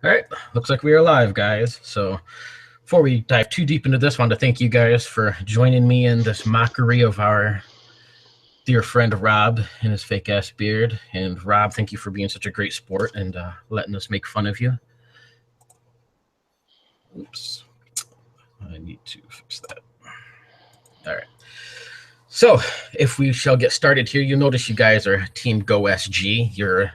All right, looks like we are live, guys. So before we dive too deep into this, I want to thank you guys for joining me in this mockery of our dear friend Rob and his fake ass beard. And Rob, thank you for being such a great sport and letting us make fun of you. Oops, I need to fix that. All right. So if we shall get started here, you'll notice you guys are Team Go SG. You're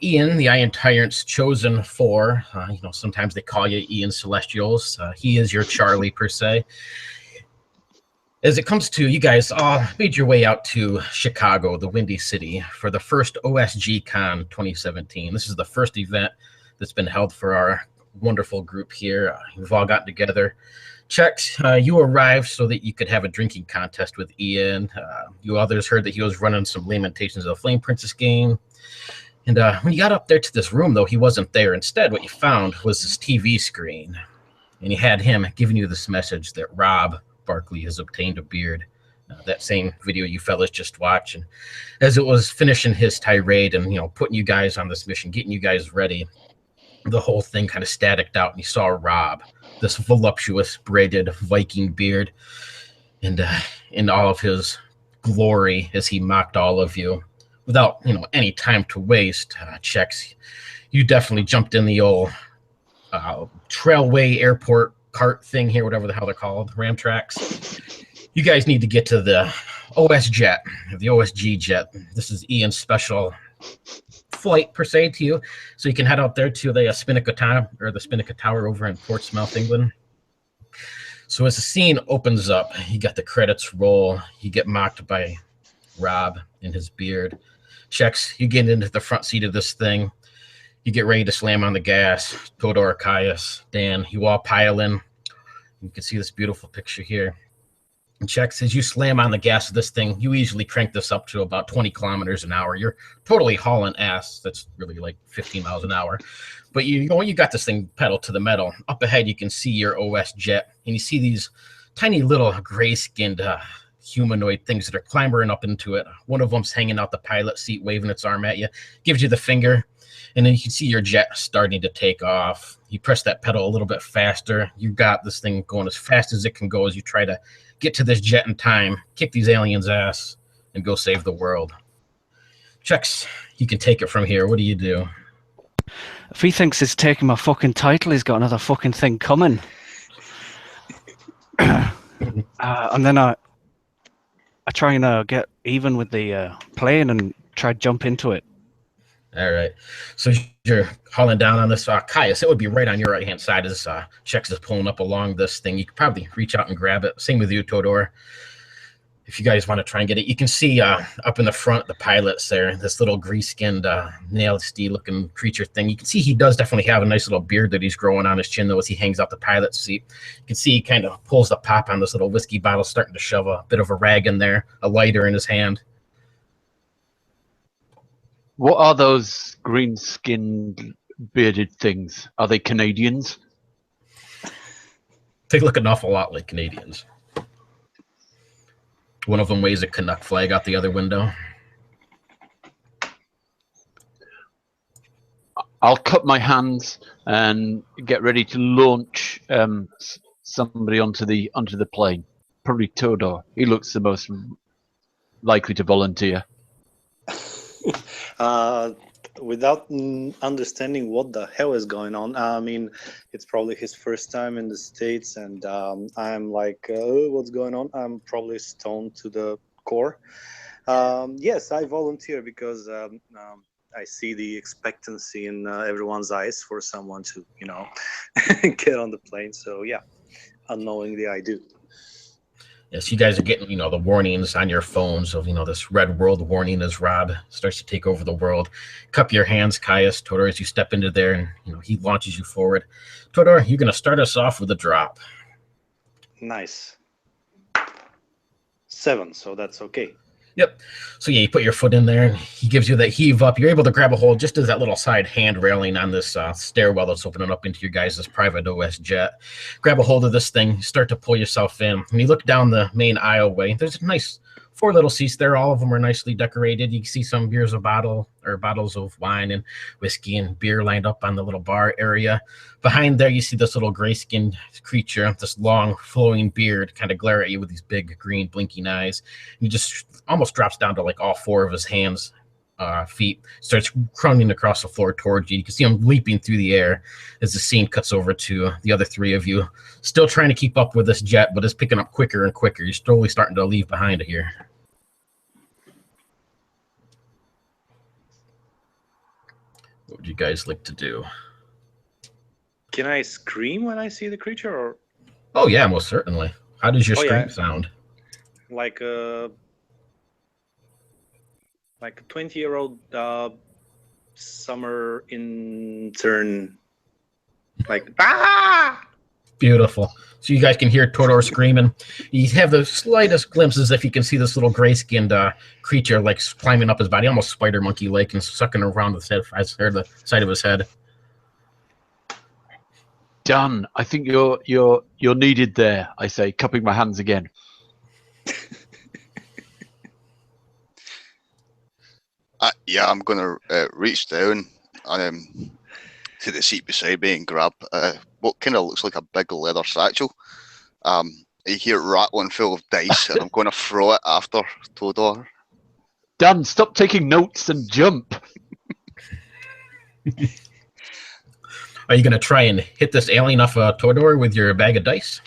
Ian, the Iron Tyrant's chosen four. Sometimes they call you Ian Celestials. He is your Charlie, per se. As it comes to, you guys all made your way out to Chicago, the Windy City, for the first OSG Con 2017. This is the first event that's been held for our wonderful group here. We've all gotten together. Checked, you arrived so that you could have a drinking contest with Ian. You others heard that he was running some Lamentations of the Flame Princess game. And when you got up there to this room, though, he wasn't there. Instead, what you found was this TV screen. And you had him giving you this message that Rob Barkley has obtained a beard. That same video you fellas just watched. And as it was finishing his tirade and, putting you guys on this mission, getting you guys ready, the whole thing kind of staticked out. And you saw Rob, this voluptuous, braided Viking beard. And in all of his glory as he mocked all of you. Without any time to waste, checks, you definitely jumped in the old Trailway Airport cart thing here, whatever the hell they're called, ram tracks. You guys need to get to the OS jet, the OSG jet. This is Ian's special flight per se to you, so you can head out there to the Spinnaker Tower over in Portsmouth, England. So as the scene opens up, you got the credits roll. You get mocked by Rob in his beard. Checks, you get into the front seat of this thing. You get ready to slam on the gas. Todor, Caius, Dan, you all pile in. You can see this beautiful picture here. And Checks, as you slam on the gas of this thing, you easily crank this up to about 20 kilometers an hour. You're totally hauling ass. That's really like 15 miles an hour. But you got this thing pedal to the metal. Up ahead, you can see your OS jet. And you see these tiny little gray-skinned humanoid things that are clambering up into it. One of them's hanging out the pilot seat, waving its arm at you, gives you the finger, and then you can see your jet starting to take off. You press that pedal a little bit faster. You got this thing going as fast as it can go as you try to get to this jet in time, kick these aliens' ass, and go save the world. Checks, you can take it from here. What do you do? If he thinks he's taking my fucking title, he's got another fucking thing coming. And then I try and get even with the plane and try to jump into it. All right. So you're hauling down on this Caius. It would be right on your right-hand side as Chex is pulling up along this thing. You could probably reach out and grab it. Same with you, Todor. If you guys want to try and get it, you can see up in the front, the pilot's there, this little grease-skinned, nasty-looking creature thing. You can see he does definitely have a nice little beard that he's growing on his chin, though, as he hangs out the pilot's seat. You can see he kind of pulls the pop on this little whiskey bottle, starting to shove a bit of a rag in there, a lighter in his hand. What are those green-skinned, bearded things? Are they Canadians? They look an awful lot like Canadians. One of them waves a Canuck flag out the other window. I'll cup my hands and get ready to launch somebody onto the plane. Probably Todor. He looks the most likely to volunteer. Without understanding what the hell is going on, I mean, it's probably his first time in the States, and I'm like, what's going on? I'm probably stoned to the core. Yes, I volunteer because I see the expectancy in everyone's eyes for someone to, get on the plane. So yeah, unknowingly I do. Yes, you guys are getting, the warnings on your phones of, this red world warning as Rob starts to take over the world. Cup your hands, Caius, Todor, as you step into there, and, he launches you forward. Todor, you're going to start us off with a drop. Nice. 7, so that's okay. Yep. So, yeah, you put your foot in there, and he gives you that heave up. You're able to grab a hold just as that little side hand railing on this stairwell that's opening up into your guys' private OS jet. Grab a hold of this thing, start to pull yourself in. When you look down the main aisleway, there's a nice 4 little seats there. All of them are nicely decorated. You can see some bottles of wine and whiskey and beer lined up on the little bar area. Behind there, you see this little gray-skinned creature, this long flowing beard, kind of glare at you with these big green blinking eyes. He just almost drops down to like all 4 of his hands. Feet, starts crawling across the floor towards you. You can see him leaping through the air as the scene cuts over to the other 3 of you, still trying to keep up with this jet, but it's picking up quicker and quicker. You're slowly starting to leave behind here. What would you guys like to do? Can I scream when I see the creature, or Oh yeah, most certainly. How does your scream sound? like a 20-year-old summer intern, like ah! Beautiful. So you guys can hear Tordor screaming. You have the slightest glimpses if you can see this little gray-skinned creature like climbing up his body, almost spider monkey-like, and sucking around the side of his head. Done. I think you're needed there. I say, cupping my hands again. Yeah, I'm gonna reach down and to the seat beside me and grab what kind of looks like a big leather satchel. You hear it rattling full of dice, and I'm going to throw it after Todor. Dan, stop taking notes and jump. Are you going to try and hit this alien off Todor with your bag of dice?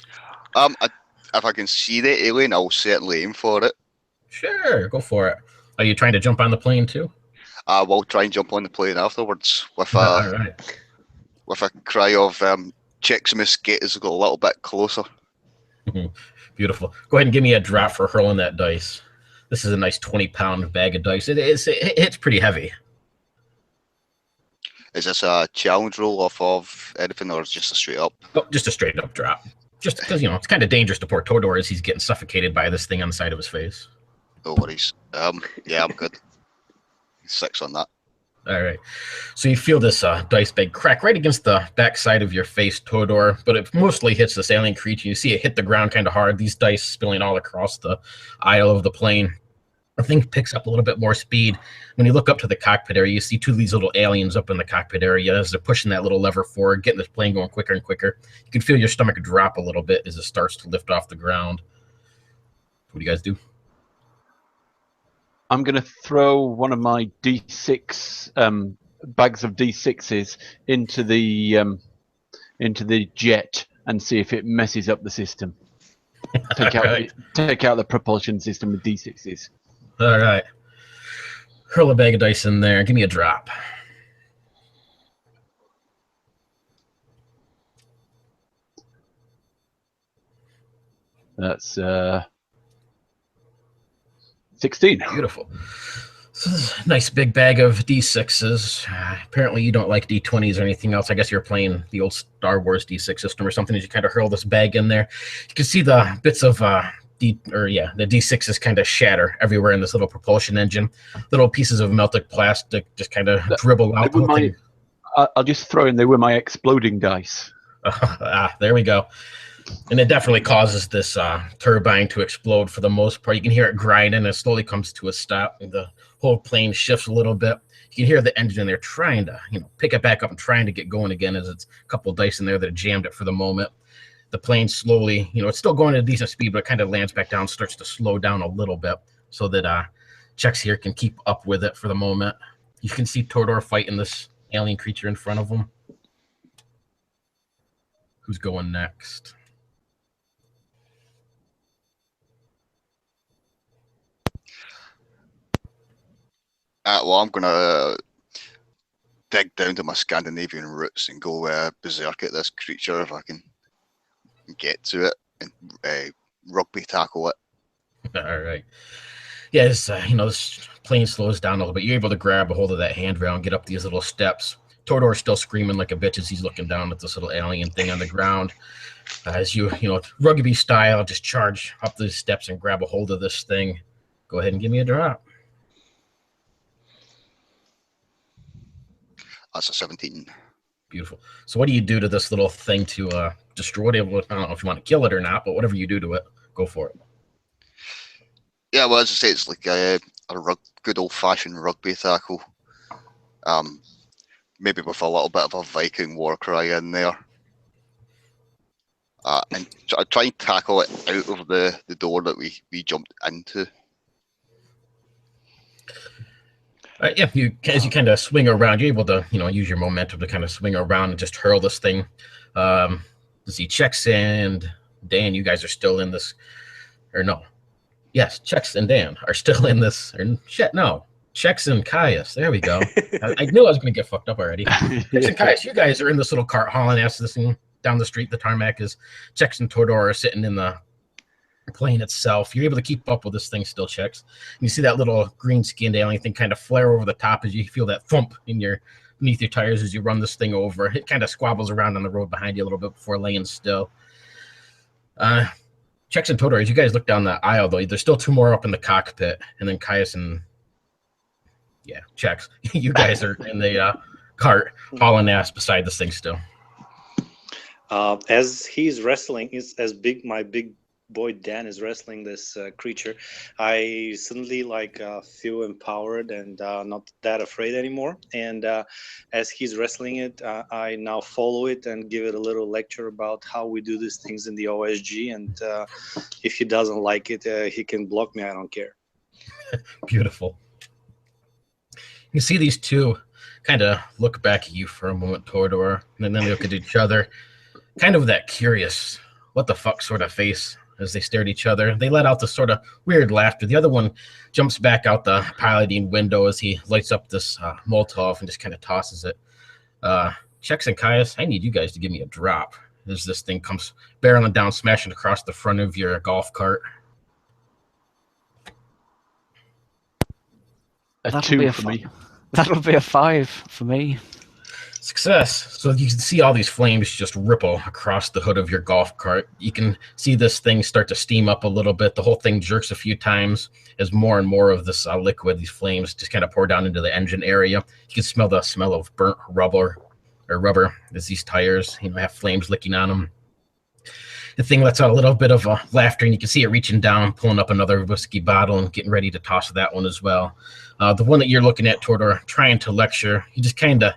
If I can see the alien, I'll certainly aim for it. Sure, go for it. Are you trying to jump on the plane too? We'll try and jump on the plane afterwards with All right. with a cry of Cheximus, get us a little bit closer. Beautiful. Go ahead and give me a drop for hurling that dice. This is a nice 20-pound bag of dice. It's pretty heavy. Is this a challenge roll off of anything, or is it just a straight up? Oh, just a straight up drop. Just because, it's kind of dangerous to poor Todor as he's getting suffocated by this thing on the side of his face. No worries. Yeah, I'm good. 6 on that. All right. So you feel this dice bag crack right against the backside of your face, Todor, but it mostly hits this alien creature. You see it hit the ground kind of hard, these dice spilling all across the aisle of the plane. The thing picks up a little bit more speed. When you look up to the cockpit area, you see 2 of these little aliens up in the cockpit area as they're pushing that little lever forward, getting this plane going quicker and quicker. You can feel your stomach drop a little bit as it starts to lift off the ground. What do you guys do? I'm going to throw one of my D6 bags of D6s into the jet and see if it messes up the system. Take out the propulsion system with D6s. All right. Hurl a bag of dice in there. Give me a drop. That's 16. Beautiful. So this is a nice big bag of D6s. Apparently you don't like D20s or anything else. I guess you're playing the old Star Wars D6 system or something as you kind of hurl this bag in there. You can see the bits of the D6s kind of shatter everywhere in this little propulsion engine. Little pieces of melted plastic just kind of dribble out. I'll just throw in, they were my exploding dice. There we go. And it definitely causes this turbine to explode for the most part. You can hear it grinding and it slowly comes to a stop. And the whole plane shifts a little bit. You can hear the engine in there trying to, pick it back up and trying to get going again as it's a couple of dice in there that jammed it for the moment. The plane slowly, it's still going at a decent speed, but it kind of lands back down, starts to slow down a little bit so that Chex here can keep up with it for the moment. You can see Tordor fighting this alien creature in front of him. Who's going next? Well, I'm going to dig down to my Scandinavian roots and go berserk at this creature if I can get to it and rugby tackle it. All right. Yeah, this plane slows down a little bit. You're able to grab a hold of that handrail and get up these little steps. Tordor's still screaming like a bitch as he's looking down at this little alien thing on the ground. As you rugby style, just charge up these steps and grab a hold of this thing. Go ahead and give me a drop. That's a 17. Beautiful. So what do you do to this little thing to destroy it? I don't know if you want to kill it or not, but whatever you do to it, go for it. Yeah, well, as I say, it's like a good old-fashioned rugby tackle. Maybe with a little bit of a Viking war cry in there. And try and tackle it out of the door that we jumped into. Yeah, as you kind of swing around, you're able to use your momentum to kind of swing around and just hurl this thing. Let's see, Chex and Dan, you guys are still in this, or no? Yes, Chex and Dan are still in this. Or shit, no, Chex and Caius. There we go. I knew I was going to get fucked up already. Chex and Caius, you guys are in this little cart hauling ass this thing down the street. The tarmac is Chex and Tordor are sitting in the plane itself. You're able to keep up with this thing still, Chex. And you see that little green-skinned alien thing kind of flare over the top as you feel that thump beneath your tires as you run this thing over. It kind of squabbles around on the road behind you a little bit before laying still. Chex and Todor, as you guys look down the aisle, though, there's still two more up in the cockpit, and then Caius and Chex, you guys are in the cart hauling ass beside this thing still. As he's wrestling, my big boy Dan is wrestling this creature, I suddenly feel empowered and not that afraid anymore. And as he's wrestling it, I now follow it and give it a little lecture about how we do these things in the OSG. And if he doesn't like it, he can block me. I don't care. Beautiful. You see these two kind of look back at you for a moment, Tordor, and then they look at each other, kind of that curious, what the fuck sort of face as they stare at each other. They let out this sort of weird laughter. The other one jumps back out the piloting window as he lights up this Molotov and just kind of tosses it. Chex and Caius, I need you guys to give me a drop as this thing comes barreling down, smashing across the front of your golf cart. That'll be a 5 for me. Success. So you can see all these flames just ripple across the hood of your golf cart. You can see this thing start to steam up a little bit. The whole thing jerks a few times as more and more of this liquid, these flames, just kind of pour down into the engine area. You can smell the smell of burnt rubber as these tires have flames licking on them. The thing lets out a little bit of laughter, and you can see it reaching down, pulling up another whiskey bottle and getting ready to toss that one as well. The one that you're looking at, Tordor, trying to lecture, he just kind of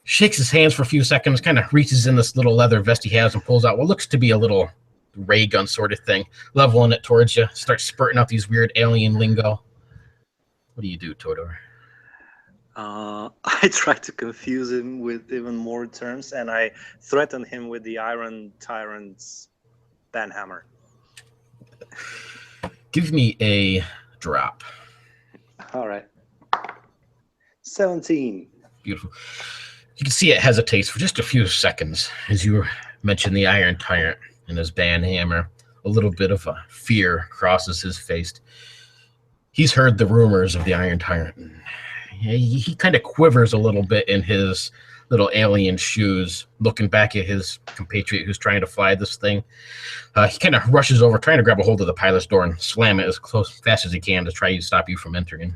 shakes his hands for a few seconds, kind of reaches in this little leather vest he has and pulls out what looks to be a little ray gun sort of thing, leveling it towards you, starts spurting out these weird alien lingo. What do you do, Tordor? I try to confuse him with even more terms, and I threaten him with the Iron Tyrant's banhammer. Give me a drop. All right. 17. Beautiful. You can see it hesitates for just a few seconds as you mention the Iron Tyrant and his banhammer. A little bit of a fear crosses his face. He's heard the rumors of the Iron Tyrant. He kind of quivers a little bit in his little alien shoes, looking back at his compatriot who's trying to fly this thing. He kind of rushes over, trying to grab a hold of the pilot's door and slam it as fast as he can to try to stop you from entering.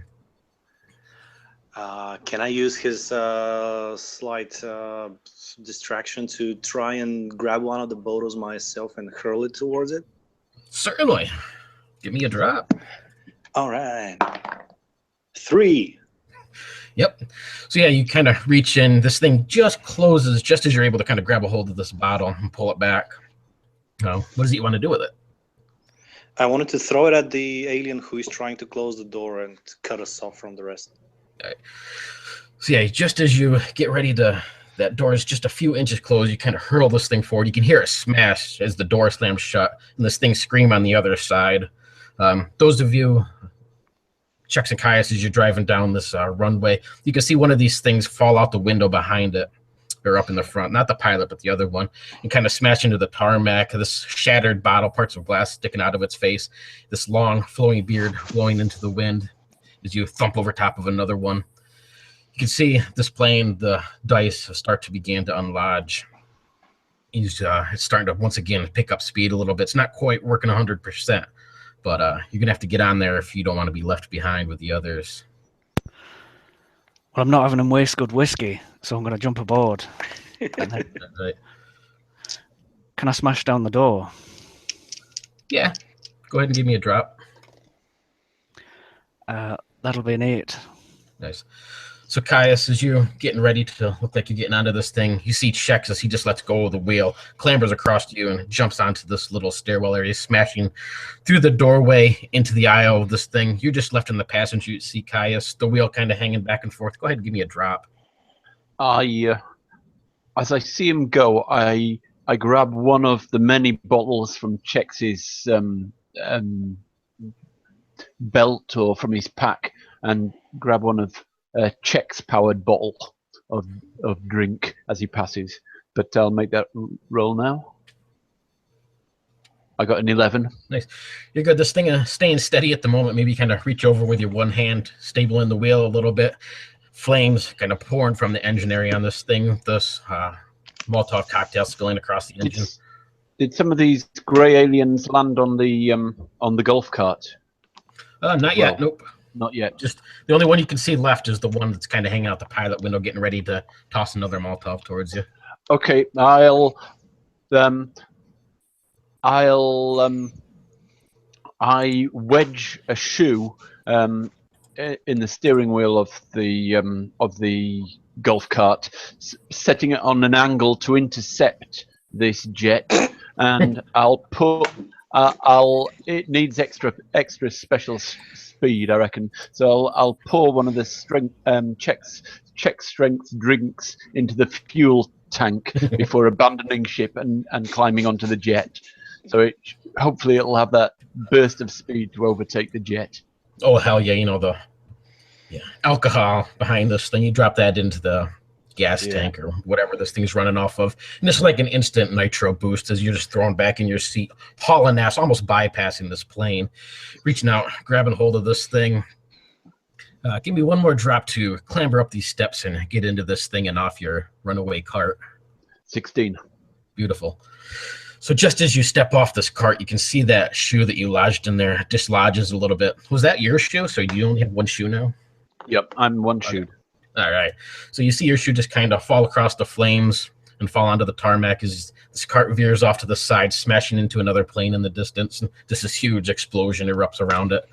Can I use his slight distraction to try and grab one of the bottles myself and hurl it towards it? Certainly. Give me a drop. All right. 3. Yep. So yeah, you kind of reach in. This thing just closes just as you're able to kind of grab a hold of this bottle and pull it back. What does he want to do with it? I wanted to throw it at the alien who is trying to close the door and cut us off from the rest. Right. So yeah, just as you get ready to, that door is just a few inches closed, you kind of hurl this thing forward. You can hear it smash as the door slams shut and this thing scream on the other side. Those of you, Chex and Caius, as you're driving down this runway, you can see one of these things fall out the window behind it, or up in the front, not the pilot, but the other one, and kind of smash into the tarmac. This shattered bottle, parts of glass sticking out of its face, this long flowing beard blowing into the wind as you thump over top of another one. You can see this plane, the dice start to begin to unlodge. It's starting to once again pick up speed a little bit. It's not quite working 100%, but you're gonna have to get on there if you don't want to be left behind with the others. Well, I'm not having them waste good whiskey, so I'm going to jump aboard. Right. Can I smash down the door? Yeah, go ahead and give me a drop. That'll be an 8. Nice. So Caius, as you're getting ready to look like you're getting onto this thing, you see Chex as he just lets go of the wheel, clambers across to you, and jumps onto this little stairwell area, smashing through the doorway into the aisle of this thing. You're just left in the passenger. You see Caius, the wheel kind of hanging back and forth. Go ahead and give me a drop. As I see him go, I grab one of the many bottles from Chex's belt or from his pack, and grab one of Chex powered bottle of drink as he passes. But I'll make that roll now. I got an 11. Nice. You're good. This thing is staying steady at the moment. Maybe kind of reach over with your one hand, stable in the wheel a little bit. Flames kind of pouring from the engine area on this thing. This Molotov cocktail spilling across the engine. Did some of these grey aliens land on the golf cart? Not yet. Nope. Not yet. Just the only one you can see left is the one that's kind of hanging out the pilot window, getting ready to toss another Molotov towards you. Okay, I wedge a shoe in the steering wheel of the golf cart, setting it on an angle to intercept this jet, and I'll put. It needs extra special speed, I reckon. So I'll pour one of the check strength drinks into the fuel tank before abandoning ship and climbing onto the jet. So hopefully it'll have that burst of speed to overtake the jet. Oh hell yeah! You know the alcohol behind this thing. You drop that into the gas tank or whatever this thing's running off of, and it's like an instant nitro boost as you're just thrown back in your seat, hauling ass, almost bypassing this plane, reaching out, grabbing hold of this thing. Give me one more drop to clamber up these steps and get into this thing and off your runaway cart. 16. Beautiful. So just as you step off this cart, you can see that shoe that you lodged in there dislodges a little bit. Was that your shoe? So you only have one shoe now? Yep, I'm one shoe. All right. So you see your shoe just kind of fall across the flames and fall onto the tarmac as this cart veers off to the side, smashing into another plane in the distance. And this huge explosion erupts around it.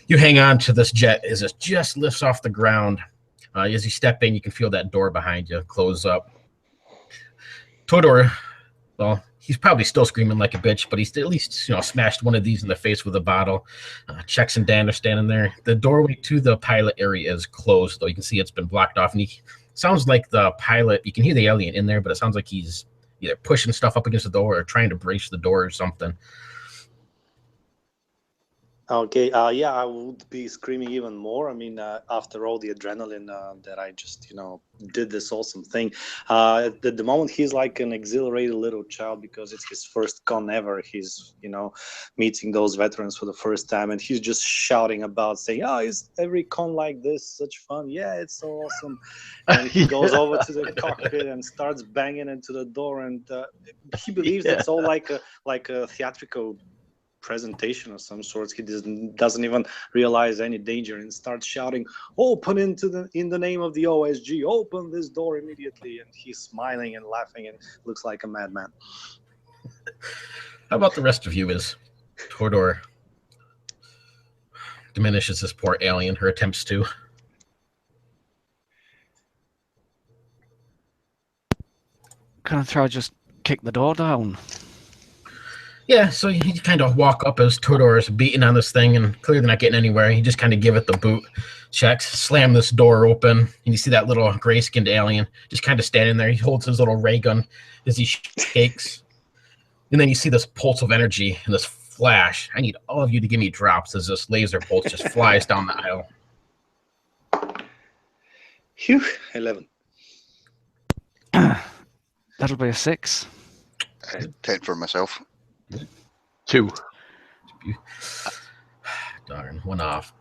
You hang on to this jet as it just lifts off the ground. As you step in, you can feel that door behind you close up. Todor, well, he's probably still screaming like a bitch, but he's at least, smashed one of these in the face with a bottle. Chex and Dan are standing there. The doorway to the pilot area is closed, though. You can see it's been blocked off. And he sounds like the pilot, you can hear the alien in there, but it sounds like he's either pushing stuff up against the door or trying to brace the door or something. Okay, yeah, I would be screaming even more. I mean, after all the adrenaline that I just, did this awesome thing. At the moment, he's like an exhilarated little child because it's his first con ever. He's, meeting those veterans for the first time, and he's just shouting about saying, "Oh, is every con like this such fun? Yeah, it's so awesome." And he goes over to the cockpit and starts banging into the door, and he believes it's all like a theatrical presentation of some sorts. He doesn't even realize any danger and starts shouting, "Open in the name of the OSG, open this door immediately." And he's smiling and laughing and looks like a madman. How about the rest of you? As Todor diminishes this poor alien, her attempts to. Can I try just kick the door down? Yeah, so you kind of walk up as Todor is beating on this thing and clearly not getting anywhere. You just kind of give it the boot checks, slam this door open, and you see that little gray-skinned alien just kind of standing there. He holds his little ray gun as he shakes. And then you see this pulse of energy and this flash. I need all of you to give me drops as this laser pulse just flies down the aisle. Phew, 11. That'll be a 6. 10 for myself. 2. Darn, one off.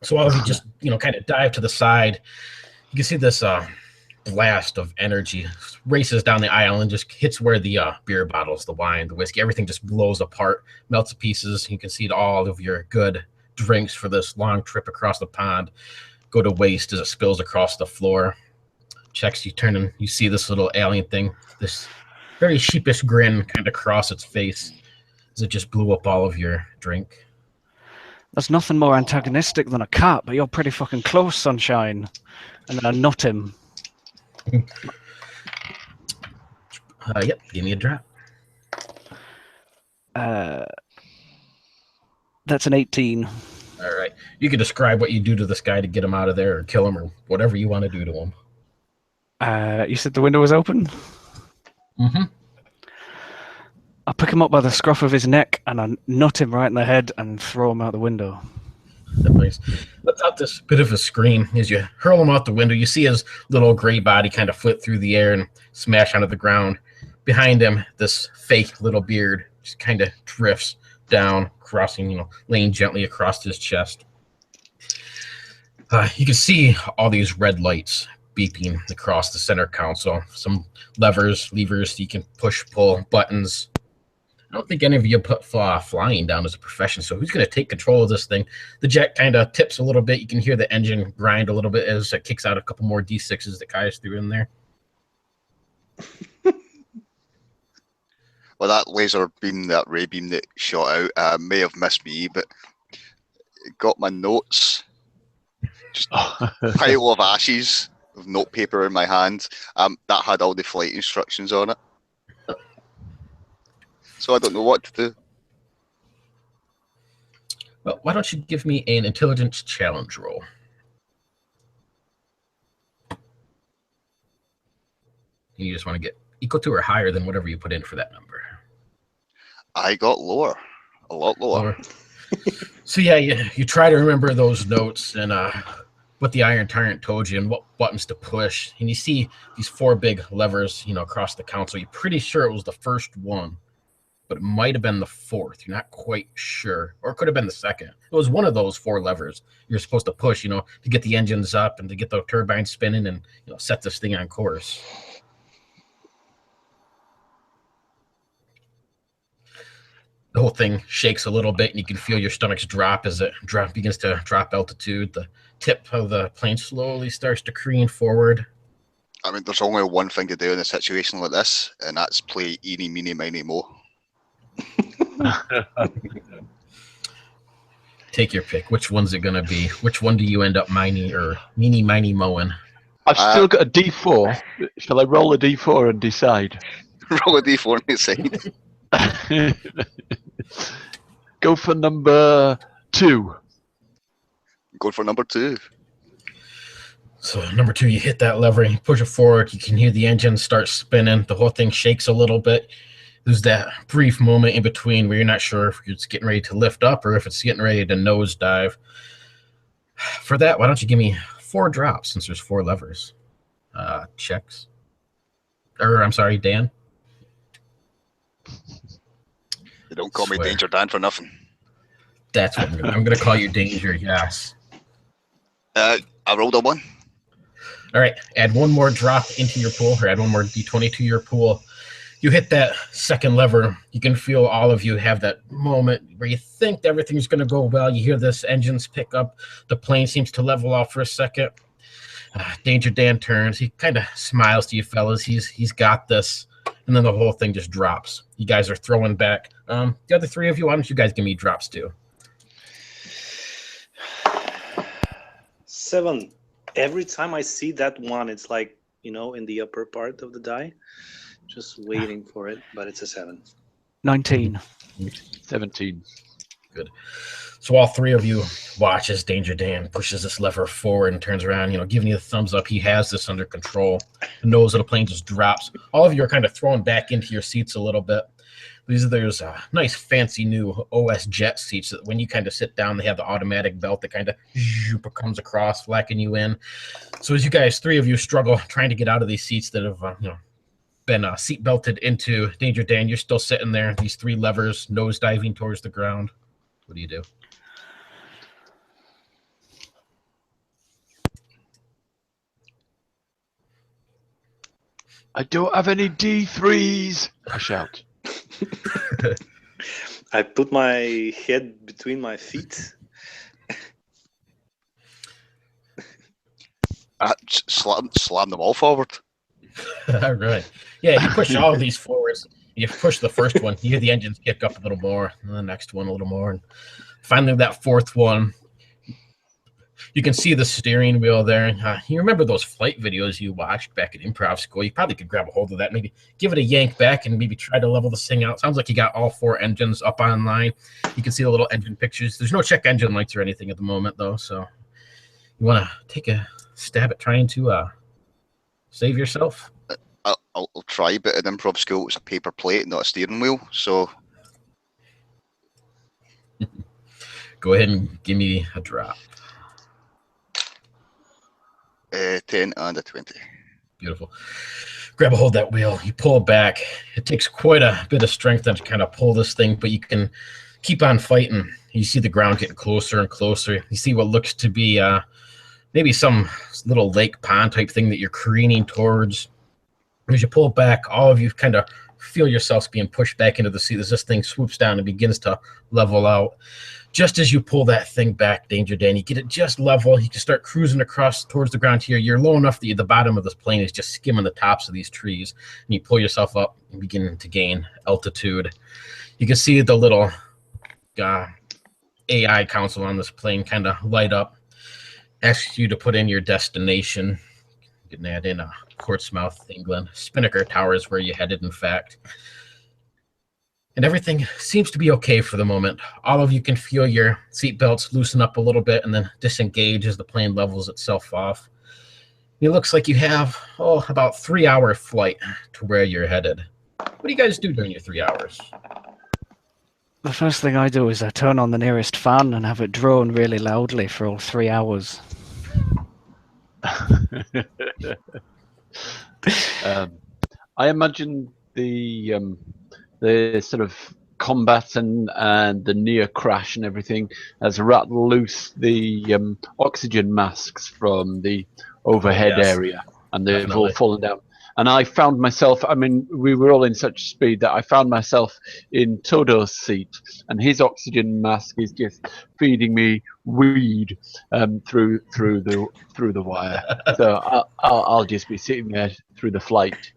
So while he just, kind of dive to the side, you can see this blast of energy races down the aisle and just hits where the beer bottles, the wine, the whiskey, everything just blows apart, melts to pieces. You can see all of your good drinks for this long trip across the pond go to waste as it spills across the floor. Checks, you turn and you see this little alien thing, this very sheepish grin kind of across its face as it just blew up all of your drink. There's nothing more antagonistic than a cat, but you're pretty fucking close, Sunshine. And then I nut him. Yep, give me a drop. That's an 18. All right. You can describe what you do to this guy to get him out of there or kill him or whatever you want to do to him. You said the window was open? Mm-hmm. I pick him up by the scruff of his neck and I nut him right in the head and throw him out the window. That place lets out this bit of a scream as you hurl him out the window. You see his little gray body kind of flit through the air and smash onto the ground. Behind him, this fake little beard just kind of drifts down, crossing, laying gently across his chest. You can see all these red lights beeping across the center console. Some levers you can push, pull, buttons. I don't think any of you put flying down as a profession, so who's going to take control of this thing? The jet kind of tips a little bit. You can hear the engine grind a little bit as it kicks out a couple more D6s that Kai's threw in there. Well, that laser beam, that ray beam that shot out, may have missed me, but it got my notes. Just a pile of ashes of notepaper in my hand. That had all the flight instructions on it. So I don't know what to do. Well, why don't you give me an intelligence challenge roll? You just want to get equal to or higher than whatever you put in for that number. I got lower, a lot lower. So yeah, you try to remember those notes and what the Iron Tyrant told you and what buttons to push. And you see these 4 big levers, across the console. You're pretty sure it was the first one, but it might have been the 4th. You're not quite sure. Or it could have been the 2nd. It was one of those 4 levers you're supposed to push, to get the engines up and to get the turbines spinning and, set this thing on course. The whole thing shakes a little bit, and you can feel your stomachs drop as it begins to drop altitude. The tip of the plane slowly starts to careen forward. I mean, there's only one thing to do in a situation like this, and that's play eeny, meeny, miny, mo. Take your pick. Which one's it going to be? Which one do you end up mining or meeny, miny, mowing? I've still got a D4. Shall I roll a D4 and decide? Roll a D4 and decide. Go for number 2. Go for number 2. So number 2, you hit that lever, you push it forward, you can hear the engine start spinning, the whole thing shakes a little bit. There's that brief moment in between where you're not sure if it's getting ready to lift up or if it's getting ready to nosedive. For that, why don't you give me 4 drops since there's 4 levers? Checks. Or, I'm sorry, Dan. They don't call me Danger Dan for nothing. That's what I'm going to call you Danger, yes. I rolled a 1. All right, add 1 more drop into your pool, or add 1 more D20 to your pool. You hit that 2nd lever. You can feel all of you have that moment where you think everything's going to go well. You hear this engines pick up. The plane seems to level off for a second. Danger Dan turns. He kind of smiles to you fellas. He's got this. And then the whole thing just drops. You guys are throwing back. The other 3 of you, why don't you guys give me drops too? 7. Every time I see that one, it's like, in the upper part of the die. Just waiting for it, but it's a 7. 19. 17. Good. So all 3 of you watch as Danger Dan pushes this lever forward and turns around, giving you the thumbs up. He has this under control. The nose of the plane just drops. All of you are kind of thrown back into your seats a little bit. There's nice fancy new OS jet seats that when you kind of sit down, they have the automatic belt that kind of comes across, lacking you in. So as you guys, 3 of you struggle trying to get out of these seats that have, been seat belted into Danger Dan, you're still sitting there. These 3 levers, nose diving towards the ground. What do you do? I don't have any D3s, I shout. I put my head between my feet. Slam them all forward. All right. Yeah, you push all of these forwards. You push the first one. You hear the engines kick up a little more, and the next one a little more. And Finally, that fourth one, you can see the steering wheel there. You remember those flight videos you watched back at improv school? You probably could grab a hold of that, maybe give it a yank back and maybe try to level this thing out. Sounds like you got all 4 engines up online. You can see the little engine pictures. There's no check engine lights or anything at the moment, though, so you want to take a stab at trying to save yourself? I'll try, but in improv school, it's a paper plate, not a steering wheel, so... Go ahead and give me a drop. 10 and a 20. Beautiful. Grab a hold of that wheel. You pull it back. It takes quite a bit of strength to kind of pull this thing, but you can keep on fighting. You see the ground getting closer and closer. You see what looks to be maybe some little lake pond type thing that you're careening towards. As you pull it back, all of you kind of feel yourselves being pushed back into the sea as this thing swoops down and begins to level out. Just as you pull that thing back, Danger Dan, you get it just level. You can start cruising across towards the ground here. You're low enough that the bottom of this plane is just skimming the tops of these trees. And you pull yourself up and begin to gain altitude. You can see the little AI console on this plane kind of light up. Asks you to put in your destination. You can add in Portsmouth, England. Spinnaker Tower is where you headed, in fact. And everything seems to be okay for the moment. All of you can feel your seatbelts loosen up a little bit and then disengage as the plane levels itself off. It looks like you have, about 3-hour flight to where you're headed. What do you guys do during your 3 hours? The first thing I do is I turn on the nearest fan and have it drone really loudly for all 3 hours. I imagine the sort of combat and the near crash and everything has rattled loose the oxygen masks from the overhead area, and they've all fallen down. And I found myself, I mean, we were all in such speed that I found myself in Todo's seat, and his oxygen mask is just feeding me weed through the wire. So I'll just be sitting there through the flight,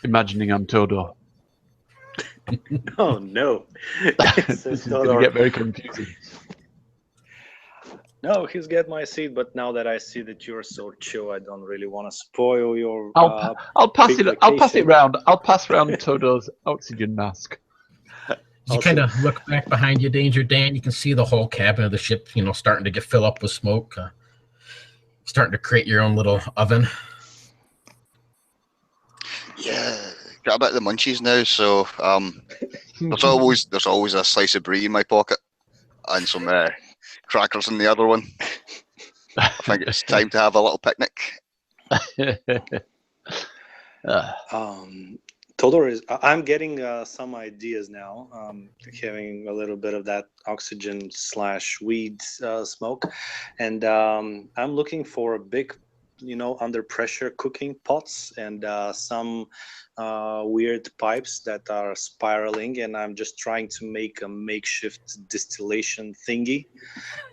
imagining I'm Todo. Oh no! This is going to get very confusing. No, he's got my seat, but now that I see that you're so chill, I don't really want to spoil your. I'll pass it. I'll pass it round. I'll pass round Todo's oxygen mask. You kind of look back behind you, Danger Dan. You can see the whole cabin of the ship, starting to fill up with smoke. Starting to create your own little oven. Yeah, got a bit of the munchies now, so there's always a slice of brie in my pocket and some crackers in the other one. I think it's time to have a little picnic. Todor I'm getting some ideas now. Having a little bit of that oxygen / weed smoke, and I'm looking for a big, under pressure cooking pots and some weird pipes that are spiraling, and I'm just trying to make a makeshift distillation thingy,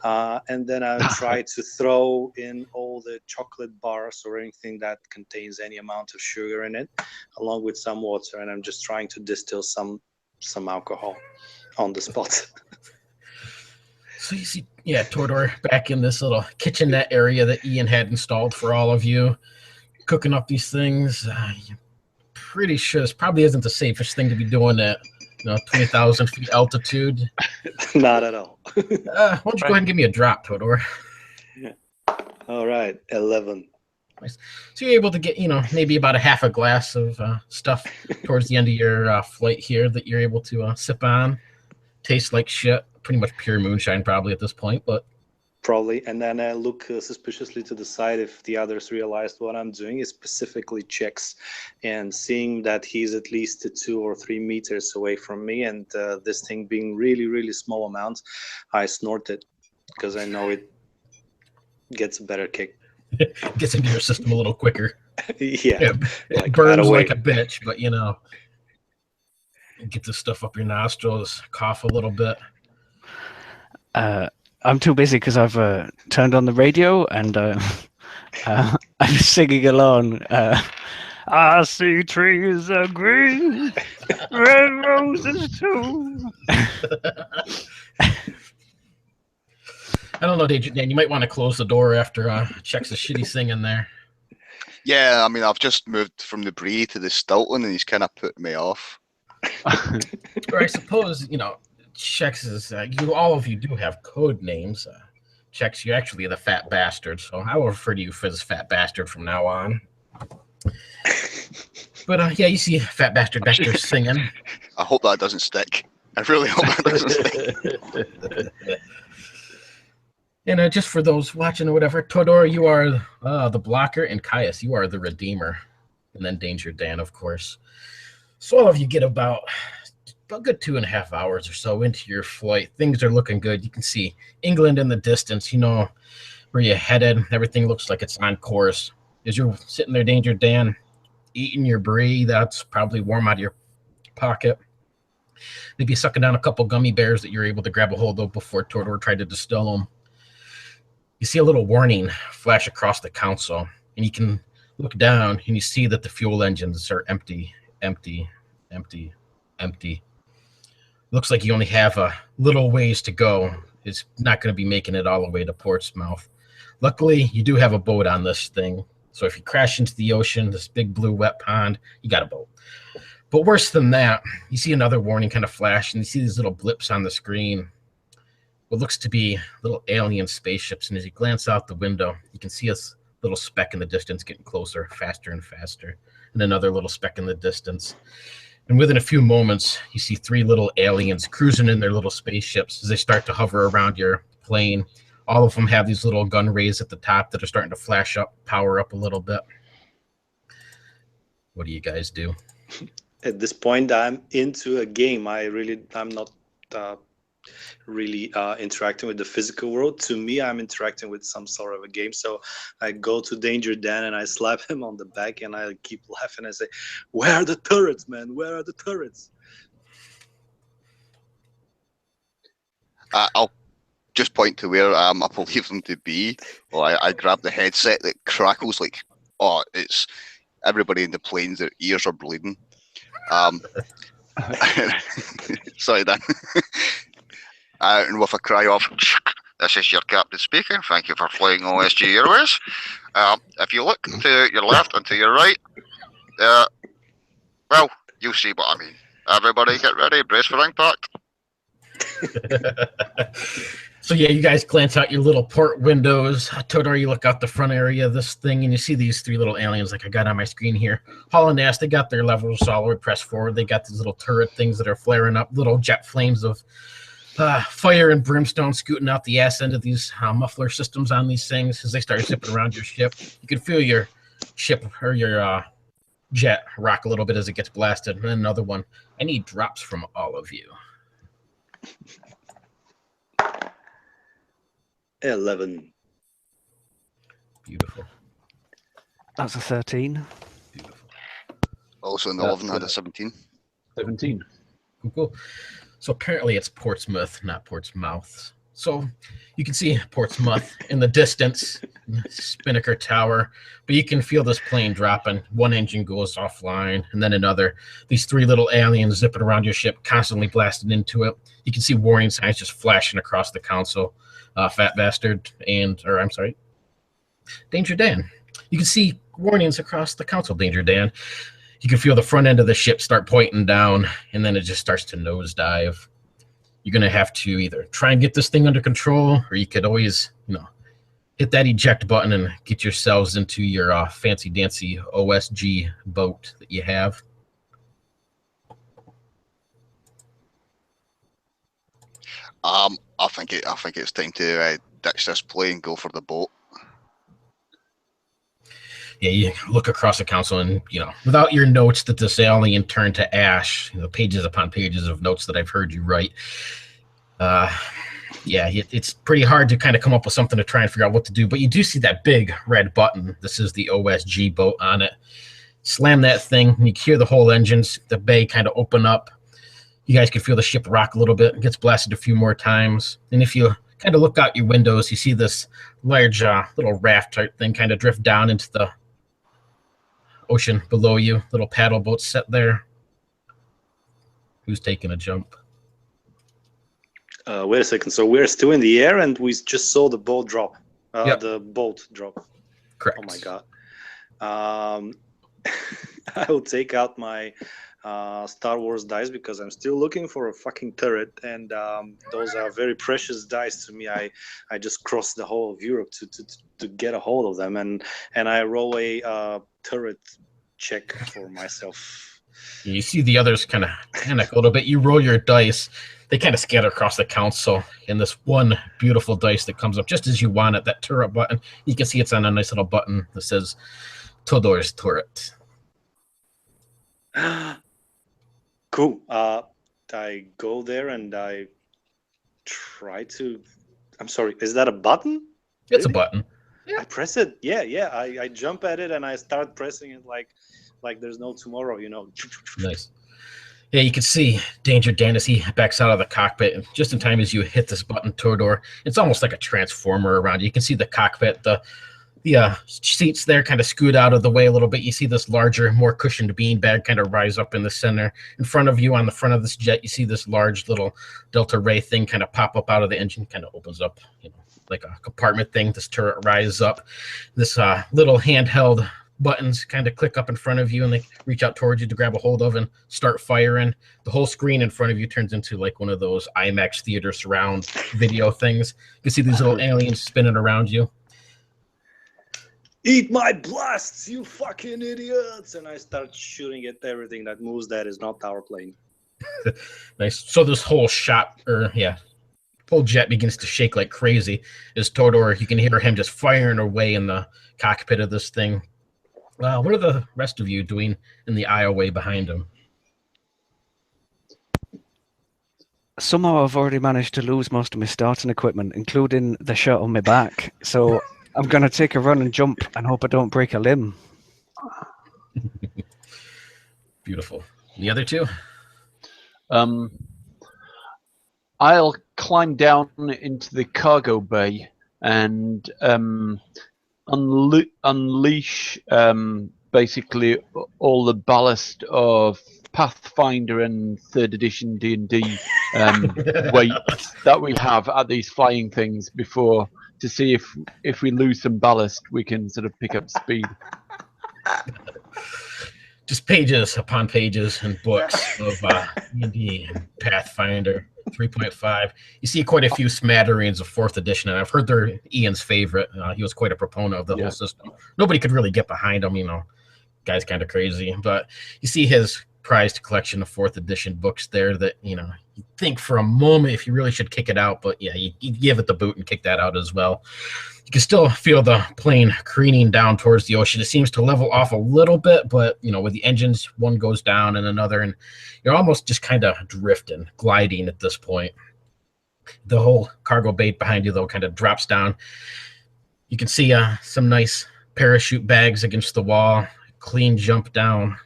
and then I'll try to throw in all the chocolate bars or anything that contains any amount of sugar in it, along with some water, and I'm just trying to distill some alcohol on the spot. So you see, Tordor back in this little kitchenette area that Ian had installed for all of you, cooking up these things. Pretty sure this probably isn't the safest thing to be doing at 20,000 feet altitude. Not at all. Why don't you go ahead and give me a drop, Todor? Yeah. All right, 11. Nice. So you're able to get, maybe about a half a glass of stuff towards the end of your flight here that you're able to sip on. Tastes like shit. Pretty much pure moonshine probably at this point, but probably. And then I look suspiciously to the side if the others realized what I'm doing. Is specifically checks, and seeing that he's at least 2 or 3 meters away from me, and this thing being really, really small amounts, I snort it because I know it gets a better kick. Gets into your system a little quicker. Yeah, it burns like a bitch, but get this stuff up your nostrils, cough a little bit. I'm too busy because I've turned on the radio and I'm singing along. I see trees are green, red roses too. I don't know, Dan. You might want to close the door after checks the shitty singing there. Yeah, I mean, I've just moved from the Brie to the Stilton, and he's kind of put me off. Or I suppose, Chex is, all of you do have code names. Chex, you're actually the fat bastard, so I will refer to you for this fat bastard from now on. But yeah, you see fat bastard back there singing. I hope that doesn't stick. I really hope that doesn't stick. And just for those watching or whatever, Todor, you are the blocker, and Caius, you are the redeemer. And then Danger Dan, of course. So all of you get about a good 2.5 hours or so into your flight. Things are looking good. You can see England in the distance. You know where you're headed. Everything looks like it's on course. As you're sitting there, Danger Dan, eating your brie that's probably warm out of your pocket. Maybe sucking down a couple gummy bears that you're able to grab a hold of before Todor tried to distill them. You see a little warning flash across the console, and you can look down and you see that the fuel engines are empty. Looks like you only have a little ways to go. It's not going to be making it all the way to Portsmouth. Luckily, you do have a boat on this thing. So if you crash into the ocean, this big blue wet pond, you got a boat. But worse than that, you see another warning kind of flash, and you see these little blips on the screen. What looks to be little alien spaceships, and as you glance out the window, you can see a little speck in the distance getting closer, faster and faster, and another little speck in the distance. And within a few moments, you see 3 little aliens cruising in their little spaceships as they start to hover around your plane. All of them have these little gun rays at the top that are starting to flash up, power up a little bit. What do you guys do? At this point, I'm into a game. I'm not really interacting with the physical world. To me, I'm interacting with some sort of a game. So I go to Danger Dan and I slap him on the back and I keep laughing. I say, "Where are the turrets, man? Where are the turrets?" I'll just point to where I believe them to be. Well, I grab the headset that crackles like, it's everybody in the planes, their ears are bleeding. Sorry, Dan. And with a cry of, "This is your captain speaking. Thank you for flying OSG Airways. If you look to your left and to your right, well, you'll see what I mean. Everybody get ready, brace for impact." So yeah, you guys glance out your little port windows. Todor, you look out the front area of this thing, and you see these 3 little aliens like I got on my screen here. Hauling ass, they got their levels all the way pressed forward. They got these little turret things that are flaring up, little jet flames of fire and brimstone scooting out the ass end of these muffler systems on these things as they start zipping around your ship. You can feel your ship or your jet rock a little bit as it gets blasted. And then another one. I need drops from all of you. 11. Beautiful. That's a 13. Beautiful. Also in the 11 had a 17. 17. Cool. So apparently it's Portsmouth, not Portsmouth. So you can see Portsmouth in the distance, Spinnaker Tower, but you can feel this plane dropping. One engine goes offline, and then another. These 3 little aliens zipping around your ship, constantly blasting into it. You can see warning signs just flashing across the console. Fat Bastard Danger Dan. You can see warnings across the console, Danger Dan. You can feel the front end of the ship start pointing down, and then it just starts to nosedive. You're going to have to either try and get this thing under control, or you could always, hit that eject button and get yourselves into your fancy-dancy OSG boat that you have. I think it's time to ditch this plane, go for the boat. Yeah, you look across the console and, without your notes that this alien turned to ash, pages upon pages of notes that I've heard you write. It's pretty hard to kind of come up with something to try and figure out what to do, but you do see that big red button. This is the OSG boat on it. Slam that thing, and you hear the whole engines, the bay kind of open up. You guys can feel the ship rock a little bit. It gets blasted a few more times. And if you kind of look out your windows, you see this large little raft type thing kind of drift down into the ocean below you. Little paddle boats set there. Who's taking a jump? Wait a second. So we're still in the air, and we just saw the boat drop. Yep. The bolt drop. Correct. Oh my god. I will take out my Star Wars dice because I'm still looking for a fucking turret, and those are very precious dice to me. I just crossed the whole of Europe to get a hold of them, and I roll a turret check for myself. You see the others kind of panic a little bit. You roll your dice. They kind of scatter across the council, and this one beautiful dice that comes up just as you want it, that turret button. You can see it's on a nice little button that says Todor's turret. Cool. I go there and I try to. I'm sorry. Is that a button? It's a Really? button. I press it. Yeah. I jump at it and I start pressing it like there's no tomorrow. You know. Nice. Yeah, you can see Danger Dan as he backs out of the cockpit, and just in time as you hit this button, Todor. It's almost like a transformer around you. You can see the cockpit, the seats there kind of scoot out of the way a little bit. You see this larger, more cushioned beanbag kind of rise up in the center. In front of you, on the front of this jet, you see this large little Delta Ray thing kind of pop up out of the engine, kind of opens up, like a compartment thing. This turret rises up. This little handheld buttons kind of click up in front of you, and they reach out towards you to grab a hold of and start firing. The whole screen in front of you turns into like one of those IMAX theater surround video things. You can see these little aliens spinning around you. Eat my blasts, you fucking idiots! And I start shooting at everything that moves that is not our plane. Nice. So this whole whole jet begins to shake like crazy as Todor, you can hear him just firing away in the cockpit of this thing. What are the rest of you doing in the aisleway behind him? Somehow I've already managed to lose most of my starting equipment, including the shirt on my back. So I'm going to take a run and jump and hope I don't break a limb. Beautiful. The other two? I'll climb down into the cargo bay and unleash basically all the ballast of Pathfinder and 3rd edition D&D weights that we have at these flying things before, to see if we lose some ballast, we can sort of pick up speed. Just pages upon pages and books of D&D and Pathfinder 3.5. You see quite a few smatterings of 4th edition, and I've heard they're Ian's favorite. He was quite a proponent of the whole system. Nobody could really get behind him, guy's kind of crazy. But you see his prized collection of 4th edition books there that, you think for a moment if you really should kick it out, but yeah, you give it the boot and kick that out as well. You can still feel the plane careening down towards the ocean. It seems to level off a little bit, but, with the engines, one goes down and another, and you're almost just kind of drifting, gliding at this point. The whole cargo bay behind you, though, kind of drops down. You can see some nice parachute bags against the wall, clean jump down.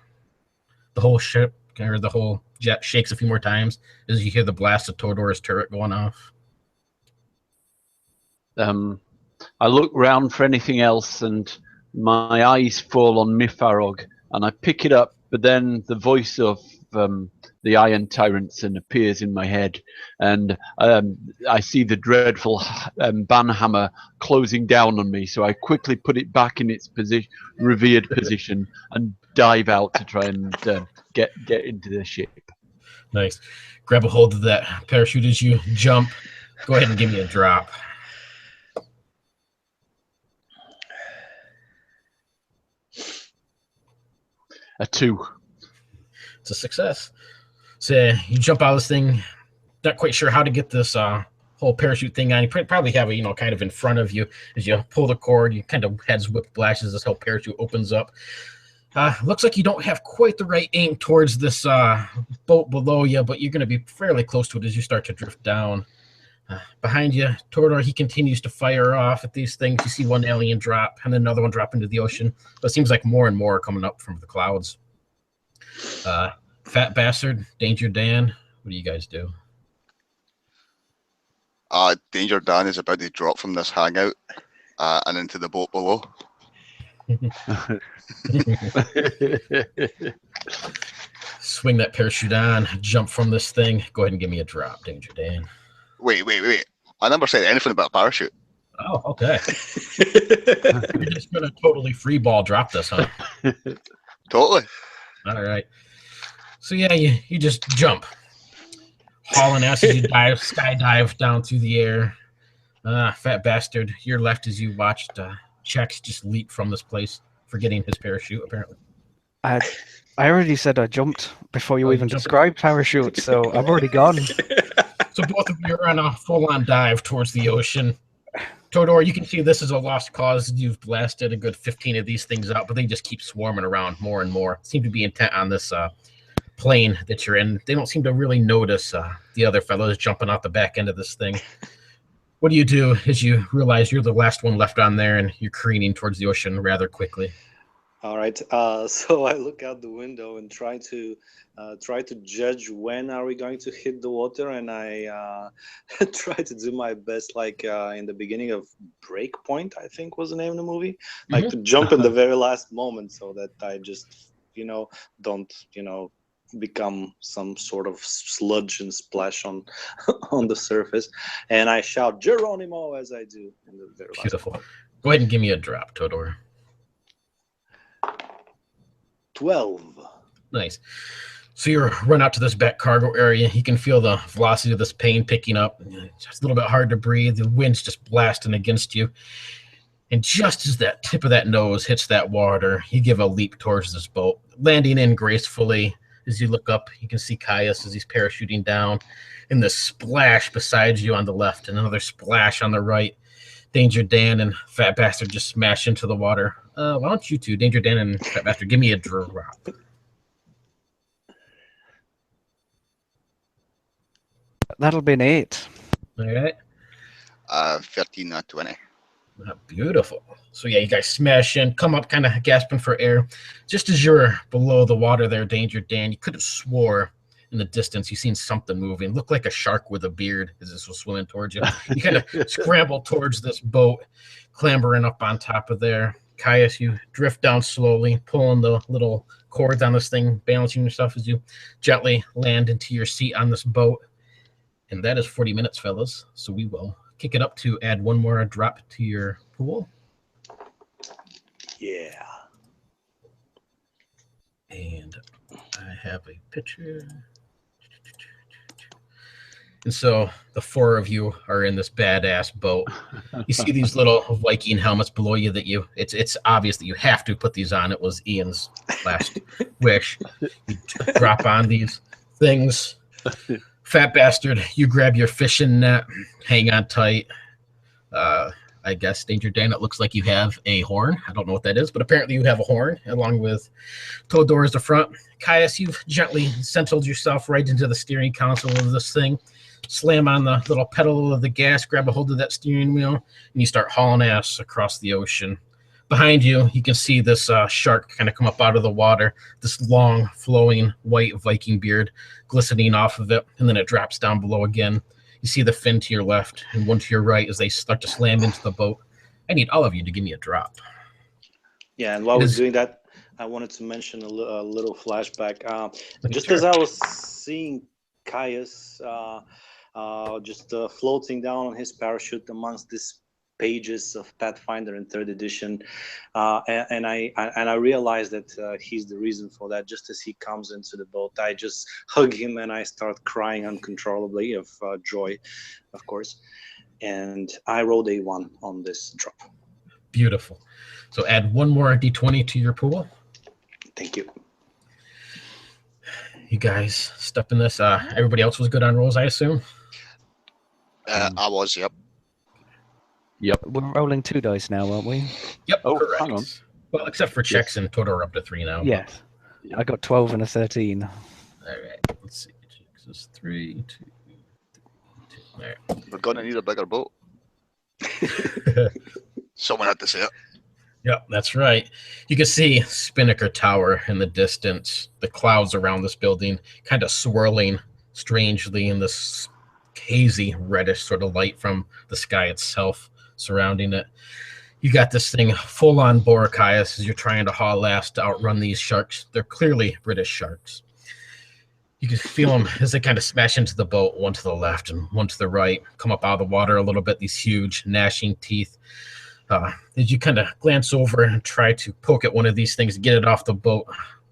The whole ship, or the whole jet, shakes a few more times as you hear the blast of Todor's turret going off. I look round for anything else, and my eyes fall on Mifarog, and I pick it up, but then the voice of the Iron Tyrant appears in my head, and I see the dreadful banhammer closing down on me, so I quickly put it back in its revered position and dive out to try and get into the ship. Nice. Grab a hold of that parachute as you jump. Go ahead and give me a drop. A 2. It's a success. So you jump out of this thing, not quite sure how to get this whole parachute thing on. You probably have it, kind of in front of you. As you pull the cord, you kind of heads whip blasts as this whole parachute opens up. Looks like you don't have quite the right aim towards this boat below you, but you're going to be fairly close to it as you start to drift down. Behind you, Todor, he continues to fire off at these things. You see one alien drop and then another one drop into the ocean. But it seems like more and more are coming up from the clouds. Fat Bastard, Danger Dan, what do you guys do? Danger Dan is about to drop from this hangout and into the boat below. Swing that parachute on, jump from this thing. Go ahead and give me a drop, Danger Dan. Wait. I never said anything about a parachute. Oh, okay. You're just gonna totally free ball drop this, huh? Totally. All right. So yeah, you just jump, hauling ass as you skydive down through the air. Fat bastard, you're left as you watched Chex just leap from this place, forgetting his parachute apparently. I already said I jumped before you Oh, you even jumped? described parachute, so I'm already gone. So both of you are on a full-on dive towards the ocean. Todor, you can see this is a lost cause. You've blasted a good 15 of these things out, but they just keep swarming around more and more. Seem to be intent on this plane that you're in. They don't seem to really notice the other fellows jumping out the back end of this thing. What do you do as you realize you're the last one left on there and you're careening towards the ocean rather quickly? All right. So I look out the window and try to judge when are we going to hit the water, and I try to do my best, like in the beginning of Breakpoint, I think was the name of the movie, like to jump in the very last moment so that I just don't become some sort of sludge and splash on on the surface, and I shout Geronimo as I do in the very last Beautiful. moment. Go ahead and give me a drop, Todor. 12. Nice. So you run out to this back cargo area. You can feel the velocity of this plane picking up. It's just a little bit hard to breathe. The wind's just blasting against you. And just as that tip of that nose hits that water, you give a leap towards this boat, landing in gracefully. As you look up, you can see Caius as he's parachuting down, and the splash beside you on the left, and another splash on the right. Danger Dan and Fat Bastard just smash into the water. Why don't you two, Danger Dan and Fat Bastard, give me a drop? That'll be an 8. All right. 13 not 20. Beautiful. So yeah, you guys smash in, come up kind of gasping for air. Just as you're below the water there, Danger Dan, you could have swore in the distance you seen something moving. Looked like a shark with a beard as this was swimming towards you. You kind of scramble towards this boat, clambering up on top of there. Caius, you drift down slowly, pulling the little cords on this thing, balancing yourself as you gently land into your seat on this boat. And that is 40 minutes, fellas. So we will kick it up to add one more drop to your pool. Yeah. And I have a picture. And so the four of you are in this badass boat. You see these little Viking helmets below you that it's obvious that you have to put these on. It was Ian's last wish. You drop on these things. Fat Bastard, you grab your fishing net, hang on tight. I guess, Danger Dan, it looks like you have a horn. I don't know what that is, but apparently you have a horn, along with Todor as the front. Caius, you've gently settled yourself right into the steering console of this thing. Slam on the little pedal of the gas, grab a hold of that steering wheel, and you start hauling ass across the ocean. Behind you, you can see this shark kind of come up out of the water, this long, flowing, white Viking beard glistening off of it, and then it drops down below again. You see the fin to your left and one to your right as they start to slam into the boat. I need all of you to give me a drop. Yeah, and while we're doing that, I wanted to mention a little flashback. Just as I was seeing Caius just floating down on his parachute amongst these pages of Pathfinder in 3rd edition, and I realized that he's the reason for that. Just as he comes into the boat, I just hug him and I start crying uncontrollably of joy, of course. And I rolled a 1 on this drop. Beautiful. So add one more d20 to your pool. Thank you. You guys step in this. Everybody else was good on rolls, I assume? I was, yep. Yep. We're rolling 2 dice now, aren't we? Yep, Oh, correct. hang on. Well, except for checks and Todor up to 3 now. Yes. I got 12 and a 13. All right, let's see. Checks is 3, 2, 2. All right. We're going to need a bigger boat. Someone had to say it. Yep, that's right. You can see Spinnaker Tower in the distance, the clouds around this building kind of swirling strangely in this hazy reddish sort of light from the sky itself surrounding it. You got this thing full on Boracaius as you're trying to haul ass to outrun these sharks. They're clearly British sharks. You can feel them as they kind of smash into the boat, one to the left and one to the right, come up out of the water a little bit, these huge gnashing teeth. As you kind of glance over and try to poke at one of these things, get it off the boat.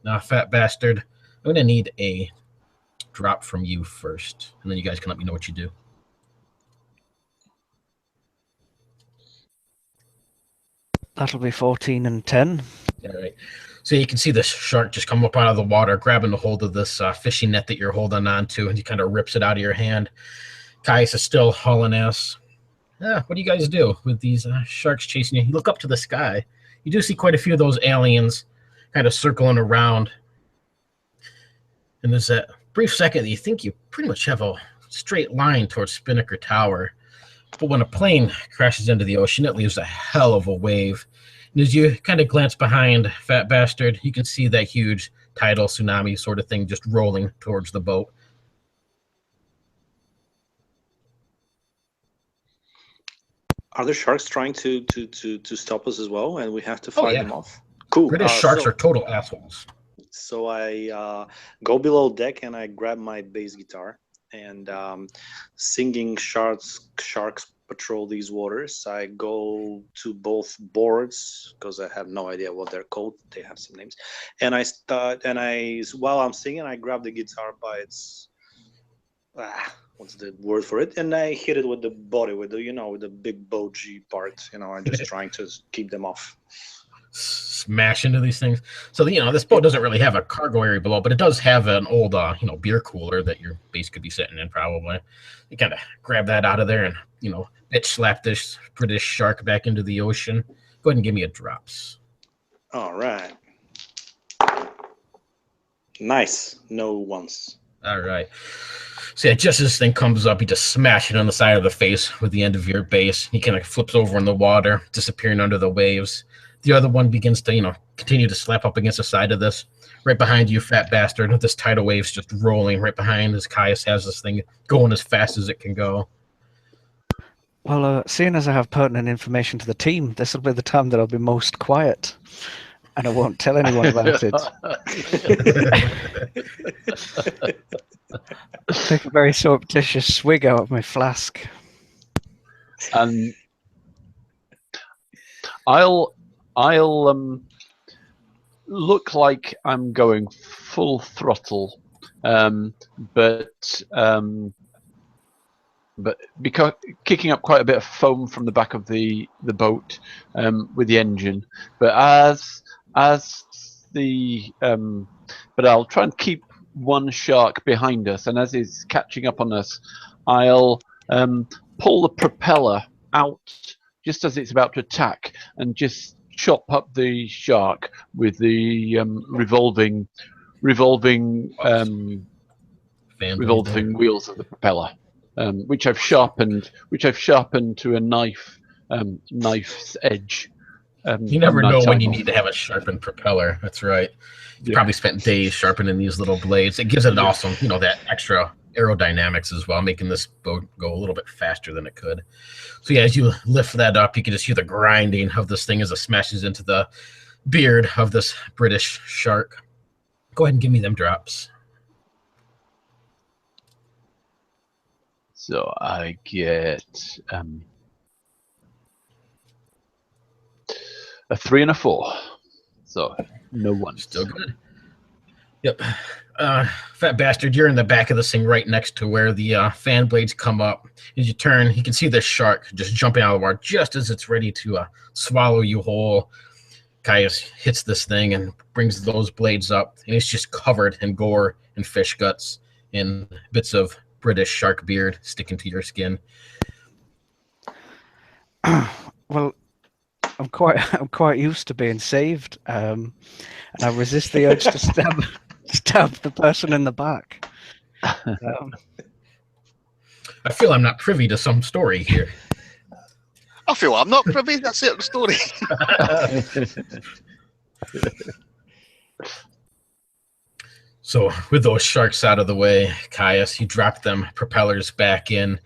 Now, fat bastard, I'm going to need a drop from you first, and then you guys can let me know what you do. That'll be 14 and 10. All right. So you can see this shark just come up out of the water, grabbing a hold of this fishing net that you're holding on to, and he kind of rips it out of your hand. Caius is still hauling ass. What do you guys do with these sharks chasing you? You look up to the sky. You do see quite a few of those aliens kind of circling around. And there's that brief second that you think you pretty much have a straight line towards Spinnaker Tower. But when a plane crashes into the ocean, it leaves a hell of a wave. And as you kind of glance behind Fat Bastard, you can see that huge tidal tsunami sort of thing just rolling towards the boat. Are the sharks trying to stop us as well, and we have to fight them off? Cool. British sharks are total assholes. So I go below deck and I grab my bass guitar and singing sharks patrol these waters. I go to both boards because I have no idea what they're called. They have some names, and I start while I'm singing, I grab the guitar by its what's the word for it? And I hit it with the body, with the big bogey part. I'm just trying to keep them off. Smash into these things. So this boat doesn't really have a cargo area below, but it does have an old beer cooler that your base could be sitting in probably. You kind of grab that out of there and bitch slap this British shark back into the ocean. Go ahead and give me a drops. All right. Nice. No ones. All right. So yeah, just as this thing comes up, you just smash it on the side of the face with the end of your base. He kind of flips over in the water, disappearing under the waves. The other one begins to, continue to slap up against the side of this. Right behind you, Fat Bastard. This tidal wave's just rolling right behind as Caius has this thing going as fast as it can go. Well, seeing as I have pertinent information to the team, this will be the time that I'll be most quiet. And I won't tell anyone about it. Take a very surreptitious swig out of my flask. I'll look like I'm going full throttle, but because kicking up quite a bit of foam from the back of the boat with the engine. But but I'll try and keep one shark behind us, and as he's catching up on us, I'll pull the propeller out just as it's about to attack, and just chop up the shark with the revolving wheels of the propeller, which I've sharpened to a knife's edge. You never know when you need to have a sharpened propeller. That's right. You probably spent days sharpening these little blades. It gives it an awesome, that extra aerodynamics as well, making this boat go a little bit faster than it could. So yeah, as you lift that up, you can just hear the grinding of this thing as it smashes into the beard of this British shark. Go ahead and give me them drops. So I get a 3 and a 4. So no one. Still good. Yep. Fat Bastard, you're in the back of this thing right next to where the fan blades come up. As you turn, you can see the shark just jumping out of the water just as it's ready to swallow you whole. Caius hits this thing and brings those blades up, and it's just covered in gore and fish guts and bits of British shark beard sticking to your skin. Well, I'm quite used to being saved, and I resist the urge to stab the person in the back. I feel I'm not privy to some story here. I feel I'm not privy. That's it. The story. So with those sharks out of the way, Caius, you drop them propellers back in,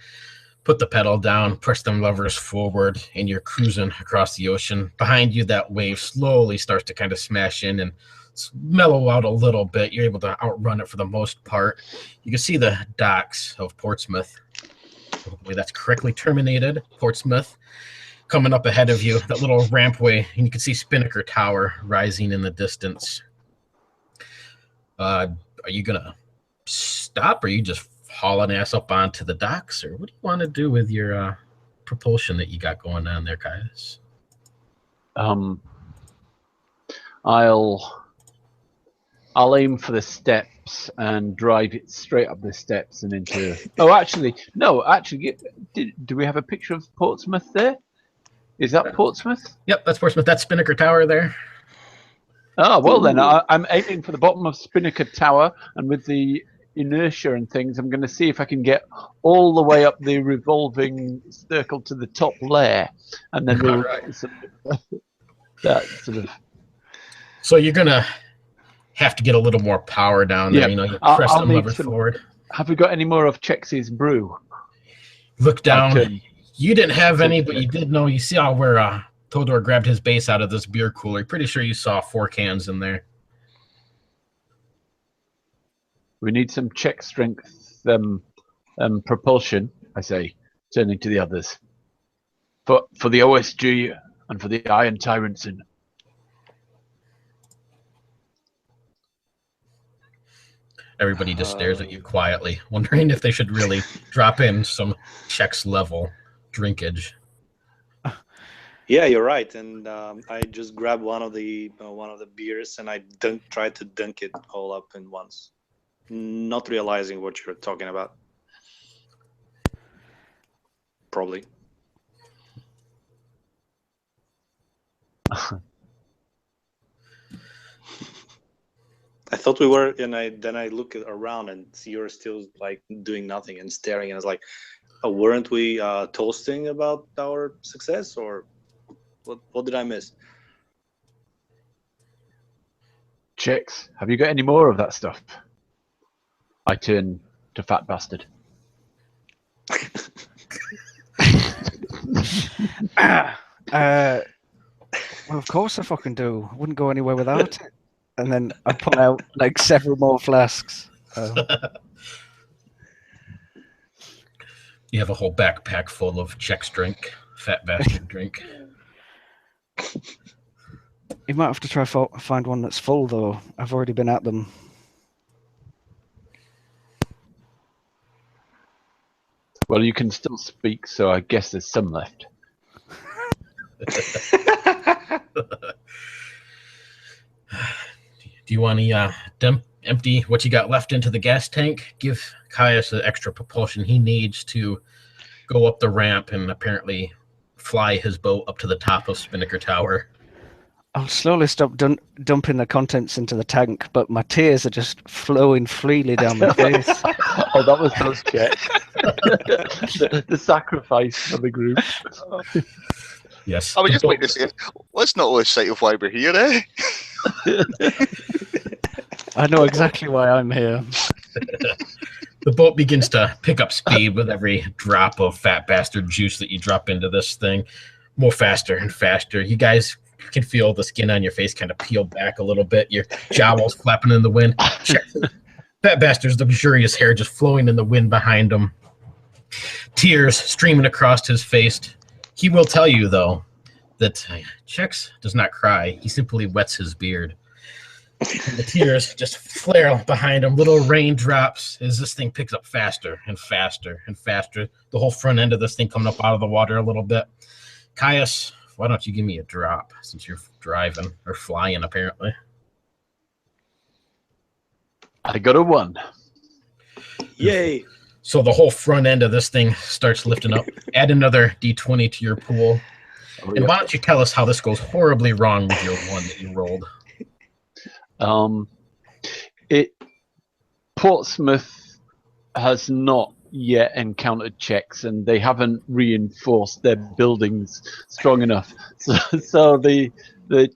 put the pedal down, push them levers forward, and you're cruising across the ocean. Behind you, that wave slowly starts to kind of smash in and mellow out a little bit. You're able to outrun it for the most part. You can see the docks of Portsmouth. Hopefully that's correctly terminated. Portsmouth coming up ahead of you, that little rampway, and you can see Spinnaker Tower rising in the distance. Are you gonna stop, or are you just hauling ass up onto the docks, or what do you want to do with your propulsion that you got going on there, guys? I'll aim for the steps and drive it straight up the steps and into. Oh, actually, no. Actually, do we have a picture of Portsmouth there? Is that Portsmouth? Yep, that's Portsmouth. That's Spinnaker Tower there. Oh, well then, I'm aiming for the bottom of Spinnaker Tower, and with the inertia and things, I'm going to see if I can get all the way up the revolving circle to the top layer, and then we'll that sort of. So you're gonna have to get a little more power down there. Yeah, you know, you press I'll some need levers some- forward. Have we got any more of Chex's brew? Look down. Okay. You didn't have any, but you did know. You see how where Todor grabbed his base out of this beer cooler. Pretty sure you saw 4 cans in there. We need some check strength propulsion, I say, turning to the others. For the OSG and for the Iron Tyrants. Everybody just stares at you quietly, wondering if they should really drop in some checks level drinkage. Yeah, you're right. And I just grabbed one of the beers and I tried to dunk it all up in once, not realizing what you're talking about. Probably. I thought we were, and then I look around and see you're still like doing nothing and staring, and I was like, oh, weren't we toasting about our success, or what did I miss? Checks, have you got any more of that stuff? I turn to Fat Bastard. Well, of course I fucking do. I wouldn't go anywhere without it. And then I pull out like several more flasks. You have a whole backpack full of Chex drink, Fat Bastard drink. You might have to try find one that's full, though. I've already been at them. Well, you can still speak, so I guess there's some left. Do you want to empty what you got left into the gas tank? Give Caius the extra propulsion he needs to go up the ramp and apparently fly his boat up to the top of Spinnaker Tower. I'll slowly stop dumping the contents into the tank, but my tears are just flowing freely down my face. Oh, that was those checks. the sacrifice for the group. Yes. I was just waiting to say, let's not lose sight of why we're here, eh? I know exactly why I'm here. The boat begins to pick up speed with every drop of Fat Bastard juice that you drop into this thing. More faster and faster. You guys can feel the skin on your face kind of peel back a little bit. Your jowls flapping in the wind. Fat Bastard's luxurious hair just flowing in the wind behind him. Tears streaming across his face. He will tell you, though, that Chex does not cry. He simply wets his beard. And the tears just flare behind him, little raindrops, as this thing picks up faster and faster and faster. The whole front end of this thing coming up out of the water a little bit. Caius, why don't you give me a drop, since you're driving, or flying, apparently. I got a 1. Yay! So the whole front end of this thing starts lifting up. Add another D20 to your pool. Oh, And why don't you tell us how this goes horribly wrong with your 1 that you rolled? Portsmouth has not yet encountered checks, and they haven't reinforced their buildings strong enough. So the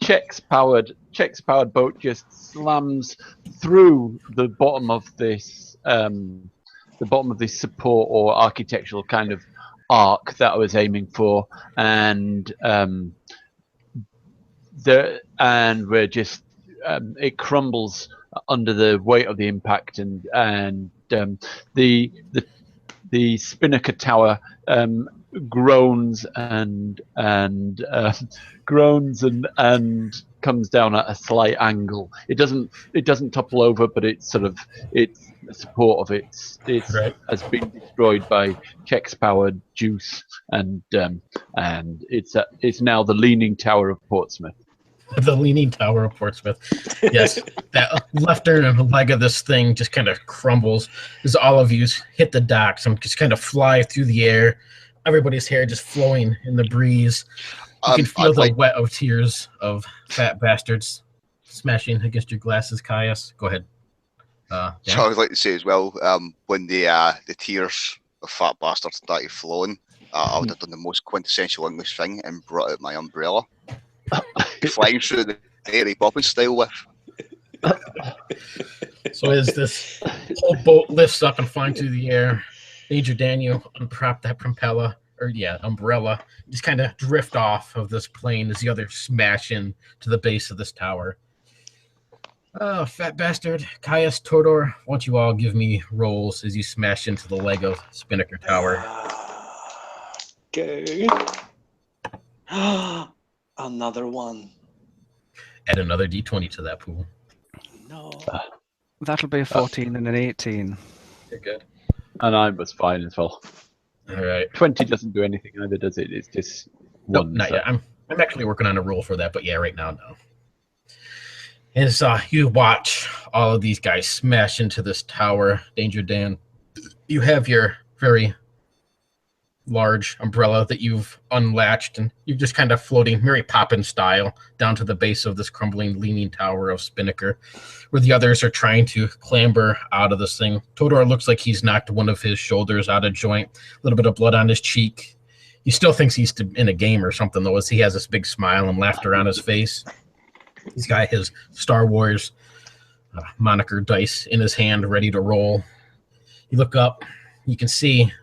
checks powered boat just slams through the bottom of this support or architectural kind of arc that I was aiming for, and we're just it crumbles under the weight of the impact, and the Spinnaker Tower groans and groans and comes down at a slight angle. It doesn't topple over, but it's sort of the support of it Right. has been destroyed by Kex powered juice, and it's now the Leaning Tower of Portsmouth. The Leaning Tower of Portsmouth. Yes, that left leg of this thing just kind of crumbles as all of you hit the docks and just kind of fly through the air. Everybody's hair just flowing in the breeze. You can feel the wet of tears of fat bastards smashing against your glasses, Caius. Go ahead. So I would like to say as well, when the tears of fat bastards started flowing, I would have done the most quintessential English thing and brought out my umbrella. Flying through the Mary Poppins style with. So as this whole boat lifts up and flying through the air, Major Daniel unprop that umbrella, just kind of drift off of this plane as the others smash in to the base of this tower. Oh, fat bastard. Caius, Tordor, why don't you all give me rolls as you smash into the leg of Spinnaker Tower? Okay. Another one. Add another d20 to that pool. No. That'll be a 14 and an 18. You're good. And I was fine as well. All right. 20 doesn't do anything either, does it? It's just one. Not yet. I'm actually working on a rule for that, but yeah, right now, no. As you watch all of these guys smash into this tower, Danger Dan, you have your very large umbrella that you've unlatched, and you're just kind of floating Mary Poppins style down to the base of this crumbling leaning tower of Spinnaker, where the others are trying to clamber out of this thing. Todor looks like he's knocked one of his shoulders out of joint, a little bit of blood on his cheek. He still thinks he's in a game or something, though, as he has this big smile and laughter on his face. He's got his Star Wars moniker dice in his hand, ready to roll. You look up, you can see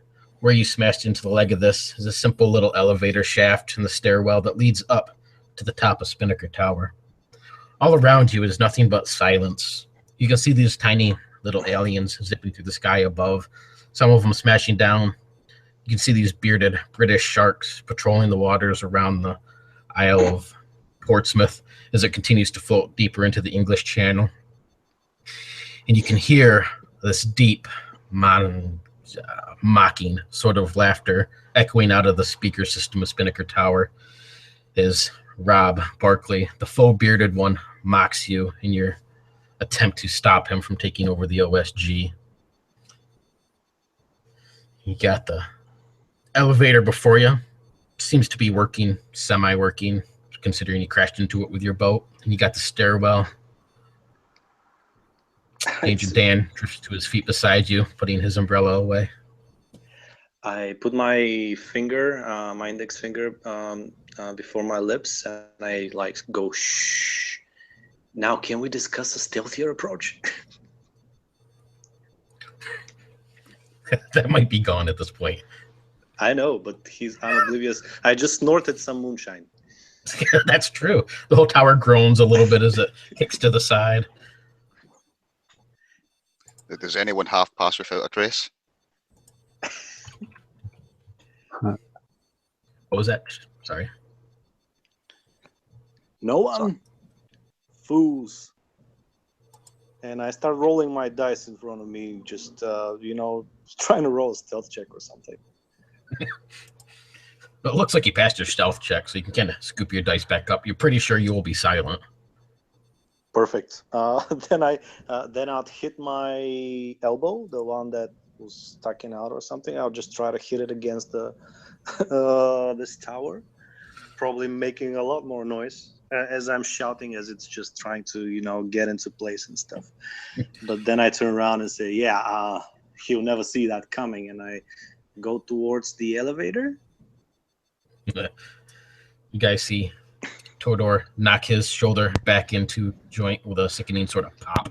where you smashed into the leg of this is a simple little elevator shaft in the stairwell that leads up to the top of Spinnaker Tower. All around you is nothing but silence. You can see these tiny little aliens zipping through the sky above, some of them smashing down. You can see these bearded British sharks patrolling the waters around the Isle of Portsmouth as it continues to float deeper into the English Channel. And you can hear this deep mocking sort of laughter echoing out of the speaker system of Spinnaker Tower as Rob Barkley, the faux bearded one, mocks you in your attempt to stop him from taking over the OSG. You got the elevator before you. Seems to be working, semi-working, considering you crashed into it with your boat. And you got the stairwell. Danger Dan drifts to his feet beside you, putting his umbrella away. I put my finger, my index finger, before my lips, and I go shh. Now, can we discuss a stealthier approach? That might be gone at this point. I know, but I'm oblivious. I just snorted some moonshine. That's true. The whole tower groans a little bit as it kicks to the side. Does anyone half pass without a trace? What was that? Sorry. No one? Fools. And I start rolling my dice in front of me, just, trying to roll a stealth check or something. But it looks like you passed your stealth check, so you can kind of scoop your dice back up. You're pretty sure you will be silent. Perfect. Then I'll hit my elbow, the one that was sticking out or something. I'll just try to hit it against the this tower, probably making a lot more noise as I'm shouting, as it's just trying to get into place and stuff. But then I turn around and say, he'll never see that coming, and I go towards the elevator. You guys see Todor knock his shoulder back into joint with a sickening sort of pop.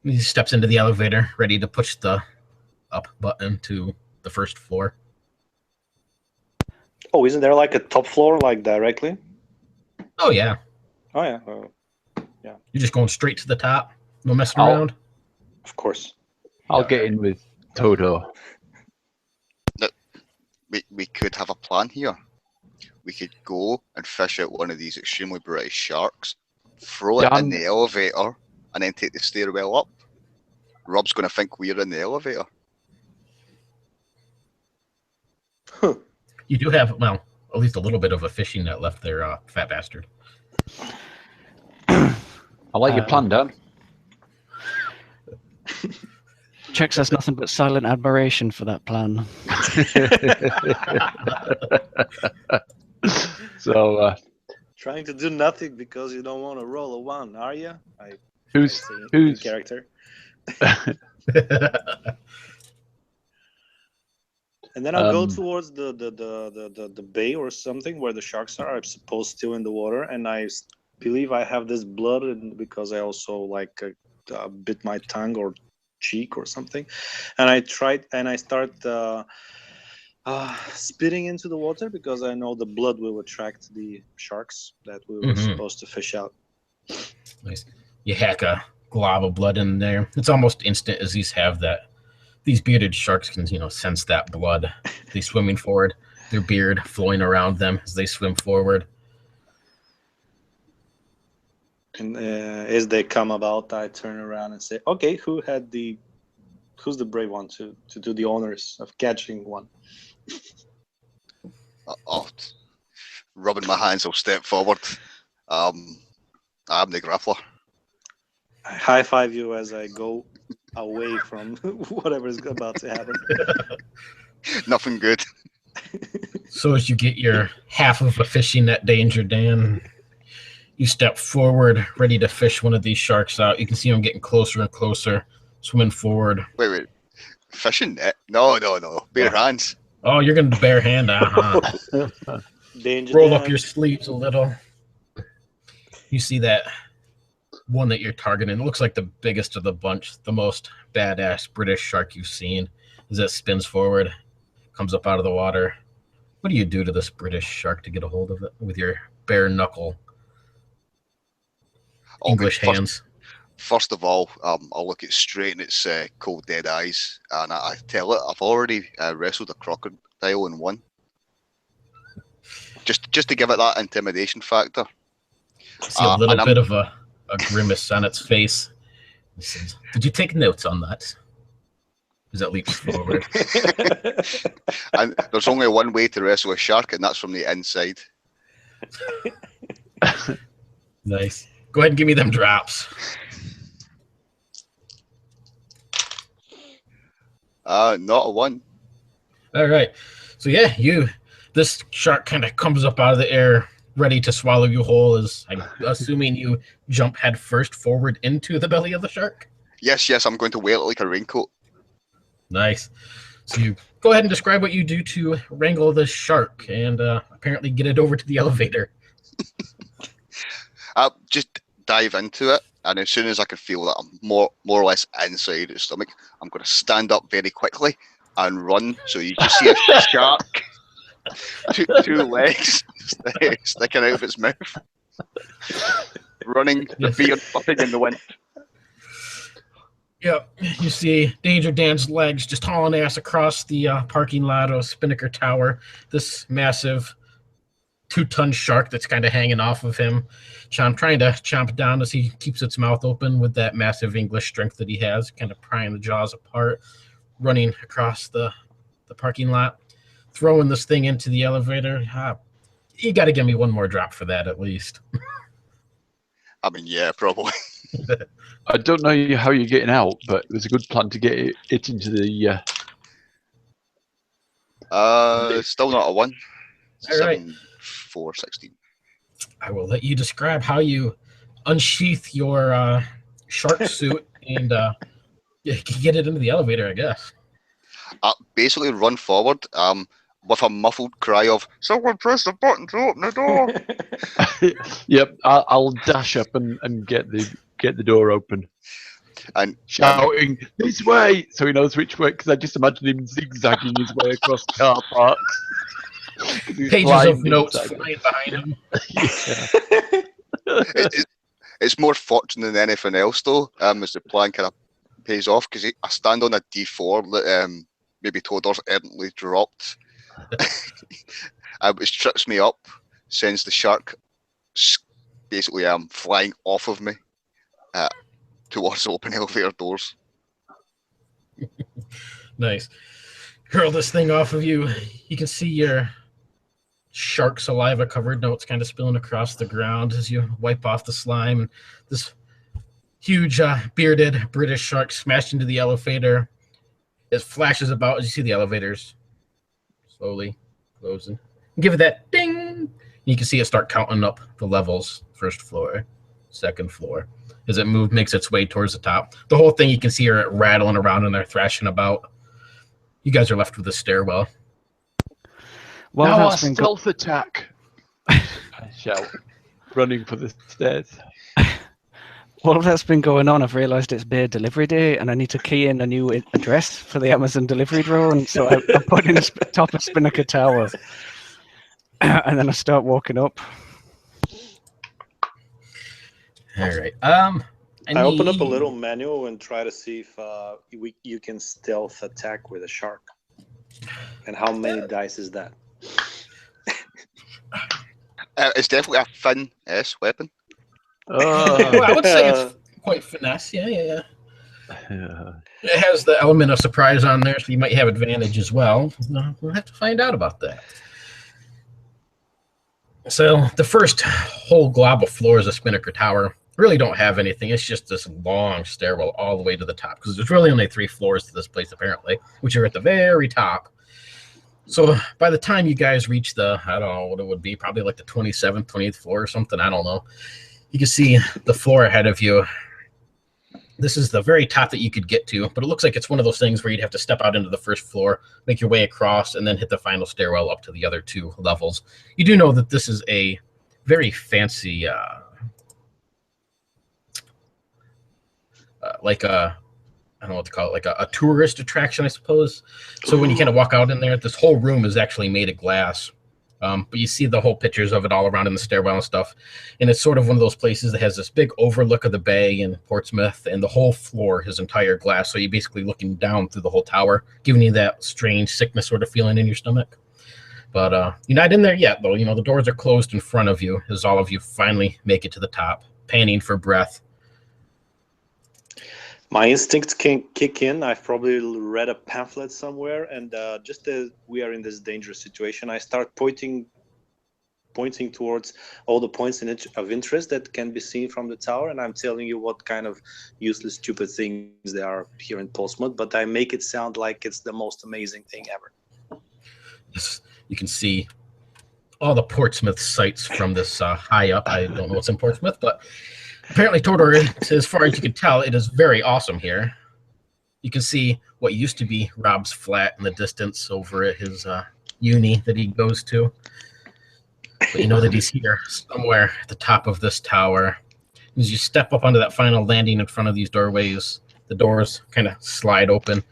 He steps into the elevator, ready to push the up button to the first floor. Oh, isn't there like a top floor, like directly? Oh, yeah. Oh, yeah. Yeah. You're just going straight to the top. No messing I'll- around. Of course. I'll get in with Todo. We could have a plan here. We could go and fish out one of these extremely British sharks, throw it in the elevator, and then take the stairwell up. Rob's going to think we're in the elevator. You do have, well, at least a little bit of a fishing net left there, fat bastard. I like your plan, Dan. Chex has nothing but silent admiration for that plan. So, Trying to do nothing because you don't want to roll a 1, are you? who's character? And then I'll go towards the bay or something where the sharks are. I'm supposed still in the water, and I believe I have this blood because I also like bit my tongue or cheek or something, and I start spitting into the water because I know the blood will attract the sharks that we were supposed to fish out. Nice. You hack a glob of blood in there. It's almost instant as these have that. These bearded sharks can, sense that blood. They swimming forward, their beard flowing around them as they swim forward. And as they come about, I turn around and say, "Okay, who's the brave one to do the honors of catching one?" Rubbing my hands, I'll step forward. I'm the grappler. I high five you as I go away from whatever is about to happen. Nothing good. So as you get your half of a fishing net danger, Dan, you step forward, ready to fish one of these sharks out. You can see them getting closer and closer, swimming forward. Wait. Fishing net? No. Bare hands. Oh, you're going to bare hand? Danger. Roll up your sleeves a little. You see that one that you're targeting. It looks like the biggest of the bunch, the most badass British shark you've seen. As it spins forward, comes up out of the water. What do you do to this British shark to get a hold of it with your bare knuckle English hands? First of all, I'll look it straight in its cold dead eyes, and I tell it I've already wrestled a crocodile and won. Just to give it that intimidation factor. See a little bit of a grimace on its face. It says, "Did you take notes on that?" As it leaps forward. And there's only one way to wrestle a shark, and that's from the inside. Nice. Go ahead and give me them drops. Not a 1. All right. So yeah, this shark kind of comes up out of the air, ready to swallow you whole. As I'm assuming you jump head first forward into the belly of the shark. Yes, I'm going to wear it like a raincoat. Nice. So you go ahead and describe what you do to wrangle this shark and apparently get it over to the elevator. I'll just dive into it, and as soon as I can feel that I'm more or less inside its stomach, I'm going to stand up very quickly and run. So you just see a shark, two legs sticking out of its mouth, running, the beard flapping in the wind. Yep, you see Danger Dan's legs just hauling ass across the parking lot of Spinnaker Tower. This massive 2-ton shark that's kind of hanging off of him, trying to chomp down as he keeps its mouth open with that massive English strength that he has, kind of prying the jaws apart, running across the parking lot, throwing this thing into the elevator. You got to give me one more drop for that at least. I mean, yeah, probably. I don't know how you're getting out, but it was a good plan to get it into the. Still not a 1. All right. 7, 4, 16. I will let you describe how you unsheath your shark suit and get it into the elevator, I guess. Basically, run forward with a muffled cry of "Someone press the button to open the door!" Yep, I'll dash up and get the door open. And shouting this way, so he knows which way. Because I just imagine him zigzagging his way across car parks. Pages of notes flying behind him. It's more fortune than anything else, though. As the plan kind of pays off, because I stand on a D4 that maybe Todor's errantly dropped, which trips me up, sends the shark basically flying off of me towards the open elevator doors. Nice. Hurl this thing off of you. You can see your shark saliva covered notes kind of spilling across the ground as you wipe off the slime. This huge bearded British shark smashed into the elevator. It flashes about as you see the elevators slowly closing. Give it that ding. You can see it start counting up the levels. First floor, second floor. As it makes its way towards the top. The whole thing, you can see her rattling around and they're thrashing about. You guys are left with a stairwell. Well, now that's our been stealth attack! I shout, running for the stairs. While that's been going on, I've realised it's Beer Delivery Day and I need to key in a new address for the Amazon delivery drone. So I put in top of Spinnaker Tower. And then I start walking up. All right. I open up a little menu and try to see if you can stealth attack with a shark. And how many dice is that? It's definitely a fin-S weapon. Well, I would say it's quite finesse. Yeah. It has the element of surprise on there, so you might have advantage as well. We'll have to find out about that. So the first whole glob of floors of Spinnaker Tower really don't have anything. It's just this long stairwell all the way to the top, because there's really only 3 floors to this place, apparently, which are at the very top. So by the time you guys reach the, I don't know what it would be, probably like the 27th, 28th floor or something, I don't know. You can see the floor ahead of you. This is the very top that you could get to, but it looks like it's one of those things where you'd have to step out into the first floor, make your way across, and then hit the final stairwell up to the other 2 levels. You do know that this is a very fancy, like a, I don't know what to call it, like a tourist attraction, I suppose. So when you kind of walk out in there, this whole room is actually made of glass. But you see the whole pictures of it all around in the stairwell and stuff. And it's sort of one of those places that has this big overlook of the bay in Portsmouth, and the whole floor is entire glass. So you're basically looking down through the whole tower, giving you that strange sickness sort of feeling in your stomach. But you're not in there yet, though. You know, the doors are closed in front of you as all of you finally make it to the top, panting for breath. My instincts can kick in. I've probably read a pamphlet somewhere, and just as we are in this dangerous situation, I start pointing towards all the points of interest that can be seen from the tower, and I'm telling you what kind of useless, stupid things there are here in Portsmouth, but I make it sound like it's the most amazing thing ever. Yes, you can see all the Portsmouth sites from this high up. I don't know what's in Portsmouth, but apparently, Todor, as far as you can tell, it is very awesome here. You can see what used to be Rob's flat in the distance over at his uni that he goes to. But you know that he's here somewhere at the top of this tower. As you step up onto that final landing in front of these doorways, the doors kind of slide open,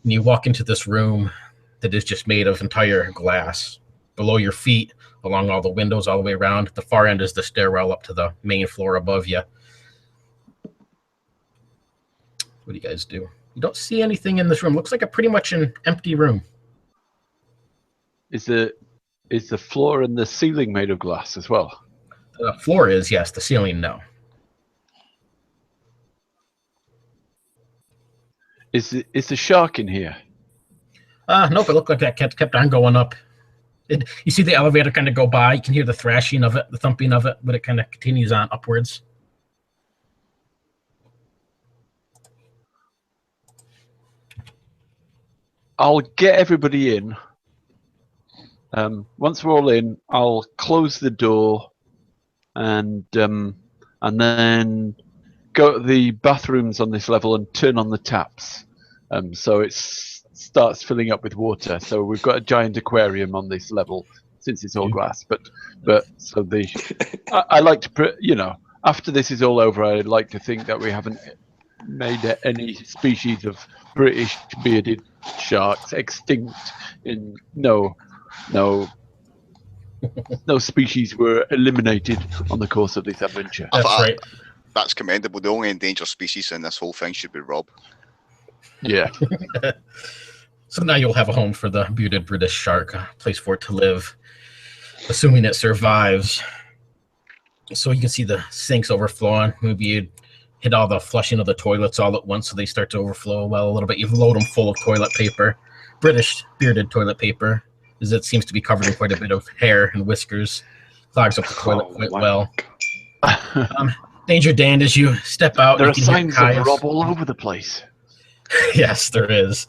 and you walk into this room that is just made of entire glass. Below your feet, along all the windows all the way around. The far end is the stairwell up to the main floor above you. What do you guys do? You don't see anything in this room. Looks like a pretty much an empty room. Is the floor and the ceiling made of glass as well? The floor is, yes. The ceiling, no. Is the shark in here? Nope, it looked like that kept on going up. You see the elevator kind of go by. You can hear the thrashing of it, the thumping of it, but it kind of continues on upwards. I'll get everybody in. Once we're all in, I'll close the door and then go to the bathrooms on this level and turn on the taps. So it starts filling up with water. So we've got a giant aquarium on this level since it's all glass. But so I like to, after this is all over, I'd like to think that we haven't made any species of British bearded sharks extinct. No species were eliminated on the course of this adventure. That's right. that's commendable. The only endangered species in this whole thing should be Rob. Yeah. So now you'll have a home for the bearded British shark, a place for it to live, assuming it survives. So you can see the sinks overflowing. Maybe you hit all the flushing of the toilets all at once so they start to overflow well a little bit. You load them full of toilet paper, British bearded toilet paper, as it seems to be covered in quite a bit of hair and whiskers. Clogs up the toilet quite well. Danger Dan, as you step out, There you are can hear signs of Caius. Rob all over the place. Yes, there is.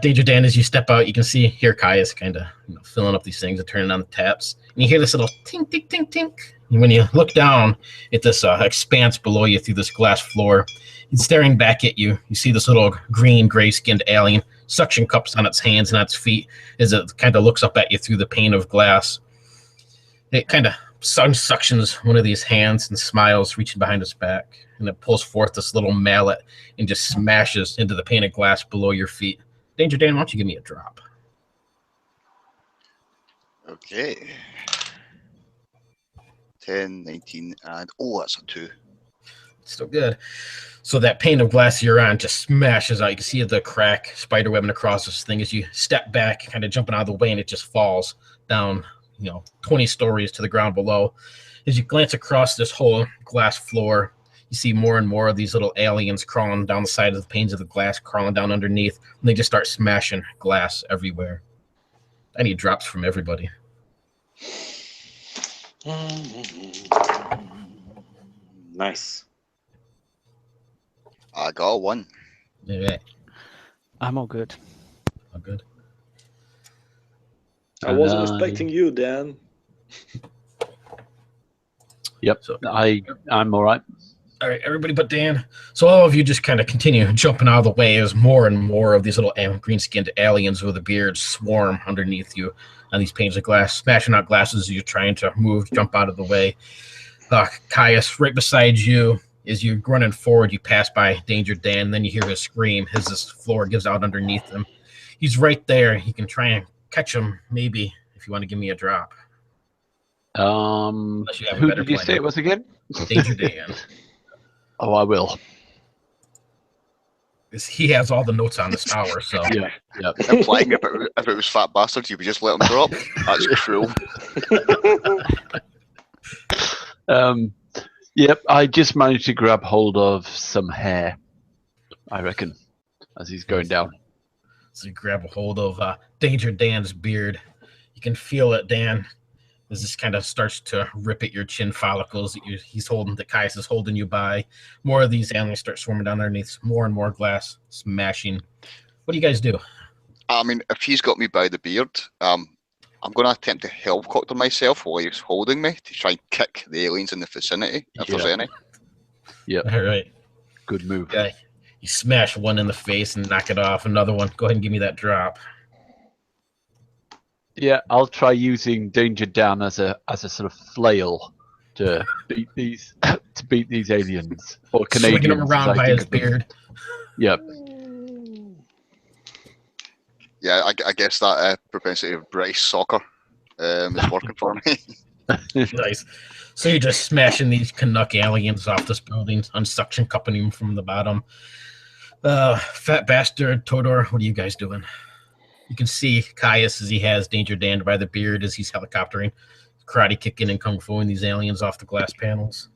Danger Dan, as you step out, you can hear Caius kind of filling up these things and turning on the taps. And you hear this little tink, tink, tink, tink. And when you look down at this expanse below you through this glass floor, it's staring back at you. You see this little green, gray-skinned alien, suction cups on its hands and on its feet as it kind of looks up at you through the pane of glass. It kind of suctions one of these hands and smiles, reaching behind its back. And it pulls forth this little mallet and just smashes into the pane of glass below your feet. Danger Dan, why don't you give me a drop? Okay. 10, 19, and that's a 2. Still good. So that pane of glass you're on just smashes out. You can see the crack spider webbing across this thing as you step back, kind of jumping out of the way, and it just falls down, 20 stories to the ground below. As you glance across this whole glass floor, you see more and more of these little aliens crawling down the side of the panes of the glass, crawling down underneath, and they just start smashing glass everywhere. I need drops from everybody. Nice. I got a 1. All right. I'm all good. All good. I wasn't expecting you, Dan. Yep. So I'm all right. all right, everybody but Dan. So all of you just kind of continue jumping out of the way as more and more of these little green-skinned aliens with a beard swarm underneath you on these panes of glass, smashing out glasses as you're trying to jump out of the way. Caius, right beside you, as you're running forward, you pass by Danger Dan, and then you hear his scream as this floor gives out underneath him. He's right there. You can try and catch him, maybe, if you want to give me a drop. Unless you have a Who better did you plan. say it was again? Danger Dan. Oh, I will. He has all the notes on this tower, so. Yeah. Implying if it was Fat Bastard, you would just let him drop. That's cruel. Yep, I just managed to grab hold of some hair, I reckon, as he's going down. So you grab a hold of Danger Dan's beard. You can feel it, Dan, as this kind of starts to rip at your chin follicles that Caius is holding you by. More of these aliens start swarming down underneath, more and more glass smashing. What do you guys do? I mean, if he's got me by the beard, I'm going to attempt to helicopter myself while he's holding me to try and kick the aliens in the vicinity, if there's any. Yep. All right. Good move. Okay. You smash one in the face and knock it off. Another one. Go ahead and give me that drop. Yeah, I'll try using Danger Dan as a sort of flail to beat these aliens or Canadians. Swinging him around by his beard. Yep. Yeah, I guess that propensity of British soccer is working for me. Nice. So you're just smashing these Canuck aliens off this building, unsuction cupping them from the bottom. Fat Bastard, Todor, what are you guys doing? You can see Caius as he has Danger Dan by the beard as he's helicoptering, karate kicking and kung fuing these aliens off the glass panels.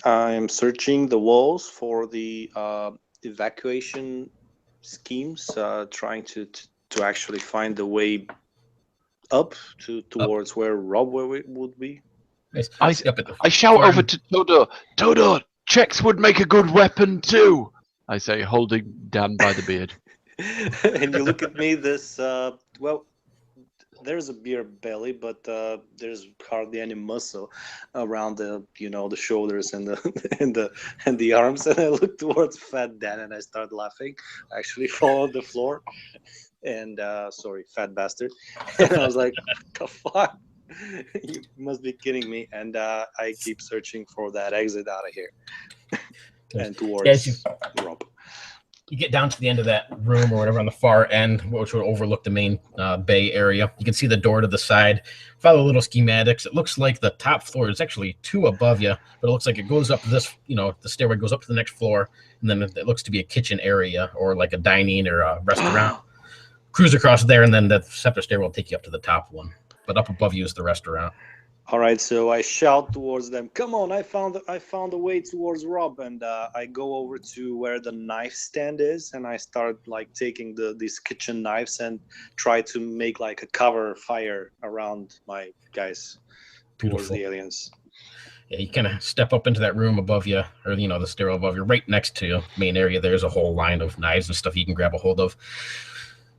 I am searching the walls for the evacuation schemes, trying to actually find the way up towards where Rob would be. Nice. I shout over to Todor. Todor, checks would make a good weapon too. I say, holding Dan by the beard. And you look at me. This well, there's a beer belly, but there's hardly any muscle around the the shoulders and the arms. And I look towards Fat Dan and I start laughing. I actually fall on the floor. And sorry, Fat Bastard. And I was like, what the fuck? You must be kidding me. And I keep searching for that exit out of here and towards Rob. You get down to the end of that room or whatever on the far end, which would overlook the main bay area. You can see the door to the side. Follow little schematics. It looks like the top floor is actually 2 above you, but it looks like it goes up this, the stairway goes up to the next floor, and then it looks to be a kitchen area or like a dining or a restaurant. Cruise across there, and then the separate stairway will take you up to the top one. But up above you is the restaurant. All right, so I shout towards them, "Come on! I found a way towards Rob," and I go over to where the knife stand is, and I start like taking these kitchen knives and try to make like a cover fire around my guys towards the aliens. Yeah, you kind of step up into that room above you, or the stairwell above you. Right next to the main area, there's a whole line of knives and stuff you can grab a hold of.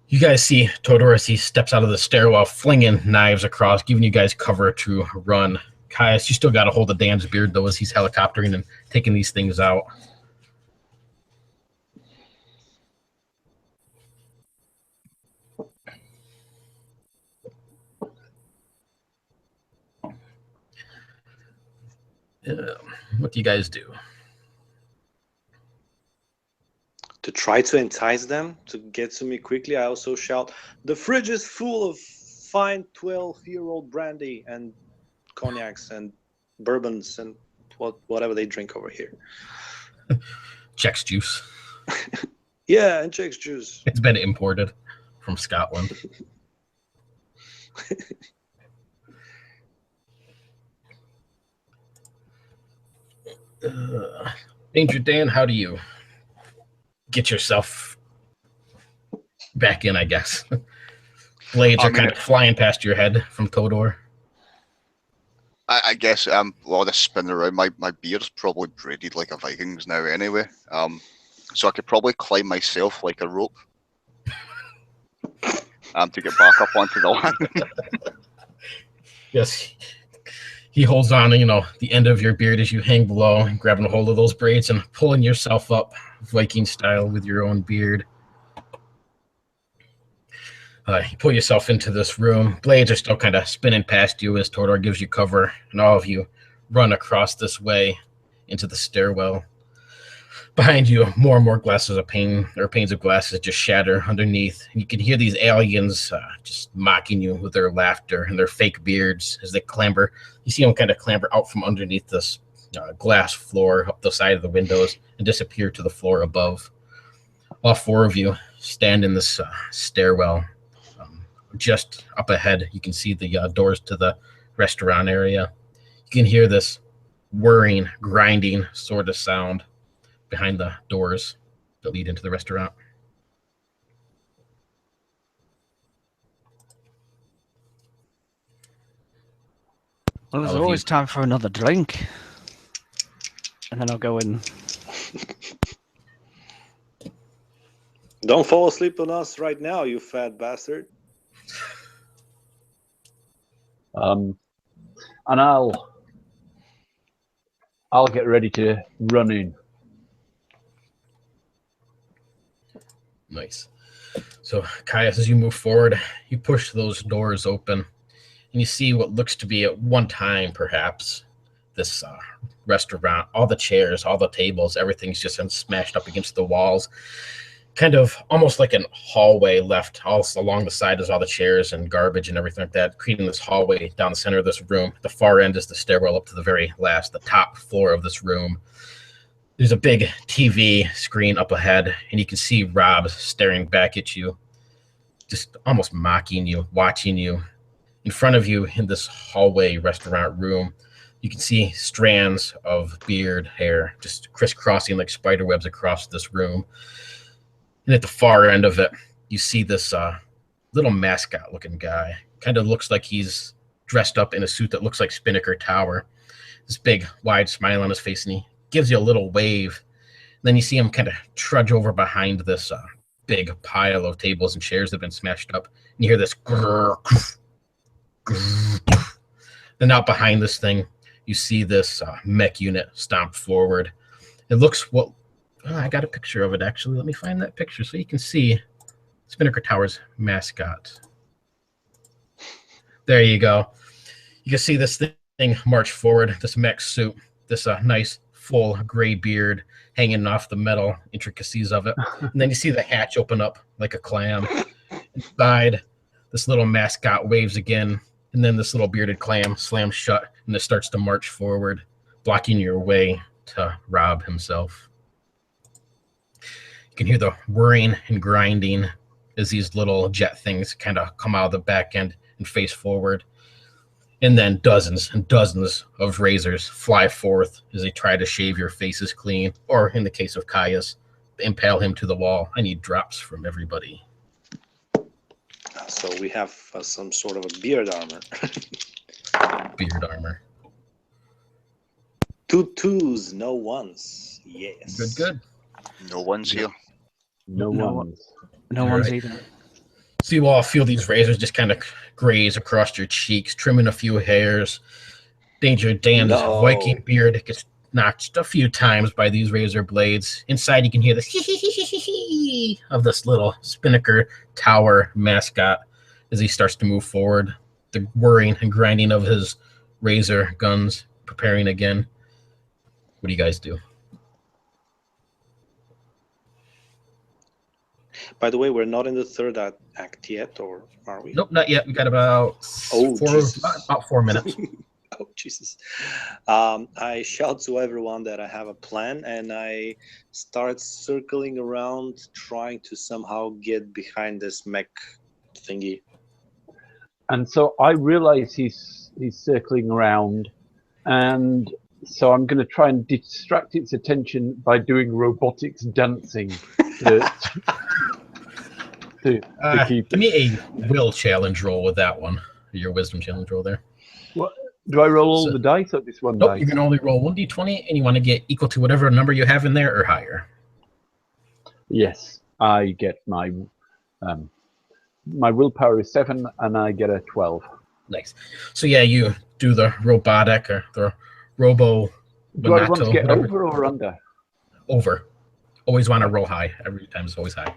You guys see Todor as he steps out of the stairwell, flinging knives across, giving you guys cover to run. Caius, you still got a hold of Dan's beard, though, as he's helicoptering and taking these things out. What do you guys do? To try to entice them to get to me quickly, I also shout, "The fridge is full of fine 12-year-old brandy and cognacs and bourbons and whatever they drink over here." Chex juice. Yeah, and Chex juice. It's been imported from Scotland. Danger Dan, how do you get yourself back in, I guess? Blades are kind of flying past your head from Todor. I guess a lot of spinning around. My beard's probably braided like a Viking's now anyway. So I could probably climb myself like a rope to get back up onto the land. Yes. He holds on, the end of your beard as you hang below, grabbing a hold of those braids and pulling yourself up Viking style with your own beard. You pull yourself into this room. Blades are still kind of spinning past you as Todor gives you cover, and all of you run across this way into the stairwell. Behind you, more and more panes of glasses just shatter underneath. And you can hear these aliens just mocking you with their laughter and their fake beards as they clamber. You see them kind of clamber out from underneath this glass floor up the side of the windows and disappear to the floor above. All 4 of you stand in this stairwell. Just up ahead, you can see the doors to the restaurant area. You can hear this whirring, grinding sort of sound behind the doors that lead into the restaurant. Well, there's always time for another drink. And then I'll go in. Don't fall asleep on us right now, you fat bastard. And I'll get ready to run in. Nice. So, Caius, as you move forward, you push those doors open, and you see what looks to be at one time, perhaps, this restaurant. All the chairs, all the tables, everything's just been smashed up against the walls. Kind of almost like a hallway left all along the side is all the chairs and garbage and everything like that, creating this hallway down the center of this room. The far end is the stairwell up to the top floor of this room. There's a big TV screen up ahead, and you can see Rob staring back at you, just almost mocking you, watching you. In front of you in this hallway restaurant room, you can see strands of beard hair just crisscrossing like spider webs across this room. And at the far end of it, you see this little mascot-looking guy. Kind of looks like he's dressed up in a suit that looks like Spinnaker Tower. This big, wide smile on his face, and he gives you a little wave. Then you see him kind of trudge over behind this big pile of tables and chairs that have been smashed up. And you hear this grrr, grrr, grrr. Then out behind this thing, you see this mech unit stomp forward. It looks I got a picture of it, actually. Let me find that picture so you can see Spinnaker Tower's mascot. There you go. You can see this thing march forward, this mech suit, this nice full gray beard hanging off the metal intricacies of it. And then you see the hatch open up like a clam. Inside, this little mascot waves again, and then this little bearded clam slams shut, and it starts to march forward, blocking your way to Rob himself. You can hear the whirring and grinding as these little jet things kind of come out of the back end and face forward. And then dozens and dozens of razors fly forth as they try to shave your faces clean, or in the case of Caius, impale him to the wall. I need drops from everybody. So we have some sort of a beard armor. Beard armor. 2 2s, no 1s. Yes. Good. No one's here. No one's. No All one's right. either. So you all feel these razors just kind of graze across your cheeks, trimming a few hairs. Danger Dan's No. Viking beard gets notched a few times by these razor blades. Inside, you can hear the hee of this little Spinnaker Tower mascot as he starts to move forward. The whirring and grinding of his razor guns preparing again. What do you guys do? By the way, we're not in the third act yet, or are we? Nope, not yet. We got about Jesus. about 4 minutes. Oh, Jesus. I shout to everyone that I have a plan, and I start circling around, trying to somehow get behind this mech thingy. And so I realize he's circling around, and so I'm going to try and distract its attention by doing robotics dancing to keep Give me a will challenge roll with that one. Your wisdom challenge roll there. What? Do I roll all So- the dice or this one Nope, dice? you can only roll 1d20, and you want to get equal to whatever number you have in there or higher. Yes, I get my my willpower is 7, and I get a 12. Nice. So yeah, you do the robotic or the robo Do I want to Bonato, get whatever. over or under? Over. Always want to roll high. Every time it's always high.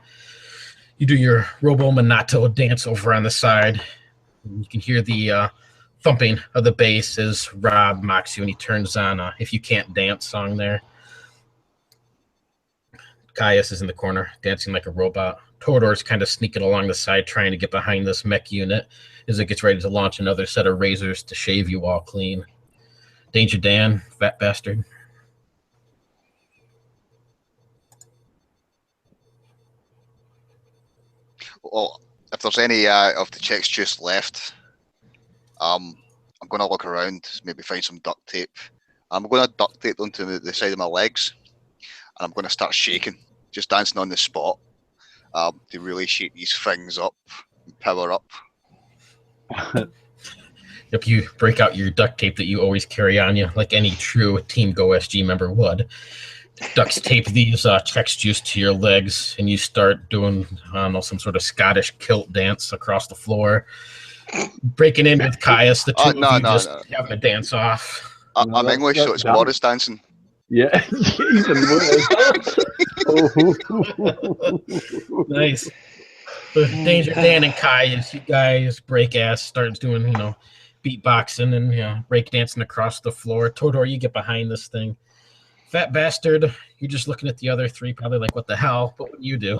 You do your robo Monato dance over on the side. You can hear the thumping of the bass as Rob mocks you and he turns on If You Can't Dance song there. Caius is in the corner dancing like a robot. Tordor's kind of sneaking along the side trying to get behind this mech unit as it gets ready to launch another set of razors to shave you all clean. Danger Dan, fat bastard. Well, if there's any of the checks just left, I'm going to look around, maybe find some duct tape. I'm going to duct tape them to the side of my legs, and I'm going to start shaking, just dancing on the spot to really shake these things up and power up. If you break out your duct tape that you always carry on you, like any true Team Go SG member would, duct tape these Chex Juice to your legs, and you start doing, I don't know, some sort of Scottish kilt dance across the floor, breaking in with Caius, the two of you just having a dance off. No, I'm that's English, not so it's done. Morris dancing. Yeah, even worse. Nice. But Danger Dan and Caius, you guys break ass, start doing, beatboxing and break dancing across the floor. Tordor, you get behind this thing. Fat bastard, you're just looking at the other three, probably like, what the hell? But what do you do?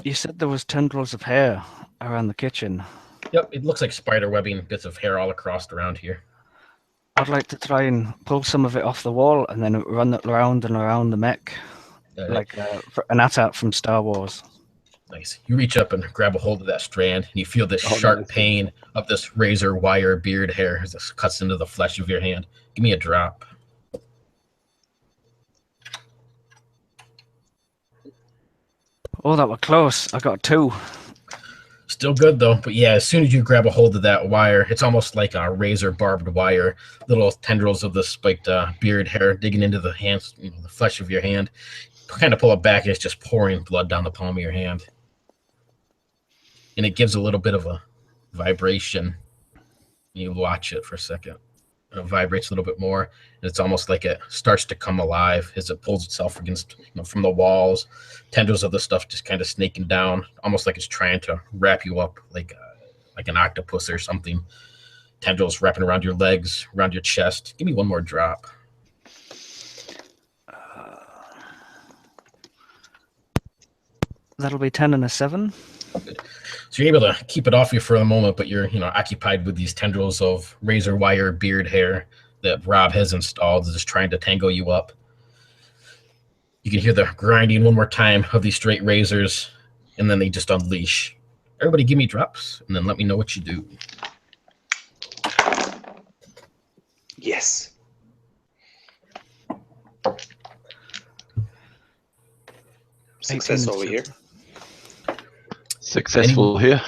You said there was tendrils of hair around the kitchen. Yep, it looks like spider webbing, bits of hair all across around here. I'd like to try and pull some of it off the wall and then run it around and around the mech, like an AT-AT from Star Wars. Nice. You reach up and grab a hold of that strand, and you feel this sharp nice. pain of this razor wire beard hair as this cuts into the flesh of your hand. Give me a drop. Oh, that was close. I got 2. Still good though, but yeah, as soon as you grab a hold of that wire, it's almost like a razor barbed wire. Little tendrils of the spiked beard hair digging into the hands, the flesh of your hand. Kind of pull it back, and it's just pouring blood down the palm of your hand. And it gives a little bit of a vibration. You watch it for a second. It vibrates a little bit more, and it's almost like it starts to come alive as it pulls itself against, from the walls. Tendrils of the stuff just kind of snaking down, almost like it's trying to wrap you up like an octopus or something. Tendrils wrapping around your legs, around your chest. Give me one more drop. That'll be 10 and a 7. So you're able to keep it off you for a moment, but you're occupied with these tendrils of razor wire beard hair that Rob has installed, just trying to tangle you up. You can hear the grinding one more time of these straight razors, and then they just unleash. Everybody give me drops, and then let me know what you do. Yes. Success over here. Successful here.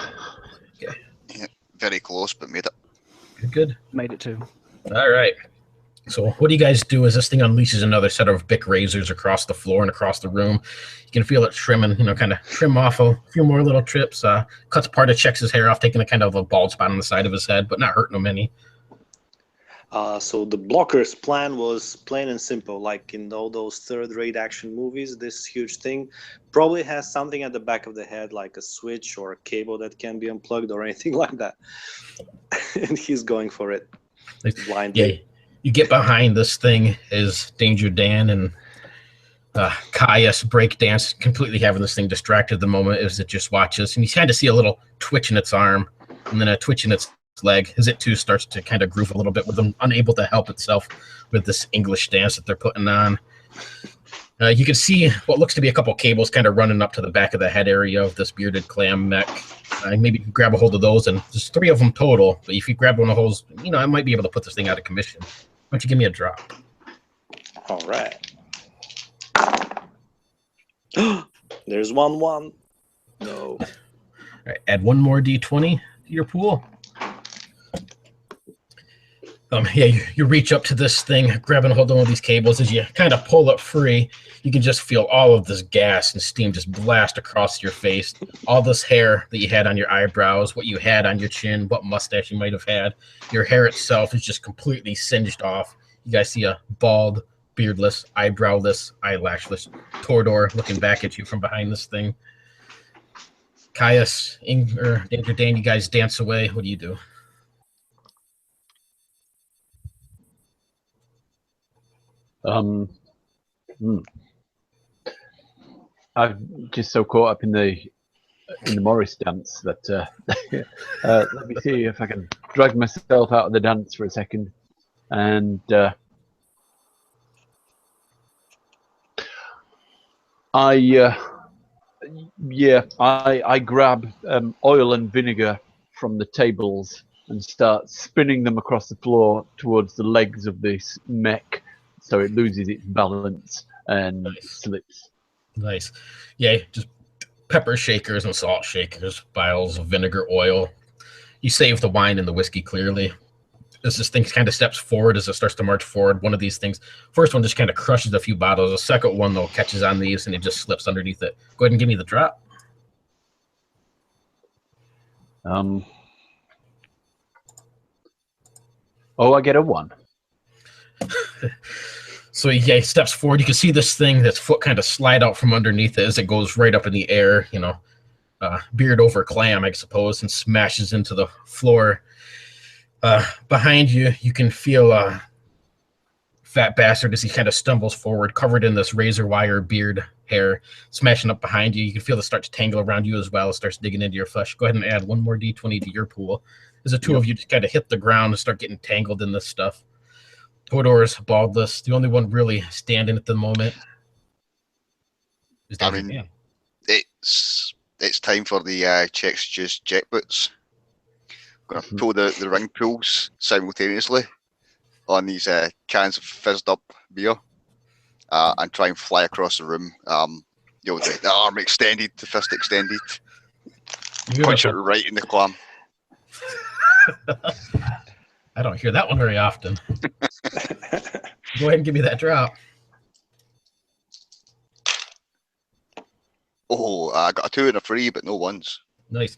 Okay. Yeah, very close, but made it. Good. Made it 2. All right. So what do you guys do as this thing unleashes another set of Bic razors across the floor and across the room? You can feel it trimming, kind of trim off a few more little trips. Cuts part of Chex' hair off, taking a kind of a bald spot on the side of his head, but not hurting him any. So the blocker's plan was plain and simple, like in all those third-rate action movies. This huge thing probably has something at the back of the head, like a switch or a cable that can be unplugged or anything like that. And he's going for it blindly. Yeah, you get behind this thing is Danger Dan and Caius breakdance, completely having this thing distracted at the moment as it just watches. And you kind of see a little twitch in its arm and then a twitch in its leg as it too starts to kind of groove a little bit with them, unable to help itself with this English dance that they're putting on. You can see what looks to be a couple cables kind of running up to the back of the head area of this bearded clam mech. Maybe you can grab a hold of those, and there's 3 of them total. But if you grab one of those, I might be able to put this thing out of commission. Why don't you give me a drop? All right. There's 1-1. No. All right, add 1 more D20 to your pool. You reach up to this thing, grabbing a hold of one of these cables. As you kind of pull it free, you can just feel all of this gas and steam just blast across your face. All this hair that you had on your eyebrows, what you had on your chin, what mustache you might have had. Your hair itself is just completely singed off. You guys see a bald, beardless, eyebrowless, eyelashless Tordor looking back at you from behind this thing. Caius, Danger Dan, you guys dance away. What do you do? I'm just so caught up in the Morris dance that let me see if I can drag myself out of the dance for a second, and I grab oil and vinegar from the tables and start spinning them across the floor towards the legs of this mech, so it loses its balance and slips. Nice. Yeah, just pepper shakers and salt shakers, vials of vinegar, oil. You save the wine and the whiskey clearly. As this thing kind of steps forward, as it starts to march forward, one of these things, first one just kind of crushes a few bottles. The second one, though, catches on these and it just slips underneath it. Go ahead and give me the drop. I get a 1. So he steps forward. You can see this thing, this foot kind of slide out from underneath it as it goes right up in the air, beard over clam, I suppose, and smashes into the floor. Behind you, you can feel fat bastard as he kind of stumbles forward, covered in this razor wire beard hair, smashing up behind you. You can feel it start to tangle around you as well. It starts digging into your flesh. Go ahead and add 1 more D20 to your pool. As the 2 of you just kind of hit the ground and start getting tangled in this stuff. Hodor is baldless. The only one really standing at the moment is it's time for the Chex Juice jet boots. I'm going to pull the ring pulls simultaneously on these cans of fizzed up beer and try and fly across the room. The arm extended, the fist extended. Punch it right in the clam. I don't hear that one very often. Go ahead and give me that drop. I got a 2 and a 3, but no 1s. Nice.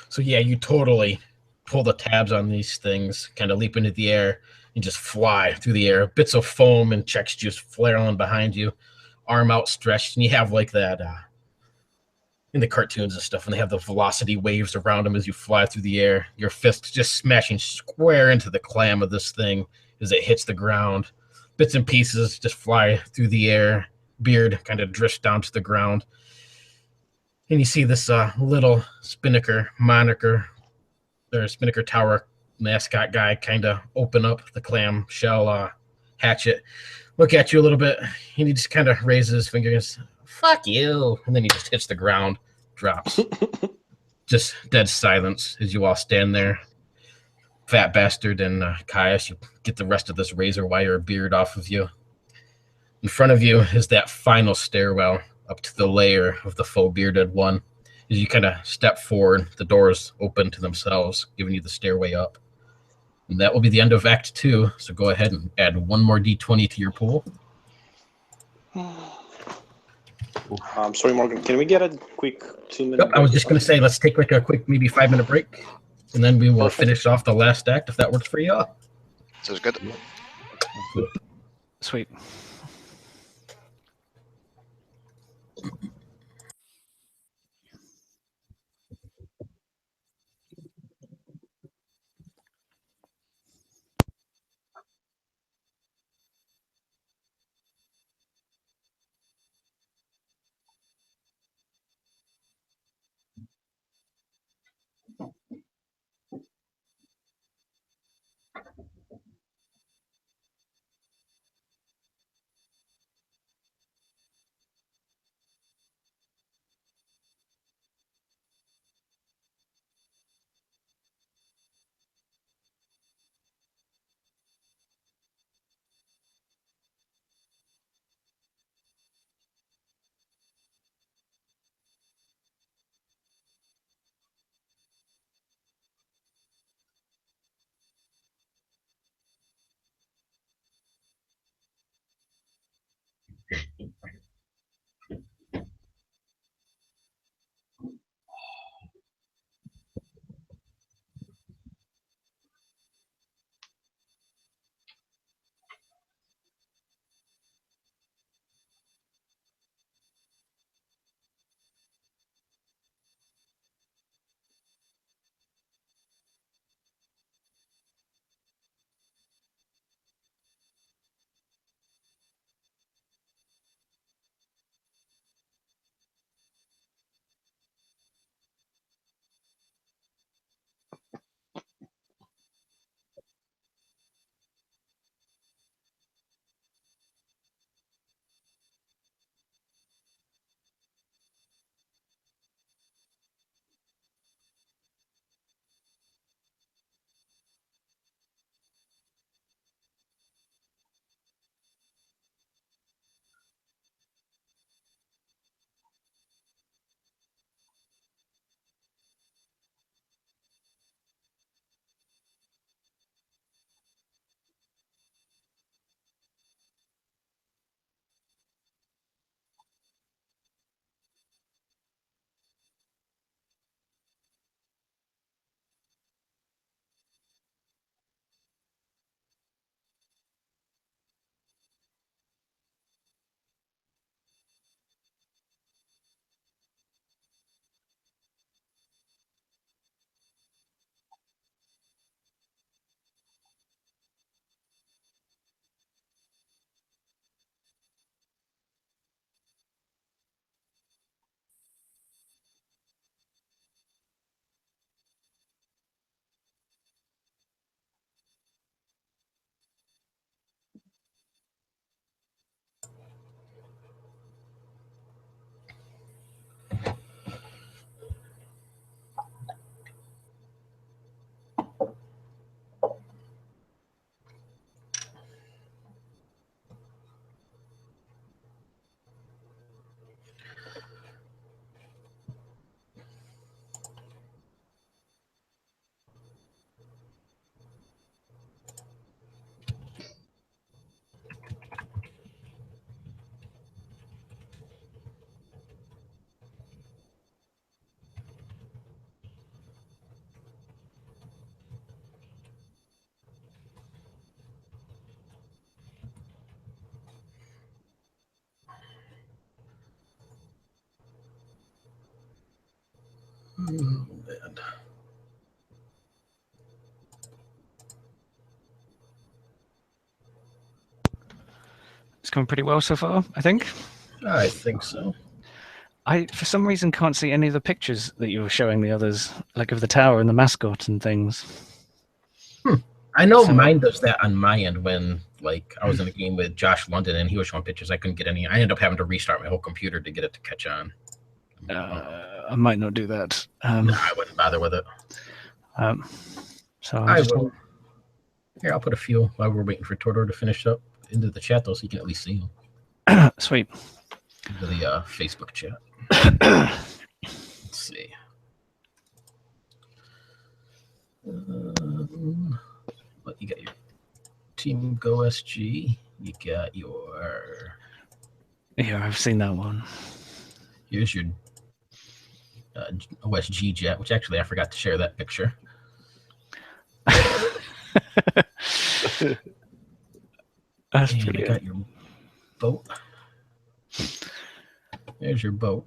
So yeah, you totally pull the tabs on these things, kind of leap into the air and just fly through the air. Bits of foam and Chex Juice flailing behind you, arm outstretched, and you have like that in the cartoons and stuff, and they have the velocity waves around them as you fly through the air. Your fist just smashing square into the clam of this thing as it hits the ground. Bits and pieces just fly through the air. Beard kind of drifts down to the ground. And you see this little Spinnaker moniker, or Spinnaker Tower mascot guy kind of open up the clam shell hatchet, look at you a little bit, and he just kind of raises his fingers, fuck you, and then he just hits the ground, drops. Just dead silence as you all stand there. Fat bastard and Caius, you get the rest of this razor wire beard off of you. In front of you is that final stairwell up to the lair of the faux bearded one. As you kind of step forward, the doors open to themselves, giving you the stairway up. And that will be the end of Act 2. So go ahead and add one more d20 to your pool. Sorry, Morgan. Can we get a quick 2-minute? I was just going to say, let's take like a quick, maybe 5-minute break, and then we will finish off the last act if that works for you. Sounds good. Sweet. Oh, man. It's going pretty well so far, I think. I think so. I, for some reason, can't see any of the pictures that you were showing the others, like of the tower and the mascot and things. I know So- mine does that on my end when, like, I was in a game with Josh London and he was showing pictures. I couldn't get any. I ended up having to restart my whole computer to get it to catch on. I might not do that. No, I wouldn't bother with it. So I just will. Here, I'll put a few while we're waiting for Tordor to finish up into the chat, though, so you can at least see them. Sweet. Into the Facebook chat. Let's see. What you got? Your Team Go SG. You got your. Yeah, I've seen that one. Here's your OSG jet, which actually I forgot to share that picture. That's And I brilliant. got your boat. There's your boat.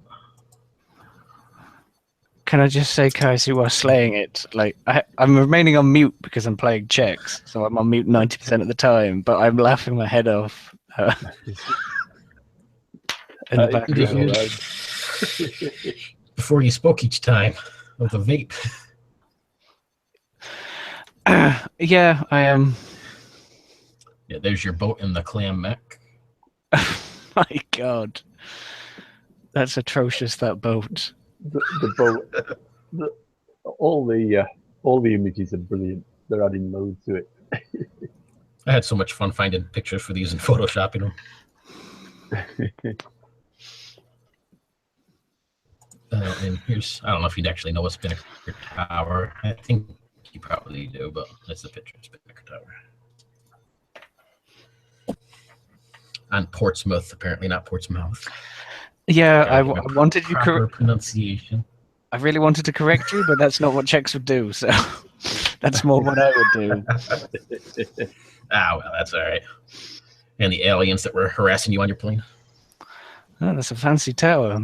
Can I just say, guys, you are slaying it. Like I'm remaining on mute because I'm playing checks, so I'm on mute 90% of the time. But I'm laughing my head off. In the background. Before you spoke each time of the vape. Yeah, I am. Yeah, there's your boat in the clam mech. My God, that's atrocious. That boat. The boat, all the images are brilliant. They're adding loads to it. I had so much fun finding pictures for these and photoshopping them. And here's, I don't know if you'd actually know a Spinnaker Tower. I think you probably do, but that's the picture of Spinnaker Tower. On Portsmouth, apparently not Portsmouth. Yeah, I Gotta give it wanted you proper pronunciation. I really wanted to correct you, but that's not what checks would do. So that's more what I would do. Ah, well, that's all right. And the aliens that were harassing you on your plane. Oh, that's a fancy tower.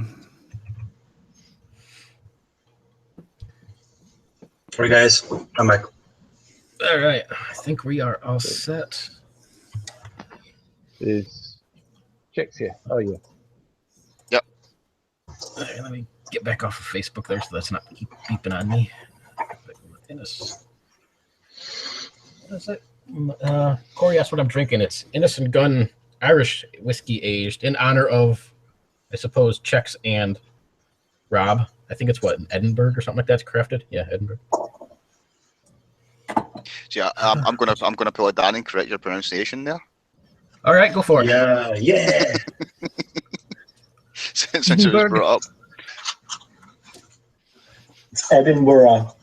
Sorry, guys. I'm back. All right, I think we are all set. There's checks here. Oh yeah. All right, let me get back off of Facebook there so that's not keep beeping on me. Innis. What is it? Corey asked what I'm drinking. It's Innocent Gun Irish whiskey aged in honor of, I suppose, Chex and Rob. I think it's what, in Edinburgh or something like that's crafted. Yeah, Edinburgh. So yeah, I'm gonna pull a Dan and correct your pronunciation there. All right, go for it. Yeah, yeah. Since it was brought up. It's Edinburgh.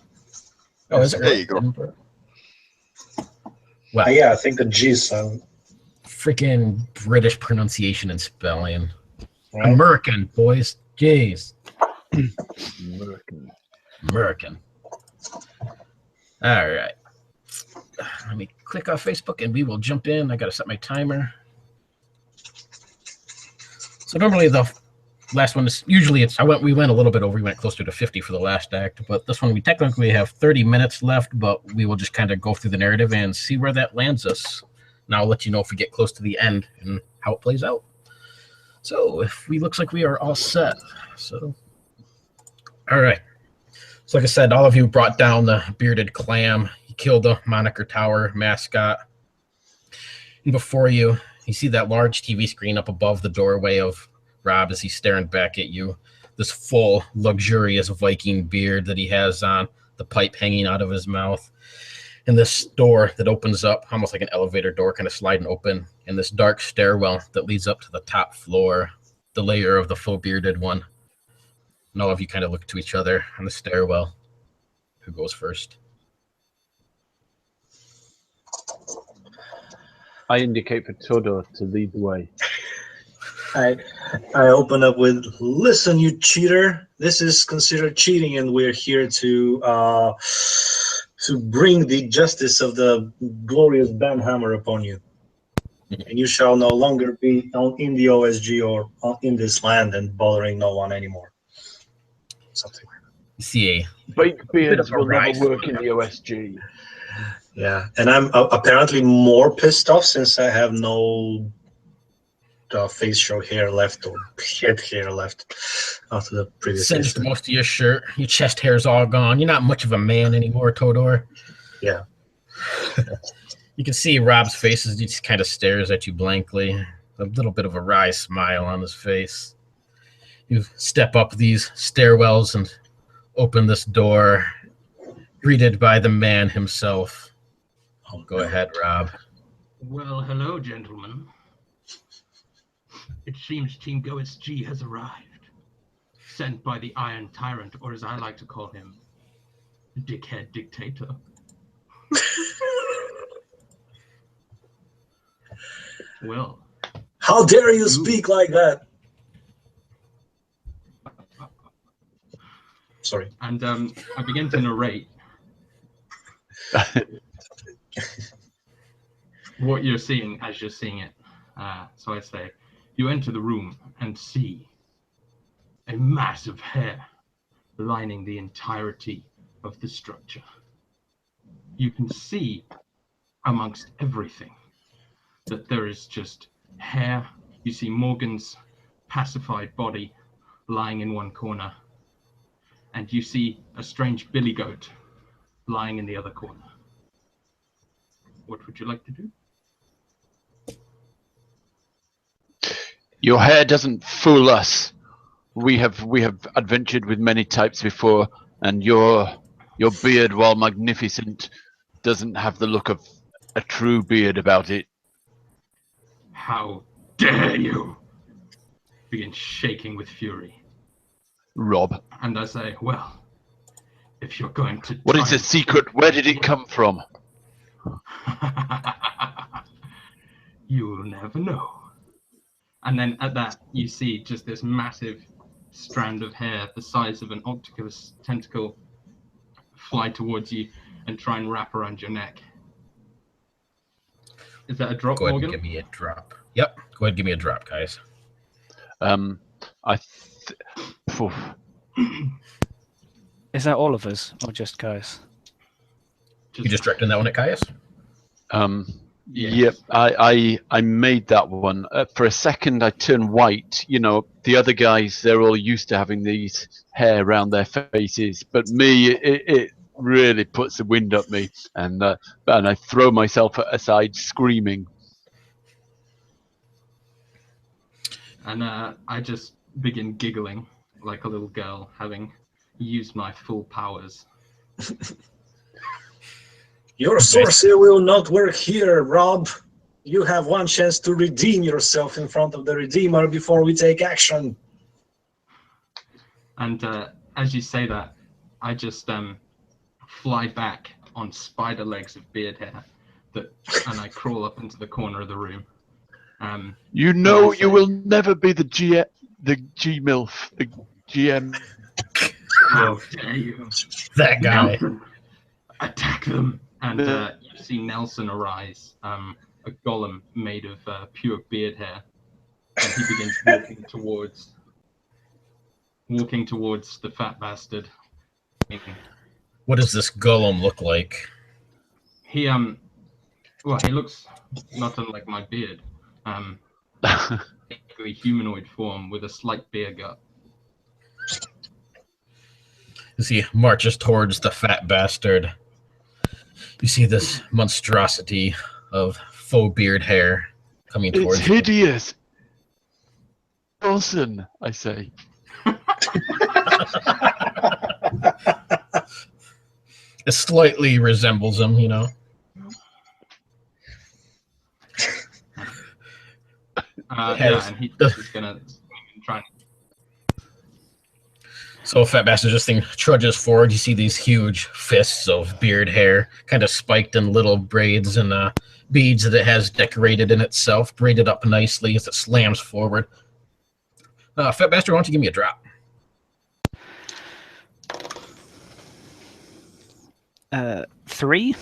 Oh, is it? There you go. Edinburgh? Wow. Yeah, I think the G sound. Freaking British pronunciation and spelling. Right? American, boys. Jeez. American. American. All right. Let me click off Facebook and we will jump in. I got to set my timer. So normally the last one is usually we went a little bit over. We went closer to 50 for the last act, but this one we technically have 30 minutes left, but we will just kind of go through the narrative and see where that lands us. And I'll let you know if we get close to the end and how it plays out. So if we looks like we are all set. So, all right. So like I said, all of you brought down the bearded clam. You killed the Moniker Tower mascot. And before you, you see that large TV screen up above the doorway of Rob as he's staring back at you. This full, luxurious Viking beard that he has on, the pipe hanging out of his mouth. And this door that opens up, almost like an elevator door, kind of sliding open. And this dark stairwell that leads up to the top floor, the layer of the full bearded one. And all of you kind of look to each other on the stairwell. Who goes first? I indicate for Todor to lead the way. I open up with, listen, you cheater. This is considered cheating, and we're here to bring the justice of the glorious Banhammer upon you. And you shall no longer be in the OSG or in this land and bothering no one anymore. Something like that. You see Baked beards of a will rise. never work in the OSG. Yeah, and I'm apparently more pissed off since I have no facial hair left or head hair left after the previous Singed incident. most of your shirt. Your chest hair's all gone. You're not much of a man anymore, Todor. Yeah. You can see Rob's face as he just kind of stares at you blankly. A little bit of a wry smile on his face. You step up these stairwells and open this door, greeted by the man himself. Oh, Go ahead, Rob. Well, hello, gentlemen. It seems Team GoSG has arrived, sent by the Iron Tyrant, or as I like to call him, Dickhead Dictator. Well, how dare you speak like that? Sorry. And I begin to narrate what you're seeing as you're seeing it. So I say, you enter the room and see a mass of hair lining the entirety of the structure. You can see amongst everything that there is just hair. You see Morgan's pacified body lying in one corner, and you see a strange billy goat lying in the other corner. What would you like to do? Your hair doesn't fool us. We have adventured with many types before, and your beard, while magnificent, doesn't have the look of a true beard about it. How dare you! Begin shaking with fury. Rob, And I say, well, if you're going to what try is the and- secret? Where did it come from? You will never know. And then at that, you see just this massive strand of hair the size of an octopus tentacle fly towards you and try and wrap around your neck. Is that a drop, Go ahead Morgan? and give me a drop. Yep. Go ahead and give me a drop, guys. Phew. Is that all of us or just guys? You just directing that one at Caius? Yes. Yep, I made that one. For a second, I turned white. You know, the other guys, they're all used to having these hair around their faces, but me, it really puts the wind up me, and I throw myself aside, screaming. And I just begin giggling like a little girl, having used my full powers. Your sorcery will not work here, Rob. You have one chance to redeem yourself in front of the Redeemer before we take action. And as you say that, I just fly back on spider legs of beard hair, and I crawl up into the corner of the room. You know, you will never be the GMILF, the GM. How dare you! That guy. Nelson, attack them! And you see Nelson arise, a golem made of pure beard hair, and he begins walking towards the fat bastard. What does this golem look like? He he looks not unlike my beard. Basically humanoid form with a slight beer gut. As he marches towards the fat bastard, you see this monstrosity of faux beard hair coming It's towards you. hideous. Awesome, I say. It slightly resembles him, you know. And he's just gonna try and So fat bastard, this thing trudges forward. You see these huge fists of beard hair, kind of spiked in little braids and beads that it has decorated in itself, braided up nicely as it slams forward. Fat bastard, why don't you give me a drop? 3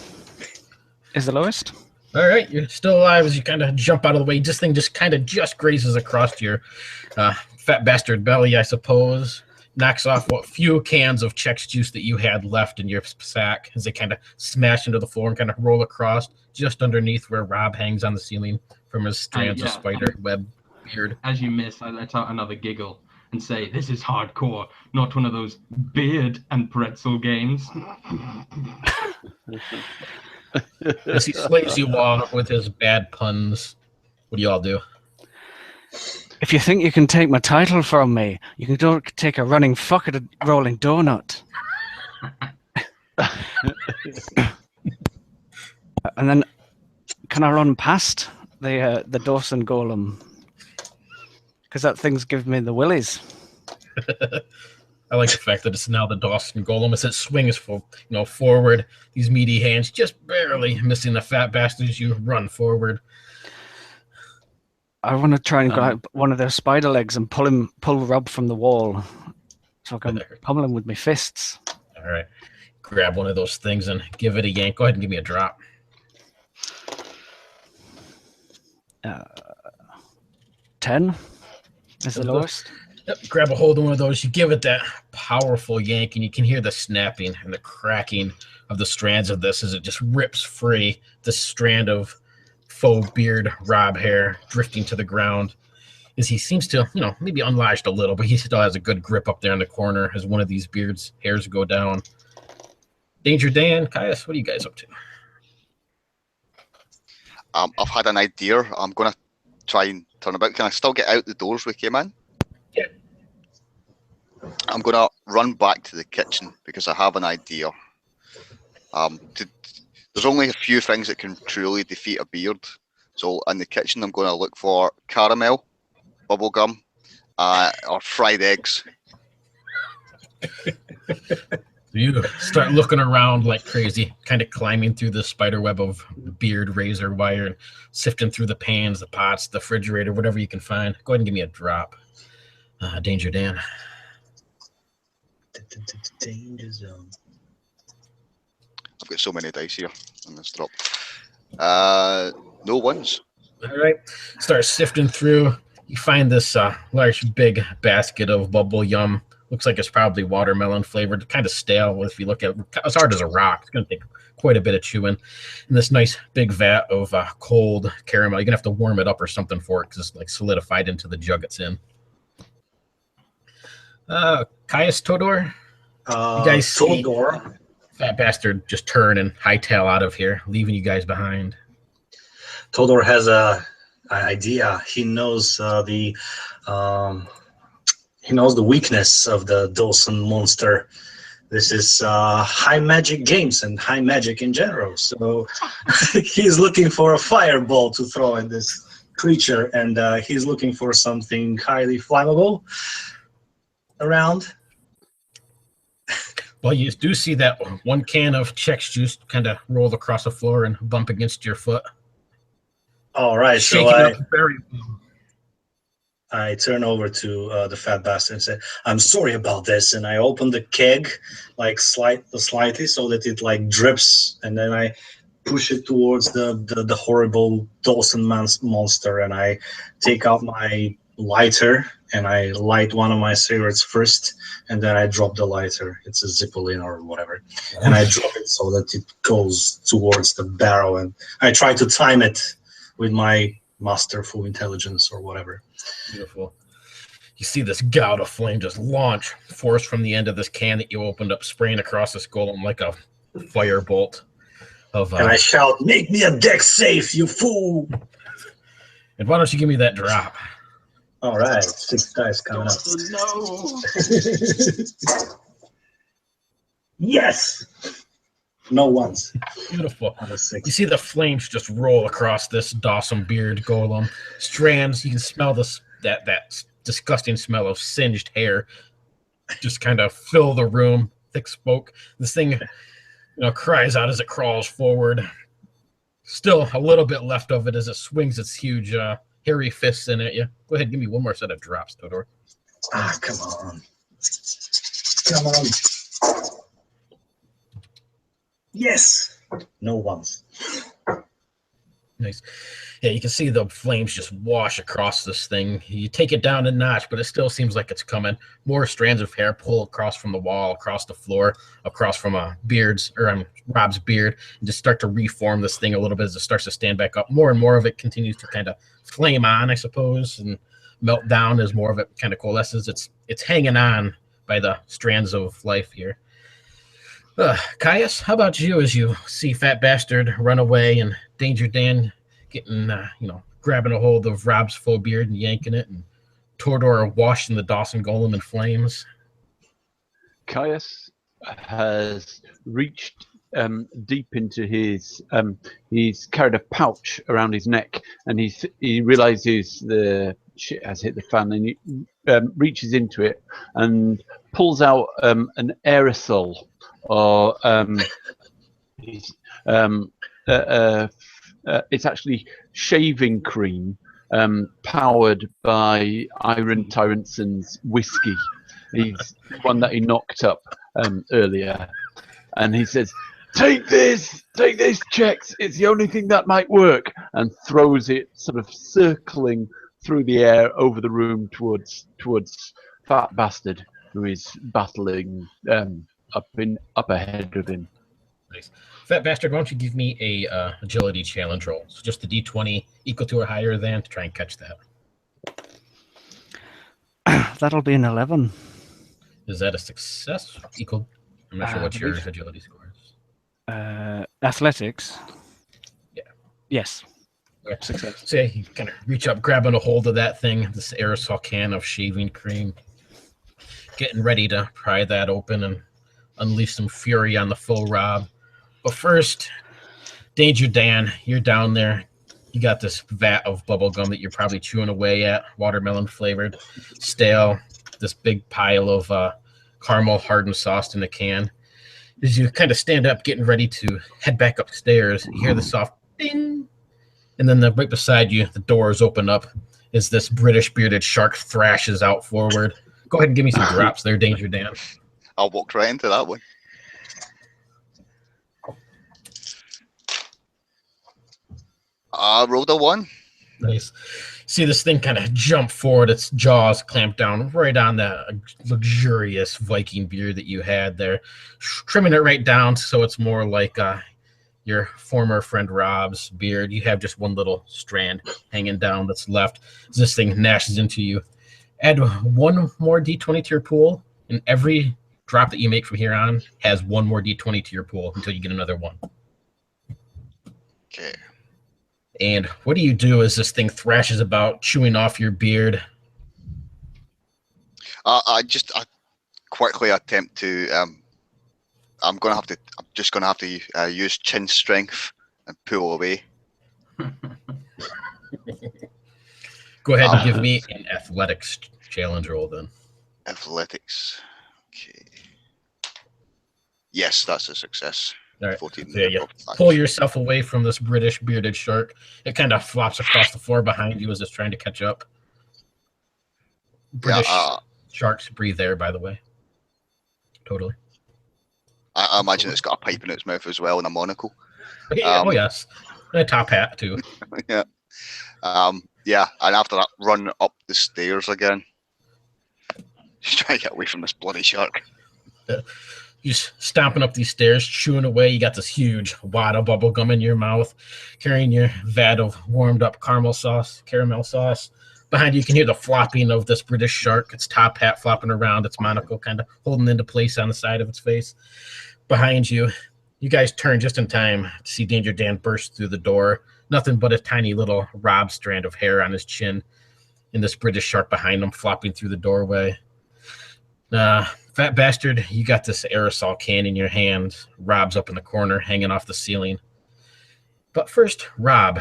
is the lowest. All right, you're still alive as you kind of jump out of the way. This thing just kind of grazes across your fat bastard belly, I suppose. Knocks off what few cans of Chex juice that you had left in your sack as they kind of smash into the floor and kind of roll across just underneath where Rob hangs on the ceiling from his strands of spider web beard. As you miss, I let out another giggle and say, "This is hardcore, not one of those beard and pretzel games." As he slays you off with his bad puns, what do you all do? If you think you can take my title from me, you can don't take a running fuck at a rolling donut. And then, can I run past the Dawson Golem? Because that thing's giving me the willies. I like the fact that it's now the Dawson Golem as it swings forward. These meaty hands just barely missing the fat bastard as you run forward. I want to try and grab one of their spider legs and pull Rob from the wall, so I can pummel him with my fists. All right, grab one of those things and give it a yank. Go ahead and give me a drop. 10 is the lowest. Yep, grab a hold of one of those. You give it that powerful yank, and you can hear the snapping and the cracking of the strands of this as it just rips free the strand of faux beard Rob hair drifting to the ground. As he seems to, maybe unlatched a little, but he still has a good grip up there in the corner as one of these beard's hairs go down. Danger Dan, Caius, what are you guys up to? I've had an idea. I'm going to try and turn about. Can I still get out the doors we came in? Yeah. I'm going to run back to the kitchen because I have an idea. There's only a few things that can truly defeat a beard. So in the kitchen, I'm going to look for caramel, bubblegum, or fried eggs. You start looking around like crazy, kind of climbing through the spider web of beard razor wire, sifting through the pans, the pots, the refrigerator, whatever you can find. Go ahead and give me a drop. Danger Dan. Danger zone. I've got so many dice here on this drop. No ones. All right. Start sifting through. You find this large, big basket of bubble yum. Looks like it's probably watermelon flavored, kind of stale. If you look at it, as hard as a rock, it's going to take quite a bit of chewing. And this nice big vat of cold caramel. You're going to have to warm it up or something for it because it's like solidified into the jug it's in. Caius, Todor? You guys see Todor. Fat bastard just turn and hightail out of here, leaving you guys behind. Todor has an idea. He knows the weakness of the Dawson monster. This is high magic games and high magic in general. So he's looking for a fireball to throw at this creature, and he's looking for something highly flammable around. Well, you do see that one can of Chex juice kind of roll across the floor and bump against your foot. All right, so I turn over to the fat bastard and say, "I'm sorry about this," and I open the keg like slightly so that it like drips, and then I push it towards the horrible Dawson monster, and I take out my lighter and I light one of my cigarettes first, and then I drop the lighter. It's a Zippolin or whatever, and I drop it so that it goes towards the barrel, and I try to time it with my masterful intelligence or whatever. Beautiful. You see this gout of flame just launch force from the end of this can that you opened up, spraying across this golem like a firebolt. And I shout, "Make me a dex safe, you fool!" And why don't you give me that drop? All right, 6 dice coming up. No. Yes! No ones. Beautiful. You see the flames just roll across this Dawson beard golem. Strands, you can smell this that disgusting smell of singed hair just kind of fill the room. Thick smoke. This thing, cries out as it crawls forward. Still a little bit left of it as it swings its huge hairy fists in at you. Go ahead, give me one more set of drops, Todor. Come on. Come on. Yes. No ones. Nice. Yeah, you can see the flames just wash across this thing. You take it down a notch, but it still seems like it's coming. More strands of hair pull across from the wall, across the floor, across from Rob's beard, and just start to reform this thing a little bit as it starts to stand back up. More and more of it continues to kind of flame on, I suppose. And melt down as more of it kind of coalesces. It's hanging on by the strands of life here. Caius, how about you as you see Fat Bastard run away and Danger Dan getting, grabbing a hold of Rob's faux beard and yanking it, and Tordor washing the Dawson Golem in flames? Caius has reached deep into his. He's carried a pouch around his neck, and he realizes the shit has hit the fan, and he reaches into it and pulls out an aerosol, or it's actually shaving cream powered by Iron Tyrant's whiskey. He's one that he knocked up earlier, and he says, take this, Chex, it's the only thing that might work," and throws it sort of circling through the air over the room towards Fat Bastard, who is battling up ahead of him. Nice. Fat Bastard, why don't you give me a agility challenge roll? So just the D20 equal to or higher than to try and catch that. That'll be an 11. Is that a success? Equal? I'm not sure what your agility score is. Athletics. Yeah. Yes. Okay. Success. So yeah, you kind of reach up, grabbing a hold of that thing, this aerosol can of shaving cream, getting ready to pry that open and unleash some fury on the faux Rob. But first, Danger Dan, you're down there. You got this vat of bubble gum that you're probably chewing away at, watermelon flavored, stale, this big pile of caramel hardened sauce in a can. As you kind of stand up, getting ready to head back upstairs, you hear the soft ding, and then right beside you, the doors open up as this British bearded shark thrashes out forward. Go ahead and give me some drops there, Danger Dan. I'll walk right into that one. I rolled a 1. Nice. See this thing kind of jump forward, its jaws clamped down right on that luxurious Viking beard that you had there, trimming it right down so it's more like your former friend Rob's beard. You have just one little strand hanging down that's left. This thing gnashes into you. Add one more D20 to your pool, and every drop that you make from here on has one more D20 to your pool until you get another one. Okay. And what do you do as this thing thrashes about, chewing off your beard? I quickly attempt to. I'm just gonna have to use chin strength and pull away. Go ahead and give me an athletics challenge roll then. Athletics. Okay. Yes, that's a success. All right. 14. So you pull yourself away from this British bearded shark. It kind of flops across the floor behind you as it's trying to catch up. British sharks breathe air, by the way. Totally. I imagine it's got a pipe in its mouth as well and a monocle. Oh yes, and a top hat too. Yeah. Yeah, and after that, run up the stairs again. Just try to get away from this bloody shark. You're stomping up these stairs, chewing away. You got this huge wad of bubble gum in your mouth, carrying your vat of warmed up caramel sauce. Behind you can hear the flopping of this British shark, its top hat flopping around, its monocle kind of holding into place on the side of its face. Behind you, you guys turn just in time to see Danger Dan burst through the door. Nothing but a tiny little Rob strand of hair on his chin, and this British shark behind him flopping through the doorway. Fat Bastard, you got this aerosol can in your hand. Rob's up in the corner, hanging off the ceiling. But first, Rob,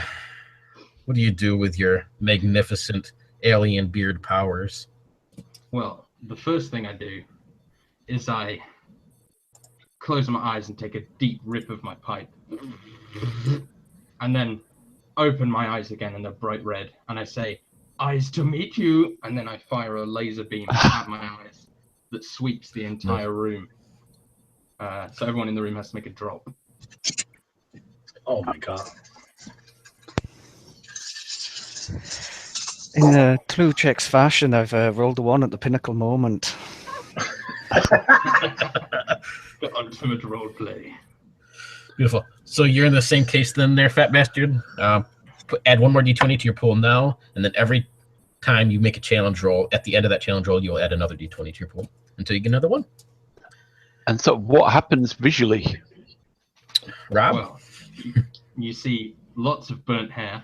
what do you do with your magnificent alien beard powers? Well, the first thing I do is I close my eyes and take a deep rip of my pipe. And then open my eyes again and they're bright red. And I say, "Eyes to meet you." And then I fire a laser beam at my eyes that sweeps the entire room. So everyone in the room has to make a drop. Oh my god. In the Clue Checks fashion, I've rolled a 1 at the pinnacle moment. The ultimate role play. Beautiful. So you're in the same case then there, Fat Bastard. Add one more D20 to your pool now, and then every time you make a challenge roll, at the end of that challenge roll, you'll add another d20 to your pool until you get another one. And so what happens visually? Rob? Well, you see lots of burnt hair,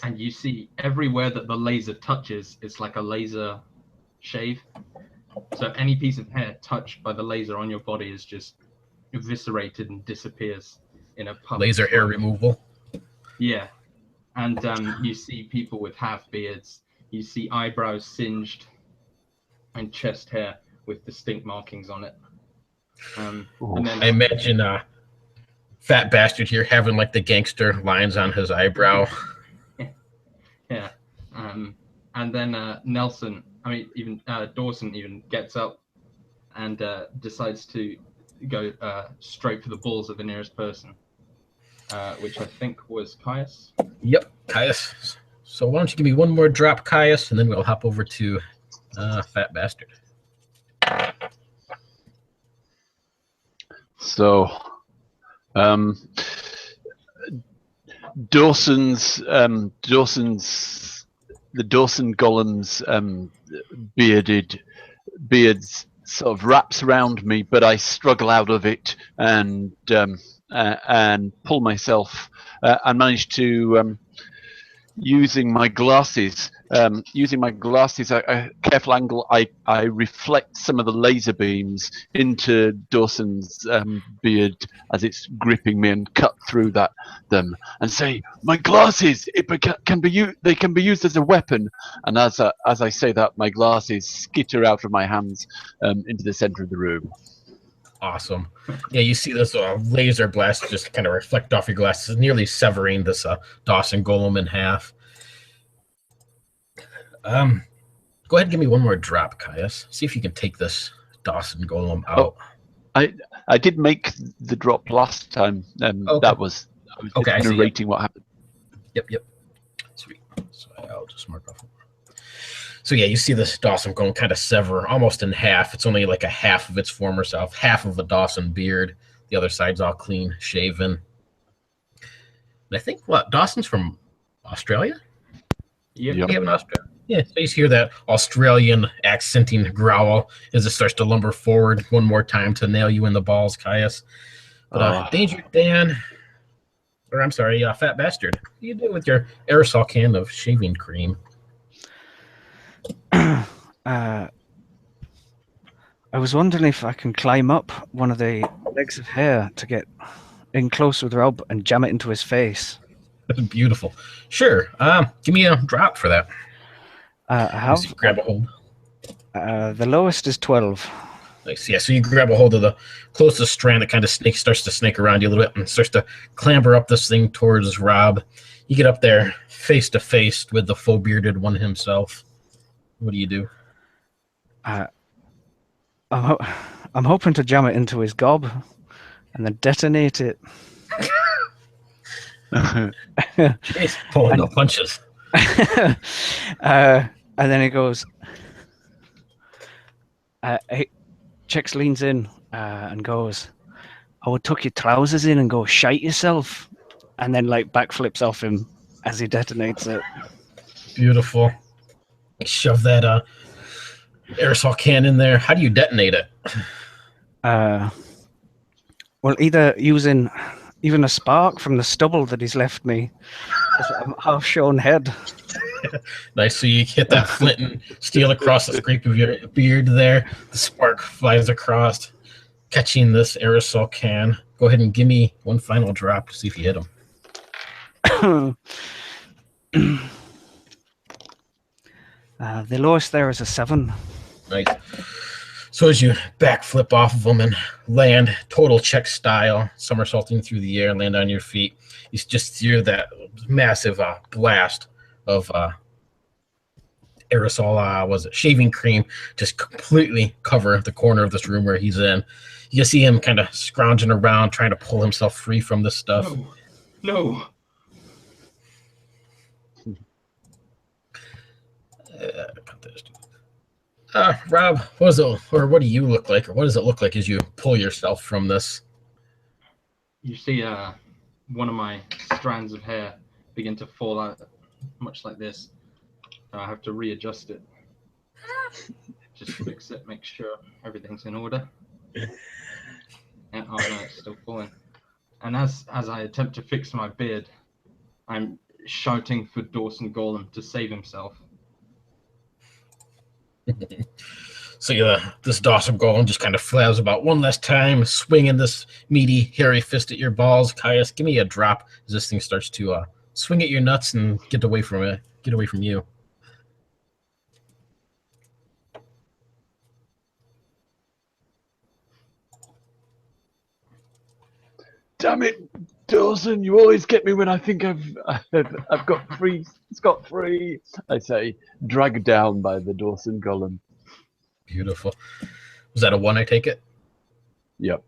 and you see everywhere that the laser touches, it's like a laser shave. So any piece of hair touched by the laser on your body is just eviscerated and disappears in a puff. Laser hair removal. Yeah. And you see people with half beards. You see eyebrows singed and chest hair with distinct markings on it. And then I imagine fat bastard here having like the gangster lines on his eyebrow. yeah. And then Dawson even gets up and decides to go straight for the balls of the nearest person, which I think was Caius. Yep, Caius. So why don't you give me one more drop, Caius, and then we'll hop over to fat bastard. So, Dawson's the Dawson Golem's beards sort of wraps around me, but I struggle out of it and pull myself and manage to using my glasses. A careful angle. I reflect some of the laser beams into Dawson's beard as it's gripping me and cut through them and say, "My glasses! They can be used as a weapon." And as I say that, my glasses skitter out of my hands into the center of the room. Awesome. Yeah, you see this laser blast just kind of reflect off your glasses, nearly severing this Dawson Golem in half. Go ahead and give me one more drop, Caius. See if you can take this Dawson Golem out. Oh, I did make the drop last time. Okay. That was okay, narrating what happened. Yep. Sweet. So I'll just mark off. So yeah, you see this Dawson Golem kind of sever almost in half. It's only like a half of its former self, half of a Dawson beard. The other side's all clean shaven. And I think Dawson's from Australia? Yep. You have an Australia. Yeah, so you hear that Australian accenting growl as it starts to lumber forward one more time to nail you in the balls, Caius. But Danger Dan, or I'm sorry, Fat Bastard, what do you do with your aerosol can of shaving cream? I was wondering if I can climb up one of the legs of hair to get in close with Rob and jam it into his face. That's beautiful. Sure. Give me a drop for that. I have. Grab a hold. The lowest is 12. Nice. Yeah, so you grab a hold of the closest strand that kind of starts to snake around you a little bit and starts to clamber up this thing towards Rob. You get up there face to face with the faux bearded one himself. What do you do? I'm hoping to jam it into his gob and then detonate it. Jeez, pulling the punches. And then he goes, Chex leans in and goes, "I would tuck your trousers in and go shite yourself," and then like backflips off him as he detonates it. Beautiful. Shove that aerosol can in there. How do you detonate it? Well, either using even a spark from the stubble that he's left me, a half-shown head. Nice. So you hit that flint and steel across the scrape of your beard there. The spark flies across, catching this aerosol can. Go ahead and give me one final drop to see if you hit him. The lowest there is a 7. Nice. So as you backflip off of them and land total check style, somersaulting through the air, land on your feet, you just hear that massive blast of aerosol, shaving cream, just completely cover the corner of this room where he's in. You see him kind of scrounging around, trying to pull himself free from this stuff. No. Rob, what do you look like, or what does it look like as you pull yourself from this? You see one of my strands of hair begin to fall out, much like this. I have to readjust it. Just fix it, make sure everything's in order. And oh no, it's still falling. And as I attempt to fix my beard, I'm shouting for Dawson Golem to save himself. So this Dawson Golem just kind of flails about one last time, swinging this meaty, hairy fist at your balls. Caius, give me a drop as this thing starts to swing at your nuts and get away from it. Get away from you. Damn it, Dawson! You always get me when I think I've got free. It's got free. I say, dragged down by the Dawson Golem. Beautiful. Was that a 1, I take it? Yep.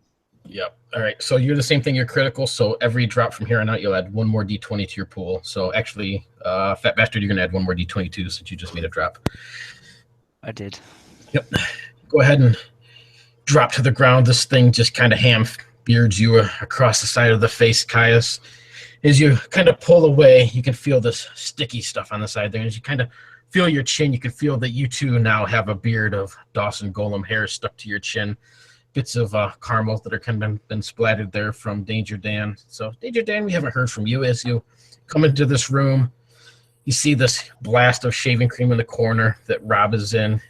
Yep. All right. So you're the same thing. You're critical. So every drop from here on out, you'll add 1 more d20 to your pool. So actually, Fat Bastard, you're going to add 1 more d22 since you just made a drop. I did. Yep. Go ahead and drop to the ground. This thing just kind of beards you across the side of the face, Caius. As you kind of pull away, you can feel this sticky stuff on the side there. As you kind of feel your chin, you can feel that you too now have a beard of Dawson Golem hair stuck to your chin. Bits of caramel that are kind of been splattered there from Danger Dan. So, Danger Dan, we haven't heard from you. As you come into this room, you see this blast of shaving cream in the corner that Rob is in.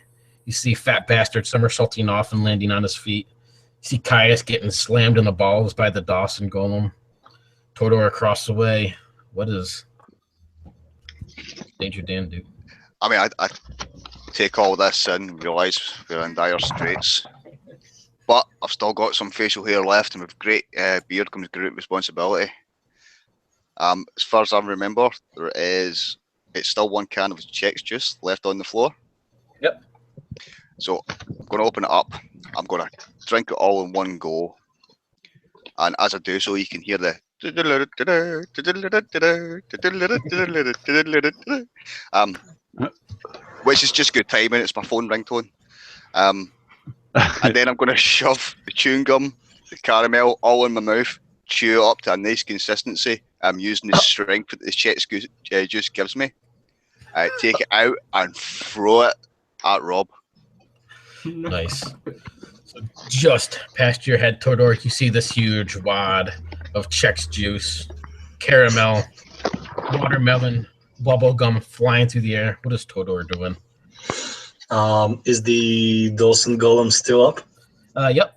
You see Fat Bastard somersaulting off and landing on his feet. You see Caius getting slammed in the balls by the Dawson Golem. Todor across the way. What does Danger Dan do? I mean, I take all this in and realise we're in dire straits. But I've still got some facial hair left, and with great beard comes great responsibility. As far as I remember, it's still 1 can of Chex juice left on the floor. Yep. So I'm going to open it up. I'm going to drink it all in one go. And as I do so, you can hear the which is just good timing. It's my phone ringtone. And then I'm going to shove the chewing gum, the caramel, all in my mouth, chew it up to a nice consistency. I'm using the strength that the Chex juice gives me. Take it out and throw it at Rob. Nice. So just past your head, Todor, you see this huge wad of Chex juice, caramel, watermelon, bubble gum flying through the air. What is Todor doing? Is the Dawson Golem still up? Yep.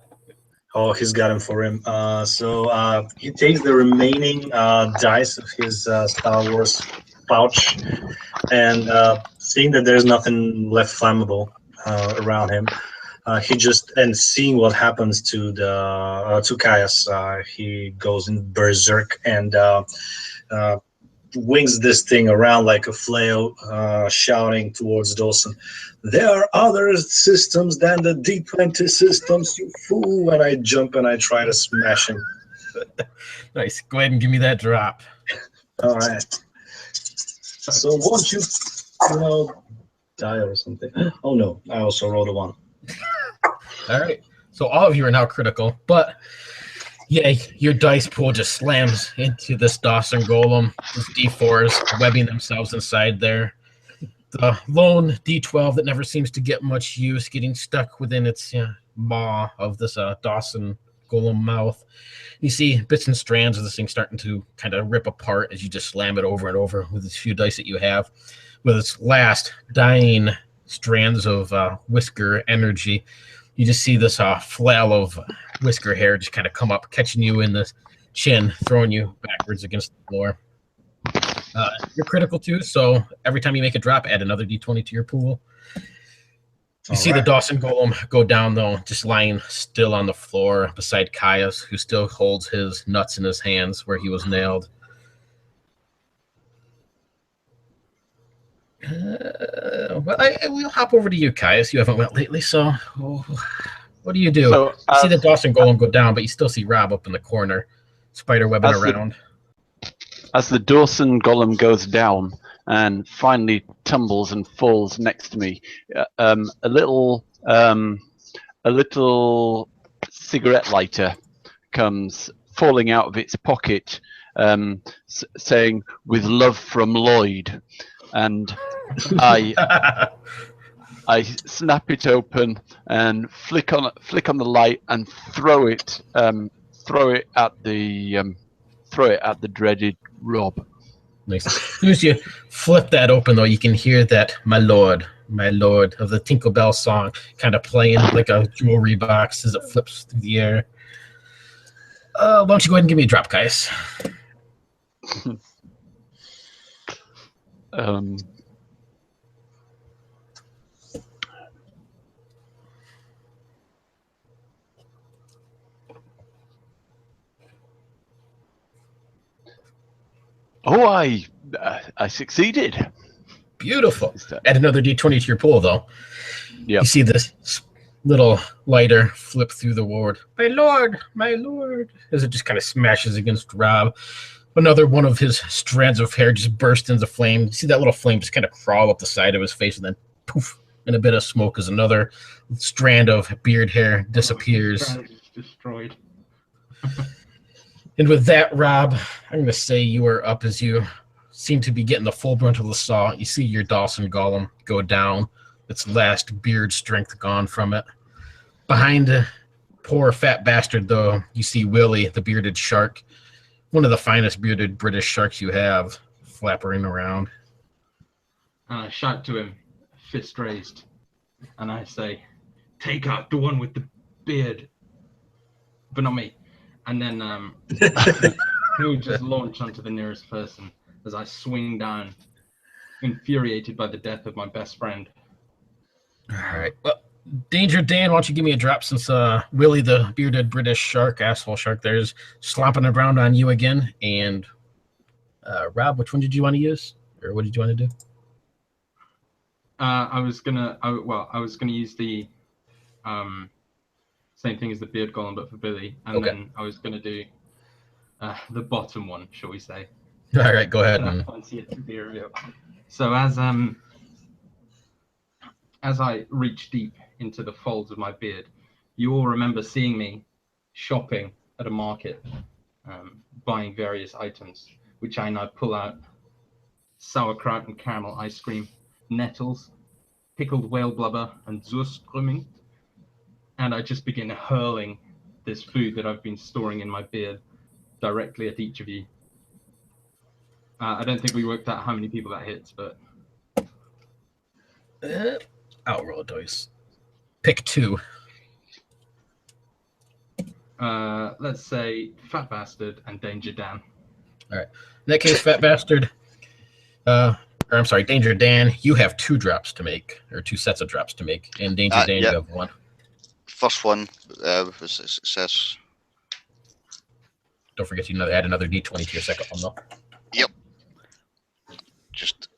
Oh, he's got him for him. So he takes the remaining dice of his Star Wars pouch, and seeing that there's nothing left flammable around him, he just, and seeing what happens to the to Caius, he goes in berserk and wings this thing around like a flail, shouting towards Dawson, "There are other systems than the D20 systems, you fool!" And I jump and I try to smash him. Nice. Go ahead and give me that drop. All right. So won't you, die or something? Oh no, I also rolled a 1. All right. So all of you are now critical, but yeah, your dice pool just slams into this Dawson Golem. These D4s webbing themselves inside there. The lone D12 that never seems to get much use, getting stuck within its maw of this Dawson Golem mouth. You see bits and strands of this thing starting to kind of rip apart as you just slam it over and over with this few dice that you have. With its last dying strands of whisker energy, you just see this flail of whisker hair just kind of come up, catching you in the chin, throwing you backwards against the floor. You're critical too, so every time you make a drop, add another d20 to your pool. You see the Dawson Golem go down, though, just lying still on the floor beside Caius, who still holds his nuts in his hands where he was nailed. Well, we'll hop over to you, Caius. You haven't went lately, so what do you do? So, you see the Dawson Golem go down, but you still see Rob up in the corner, spider webbing around. As the Dawson Golem goes down and finally tumbles and falls next to me, a little cigarette lighter comes falling out of its pocket, saying, "With love from Lloyd." And I snap it open and flick on the light and throw it at the dreaded Rob. Nice. As soon as you flip that open, though, you can hear that my lord of the Tinkle Bell song kind of playing like a jewelry box as it flips through the air. Why don't you go ahead and give me a drop, guys? Oh, I succeeded. Beautiful. Add another d20 to your pool, though. Yep. You see this little lighter flip through the ward. My lord, as it just kind of smashes against Rob. Another one of his strands of hair just burst into flame. You see that little flame just kind of crawl up the side of his face, and then poof, and a bit of smoke as another strand of beard hair disappears. Destroyed. And with that, Rob, I'm going to say you are up as you seem to be getting the full brunt of the assault. You see your Dawson Golem go down, its last beard strength gone from it. Behind poor fat bastard, though, you see Willie, the bearded shark, one of the finest bearded British sharks you have, flappering around. And I shout to him, fist raised, and I say, take out the one with the beard, but not me. And then he would just launch onto the nearest person as I swing down, infuriated by the death of my best friend. All right. Well, Danger Dan, why don't you give me a drop since Willie, the bearded British shark, asshole shark there, is slopping around on you again. And Rob, which one did you want to use? Or what did you want to do? I was gonna use the same thing as the beard golem, but for Billy, and then I was gonna do the bottom one, shall we say? All right, go ahead. I fancy it to be revealed. So as I reach deep into the folds of my beard, you all remember seeing me shopping at a market, buying various items, which I now pull out: sauerkraut and caramel ice cream, nettles, pickled whale blubber, and Zurskrümming. And I just begin hurling this food that I've been storing in my beard directly at each of you. I don't think we worked out how many people that hits, but... I'll roll a dice. Pick two. Let's say Fat Bastard and Danger Dan. All right. In that case, Fat Bastard, Danger Dan, you have 2 drops to make, or 2 sets of drops to make. And Danger Dan, you have 1. First one was a success. Don't forget to add another d20 to your second one, though. Yep. Just...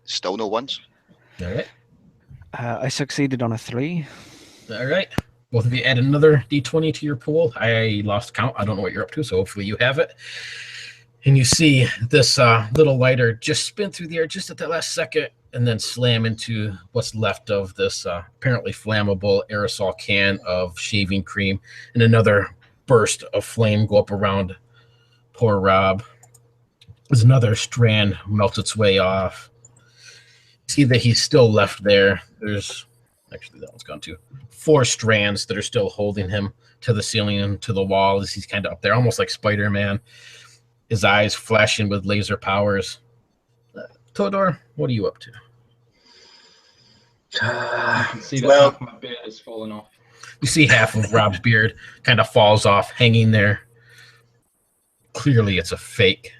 Still no ones. All right. I succeeded on a 3. All right. Both of you add another d20 to your pool. I lost count. I don't know what you're up to, so hopefully you have it. And you see this little lighter just spin through the air just at that last second and then slam into what's left of this apparently flammable aerosol can of shaving cream, and another burst of flame go up around poor Rob. As another strand melts its way off. See that he's still left there. There's actually, that one's gone too. 4 strands that are still holding him to the ceiling and to the wall as he's kind of up there, almost like Spider-Man. His eyes flashing with laser powers. Todor, what are you up to? You can see that half my beard has fallen off. You see half of Rob's beard kind of falls off, hanging there. Clearly, it's a fake.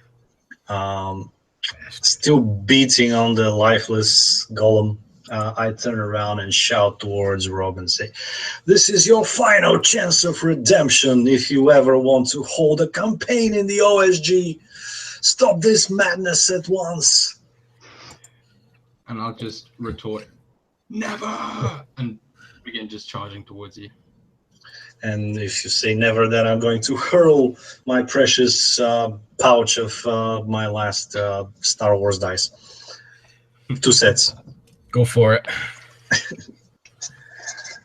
Still beating on the lifeless golem. I turn around and shout towards Rob and say, "This is your final chance of redemption if you ever want to hold a campaign in the OSG. Stop this madness at once." And I'll just retort, "Never!" and begin just charging towards you. And if you say never, then I'm going to hurl my precious pouch of my last Star Wars dice. 2 sets. Go for it.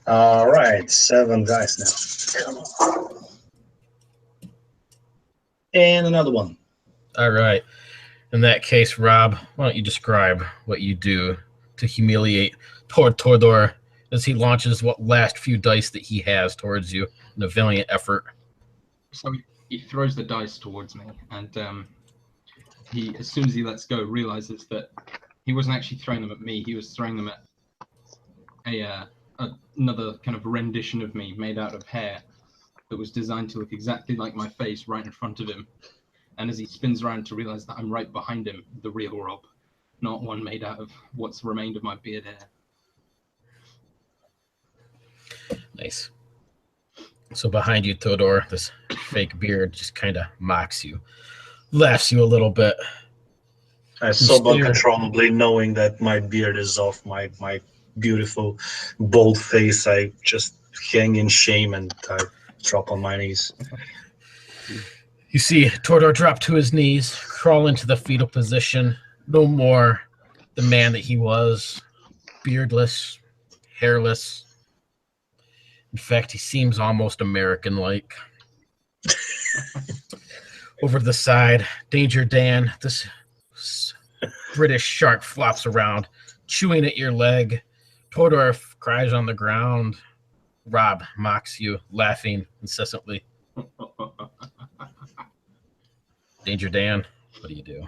All right, 7 dice now. Come on. and another one. All right. In that case, Rob, why don't you describe what you do to humiliate Tordor as he launches what last few dice that he has towards you in a valiant effort? So he throws the dice towards me, and he, as soon as he lets go, realizes that he wasn't actually throwing them at me. He was throwing them at another kind of rendition of me made out of hair that was designed to look exactly like my face right in front of him. And as he spins around to realize that I'm right behind him, the real Rob, not one made out of what's remained of my beard hair. Nice. So behind you, Todor, this fake beard just kind of mocks you, laughs you a little bit. I sob uncontrollably, knowing that my beard is off my beautiful, bold face. I just hang in shame and I drop on my knees. You see Tordor drop to his knees, crawl into the fetal position. No more the man that he was, beardless, hairless. In fact, he seems almost American-like. Over to the side, Danger Dan, this British shark flops around, chewing at your leg. Tordor cries on the ground. Rob mocks you, laughing incessantly. Danger Dan, what do you do?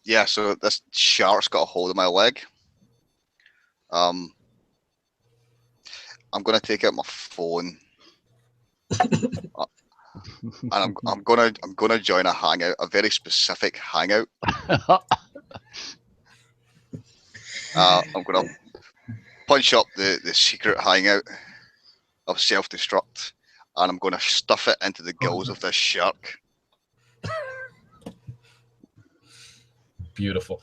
Yeah, so this shark's got a hold of my leg. I'm gonna take out my phone. And I'm gonna join a hangout, a very specific hangout. I'm gonna punch up the secret hangout of self-destruct, and I'm gonna stuff it into the gills of this shark. Beautiful.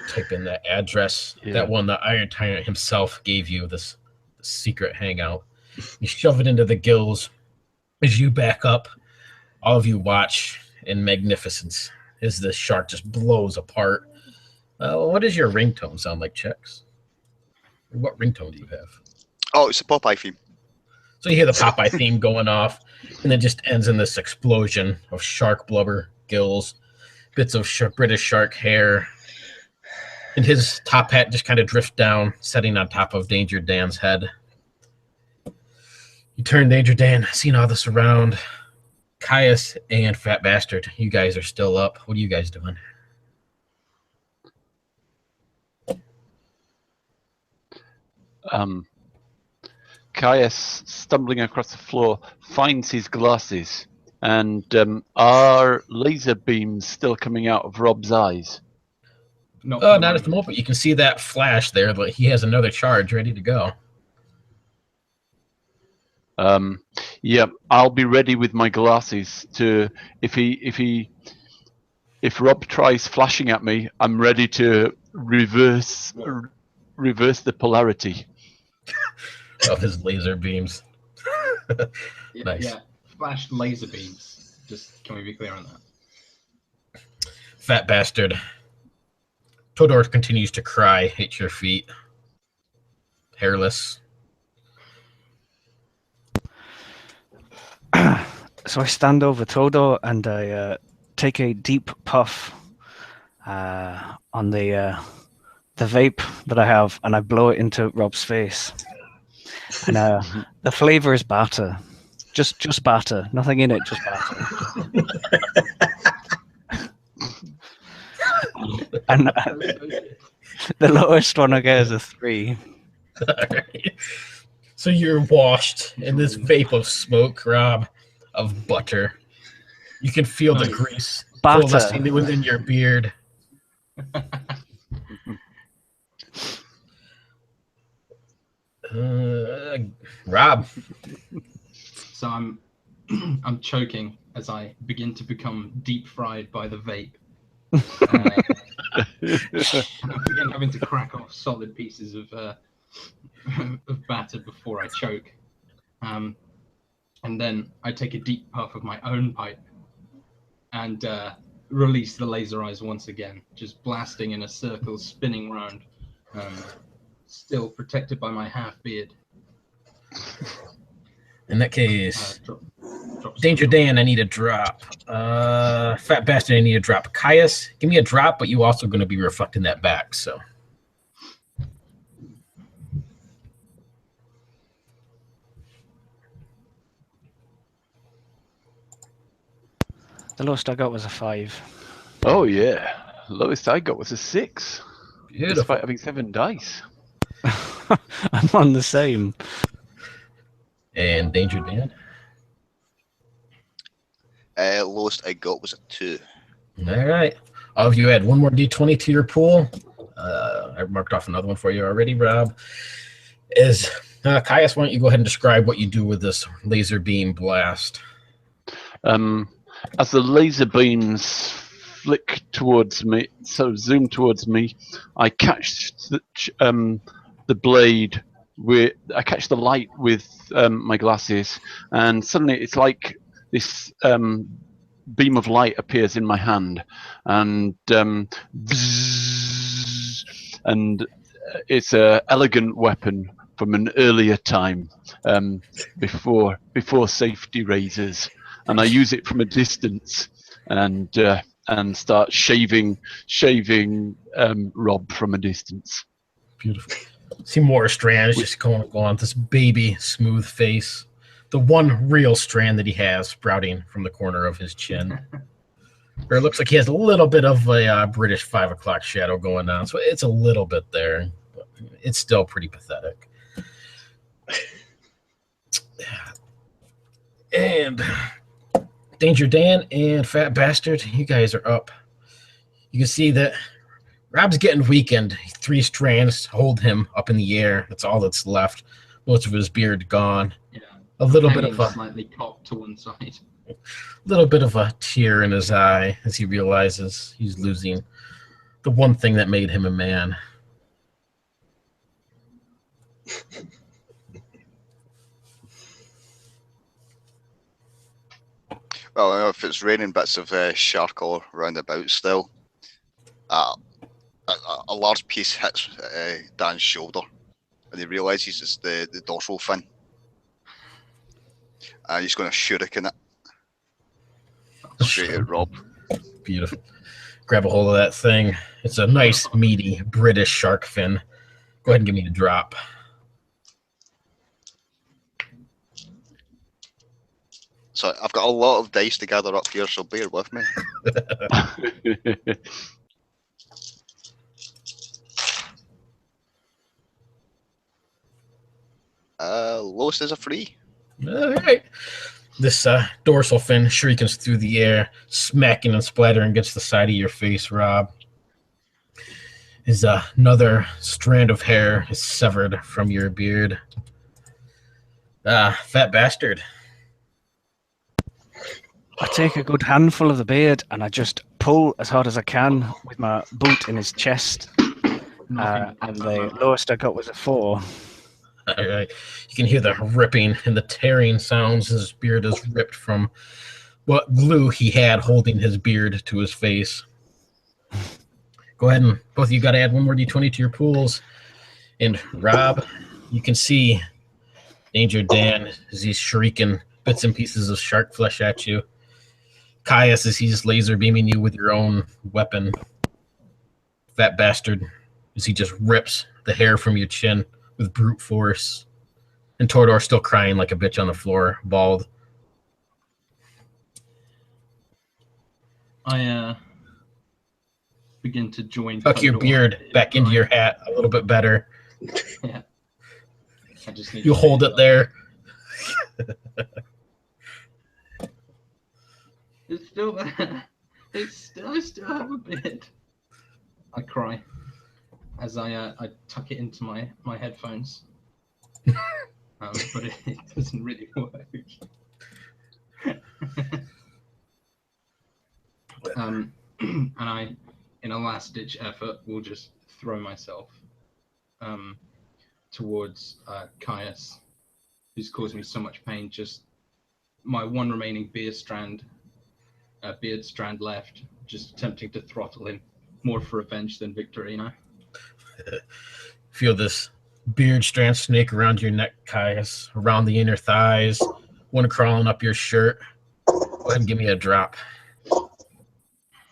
Type in that address, that one that Iron Tyrant himself gave you, this secret hangout. You shove it into the gills. As you back up, all of you watch in magnificence as the shark just blows apart. What does your ringtone sound like, Chex? What ringtone do you have? Oh, it's a Popeye theme. So you hear the Popeye theme going off, and it just ends in this explosion of shark blubber, gills, bits of British shark hair, and his top hat just kind of drifts down, setting on top of Danger Dan's head. You turn Danger Dan, seeing all this around. Caius and Fat Bastard, you guys are still up. What are you guys doing? Caius, stumbling across the floor, finds his glasses, and are laser beams still coming out of Rob's eyes? Not at the moment. You can see that flash there, but he has another charge ready to go. Yeah, I'll be ready with my glasses to if Rob tries flashing at me, I'm ready to reverse the polarity of his laser beams. Nice. Yeah, flashed laser beams. Just can we be clear on that? Fat Bastard. Todor continues to cry at your feet. Hairless. So I stand over Todor and I take a deep puff on the vape that I have, and I blow it into Rob's face. And the flavor is batter, just batter, nothing in it, just batter. And the lowest one I get is a 3. Right. So you're washed in this vape of smoke, Rob, of butter. You can feel the grease coalescing within your beard. Rob. So I'm choking as I begin to become deep fried by the vape. I begin having to crack off solid pieces of batter before I choke. And then I take a deep puff of my own pipe and release the laser eyes once again, just blasting in a circle, spinning round, still protected by my half beard. In that case, Danger Dan, I need a drop. Fat Bastard, I need a drop. Caius, give me a drop, but you also going to be reflecting that back, so. The lowest I got was a 5. Oh yeah, lowest I got was a 6. Beautiful. Despite having 7 dice. I'm on the same. And Danger Dan? Lowest I got was a 2. All right. All of you add one more d20 to your pool. I marked off another one for you already, Rob. Caius, why don't you go ahead and describe what you do with this laser beam blast? As the laser beams flick towards me, so zoom towards me, I catch the blade with, I catch the light with my glasses, and suddenly it's like this beam of light appears in my hand, and and it's an elegant weapon from an earlier time, before safety razors, and I use it from a distance and start shaving Rob from a distance. Beautiful. See more strands just going on this baby smooth face. The one real strand that he has sprouting from the corner of his chin. Or it looks like he has a little bit of a British 5 o'clock shadow going on. So it's a little bit there. But it's still pretty pathetic. And Danger Dan and Fat Bastard, you guys are up. You can see that Rob's getting weakened. 3 strands hold him up in the air. That's all that's left. Most of his beard gone. Yeah. A little bit of a slightly cocked to one side. Little bit of a tear in his eye as he realizes he's losing the one thing that made him a man. Well, I don't know if it's raining bits of charcoal round about still. A large piece hits Dan's shoulder, and he realizes it's the dorsal fin. And he's going to shuriken it straight at Rob. Beautiful. Grab a hold of that thing. It's a nice, meaty British shark fin. Go ahead and give me the drop. So I've got a lot of dice to gather up here, so bear with me. Lowest is a 3. All right. This dorsal fin shriekens through the air, smacking and splattering against the side of your face, Rob. Is another strand of hair is severed from your beard. Fat Bastard. I take a good handful of the beard and I just pull as hard as I can with my boot in his chest. And the lowest I got was a 4. All right. You can hear the ripping and the tearing sounds as his beard is ripped from what glue he had holding his beard to his face. Go ahead and both of you got to add one more d20 to your pools. And Rob, you can see Danger Dan as he's shrieking bits and pieces of shark flesh at you. Caius as he's laser beaming you with your own weapon. Fat Bastard as he just rips the hair from your chin with brute force. And Tordor still crying like a bitch on the floor, bald. I begin to join. Tuck your beard back into your hat a little bit better. Yeah. I just need You hold it there. It's still there. I still have a bit. I cry as I tuck it into my headphones. But it doesn't really work. And I, in a last-ditch effort, will just throw myself towards Caius, who's caused me so much pain. Just my one remaining beard strand left, just attempting to throttle him, more for revenge than victory, you know? Feel this beard strand snake around your neck, Caius, around the inner thighs, one crawling up your shirt. Go ahead and give me a drop.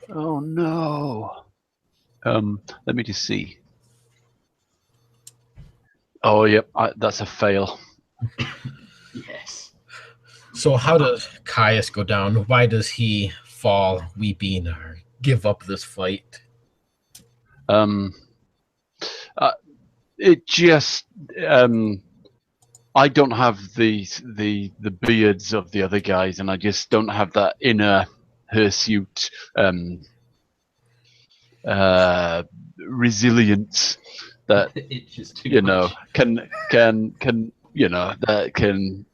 Oh no. Let me just see. Oh, yep, that's a fail. Yes. So how does Caius go down? Why does he fall weeping or give up this fight? It just I don't have the beards of the other guys, and I just don't have that inner hirsute resilience that It's just too you know much. can that can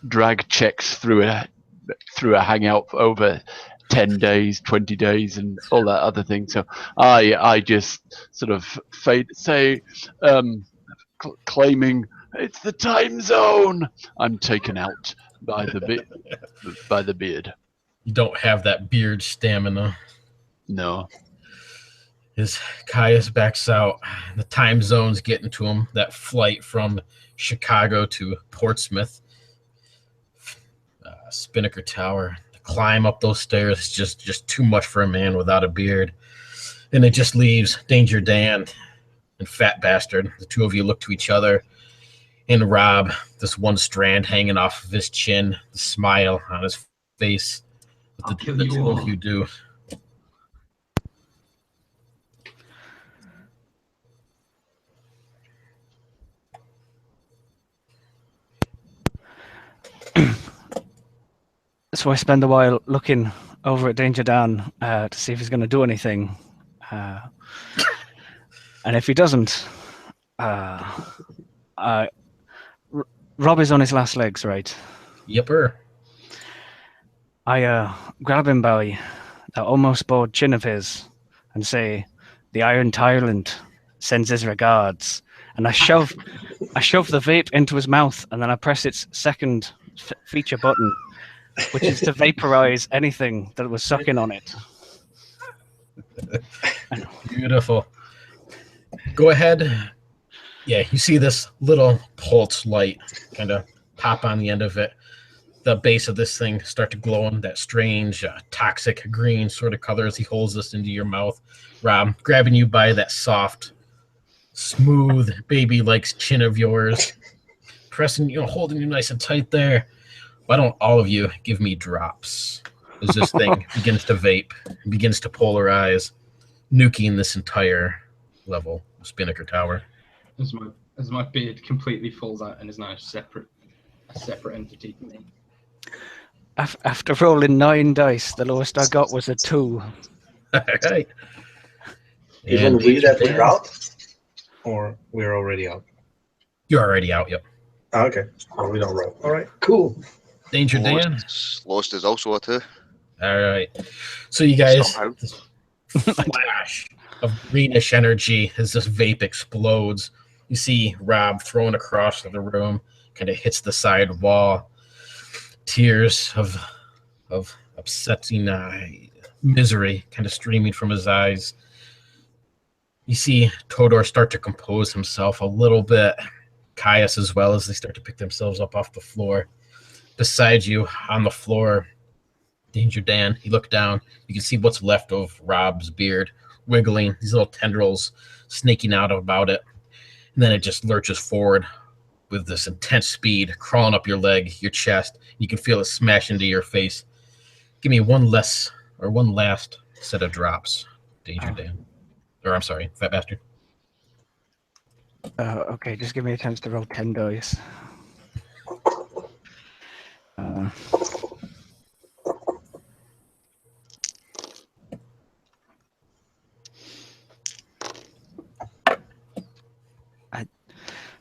drag checks through a hangout for over 10 days, 20 days, and all that other thing. So I just sort of claiming it's the time zone. I'm taken out by the beard. You don't have that beard stamina. No. As Caius backs out, the time zone's getting to him. That flight from Chicago to Portsmouth, Spinnaker Tower. The climb up those stairs is just too much for a man without a beard. And it just leaves Danger Dan and Fat Bastard. The two of you look to each other. And Rob, this one strand hanging off of his chin, the smile on his face. I'll kill The you two all. of you do. So I spend a while looking over at Danger Dan to see if he's going to do anything. And if he doesn't, Rob is on his last legs, right? Yipper. I grab him by the almost bald chin of his and say, "The Iron Tyrant sends his regards." And I shove the vape into his mouth, and then I press its second feature button, which is to vaporize anything that was sucking on it. Beautiful. Go ahead. Yeah, you see this little pulse light kind of pop on the end of it. The base of this thing start to glow in that strange, toxic green sort of color as he holds this into your mouth. Rob, grabbing you by that soft, smooth, baby-like chin of yours, pressing, holding you nice and tight there. Why don't all of you give me drops as this thing begins to vape, begins to polarize, nuking this entire level of Spinnaker Tower. As my beard completely falls out and is now a separate entity to me. After rolling 9 dice, the lowest I got was a 2. Right. Even we that we're out? Or we're already out? You're already out, yep. Okay. Well, we don't roll. All right, cool. Danger Dan. Lost is also a 2. All right. So you guys, Somehow. this flash of greenish energy as this vape explodes. You see Rob thrown across the room, kind of hits the side wall. Tears of upsetting misery kind of streaming from his eyes. You see Todor start to compose himself a little bit. Caius as well, as they start to pick themselves up off the floor. Beside you on the floor, Danger Dan, you look down. You can see what's left of Rob's beard wiggling, these little tendrils snaking out about it. And then it just lurches forward with this intense speed, crawling up your leg, your chest. You can feel it smash into your face. Give me one last set of drops, Danger Dan. Or I'm sorry, Fat Bastard. Okay, just give me a chance to roll 10 dice.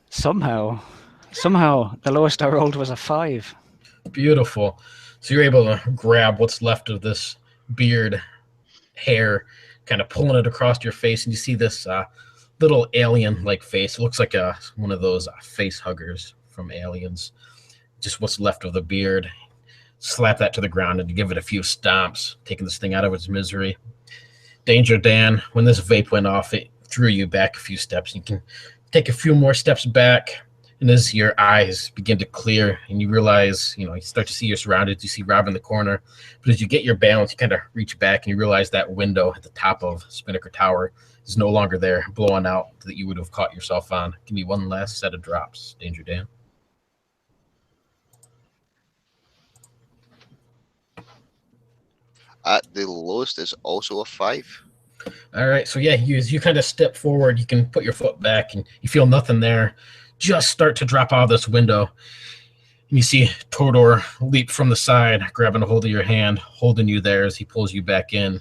Somehow, the lowest I rolled was a 5. Beautiful. So you're able to grab what's left of this beard hair, kind of pulling it across your face, and you see this little alien-like face. It looks like one of those face huggers from Aliens. Just what's left of the beard. Slap that to the ground and give it a few stomps, taking this thing out of its misery. Danger Dan, when this vape went off, it threw you back a few steps. You can take a few more steps back And as your eyes begin to clear and you realize, you start to see you're surrounded, you see Rob in the corner. But as you get your balance, you kind of reach back and you realize that window at the top of Spinnaker Tower is no longer there, blowing out that you would have caught yourself on. Give me one last set of drops, Danger Dan. At the lowest is also a 5. All right, so yeah, as you kind of step forward, you can put your foot back and you feel nothing there. Just start to drop out of this window. And you see Todor leap from the side, grabbing a hold of your hand, holding you there as he pulls you back in.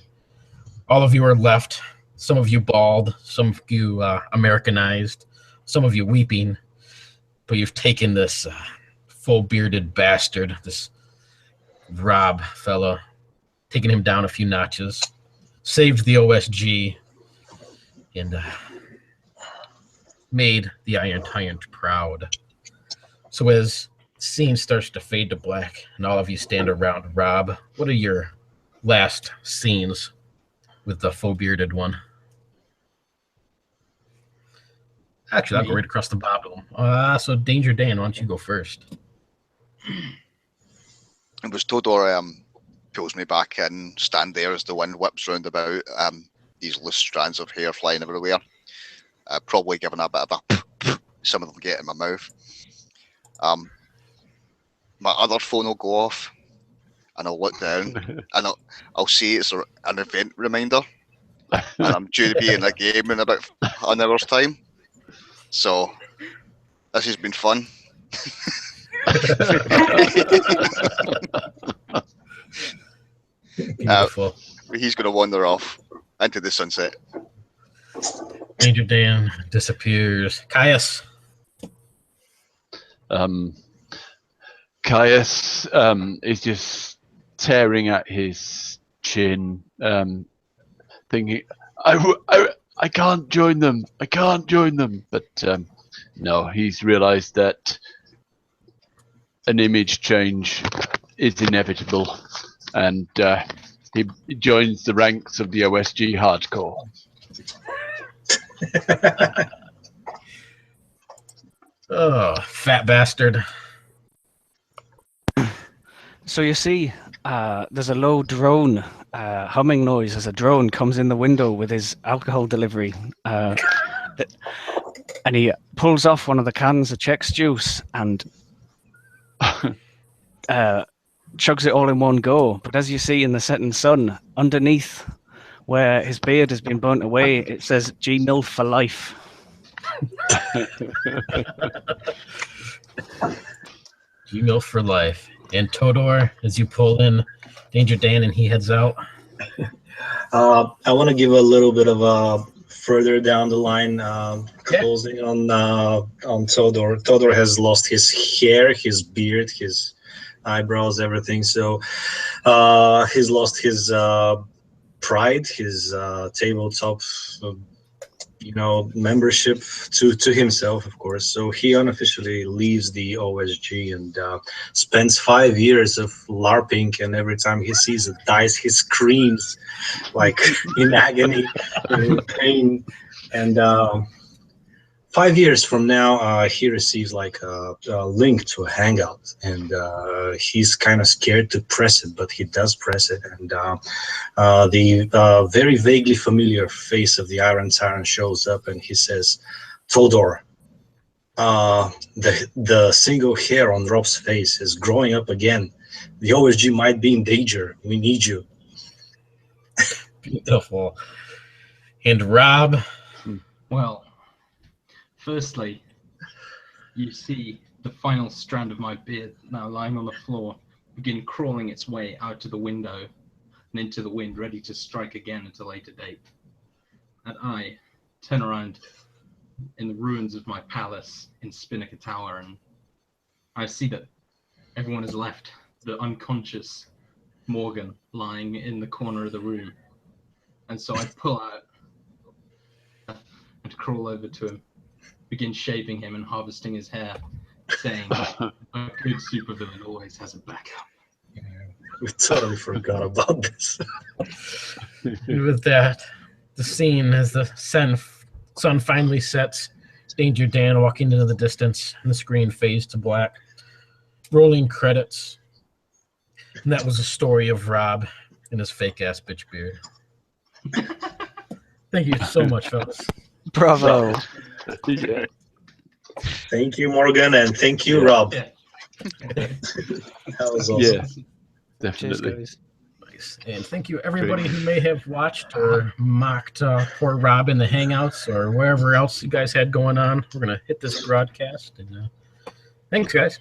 All of you are left, some of you bald, some of you Americanized, some of you weeping. But you've taken this full-bearded bastard, this Rob fellow, taken him down a few notches, saved the OSG, and made the Iron Tyrant proud. So as the scene starts to fade to black and all of you stand around Rob, what are your last scenes with the full-bearded one? Actually, I'll go right across the bottom. So Danger Dan, why don't you go first? It was Todor pulls me back in, stand there as the wind whips round about, these loose strands of hair flying everywhere. Probably giving a bit of a some of them get in my mouth. My other phone will go off and I'll look down and I'll see it's an event reminder and I'm due to be in a game in about an hour's time. So this has been fun. Beautiful. He's going to wander off into the sunset. Danger Dan disappears. Caius. Caius is just tearing at his chin, thinking, I can't join them. I can't join them. But no, he's realized that an image change is inevitable. And he joins the ranks of the OSG hardcore. Oh, fat bastard. So you see, there's a low drone humming noise as a drone comes in the window with his alcohol delivery. And he pulls off one of the cans of Chex juice and chugs it all in one go. But as you see in the setting sun, underneath where his beard has been burnt away, it says GMILF for life. GMILF for life. And Todor, as you pull in Danger Dan and he heads out. I want to give a little bit of a further down the line closing on Todor. Todor has lost his hair, his beard, his eyebrows, everything. So he's lost his pride, his tabletop, membership to himself, of course. So he unofficially leaves the OSG and spends 5 years of LARPing. And every time he sees a dice, he screams like in agony, in pain. And 5 years from now, he receives like a link to a hangout, and he's kind of scared to press it, but he does press it, and the very vaguely familiar face of the Iron Tyrant shows up, and he says, "Todor, the single hair on Rob's face is growing up again. The OSG might be in danger. We need you." Beautiful. And Rob? Well, firstly, you see the final strand of my beard now lying on the floor begin crawling its way out to the window and into the wind, ready to strike again at a later date. And I turn around in the ruins of my palace in Spinnaker Tower, and I see that everyone has left, the unconscious Morgan lying in the corner of the room. And so I pull out and crawl over to him, begin shaving him and harvesting his hair, saying, "A good supervillain always has a backup." We totally forgot about this. And with that, the scene as the sun finally sets, Danger Dan walking into the distance, and the screen fades to black. Rolling credits. And that was a story of Rob and his fake-ass bitch beard. Thank you so much, fellas. Bravo. Yeah. Thank you, Morgan, and thank you, Rob. Yeah. That was awesome. Yeah, Cheers, definitely. guys. Nice. And thank you, everybody who may have watched or mocked poor Rob in the Hangouts or wherever else you guys had going on. We're going to hit this broadcast. And thanks, guys.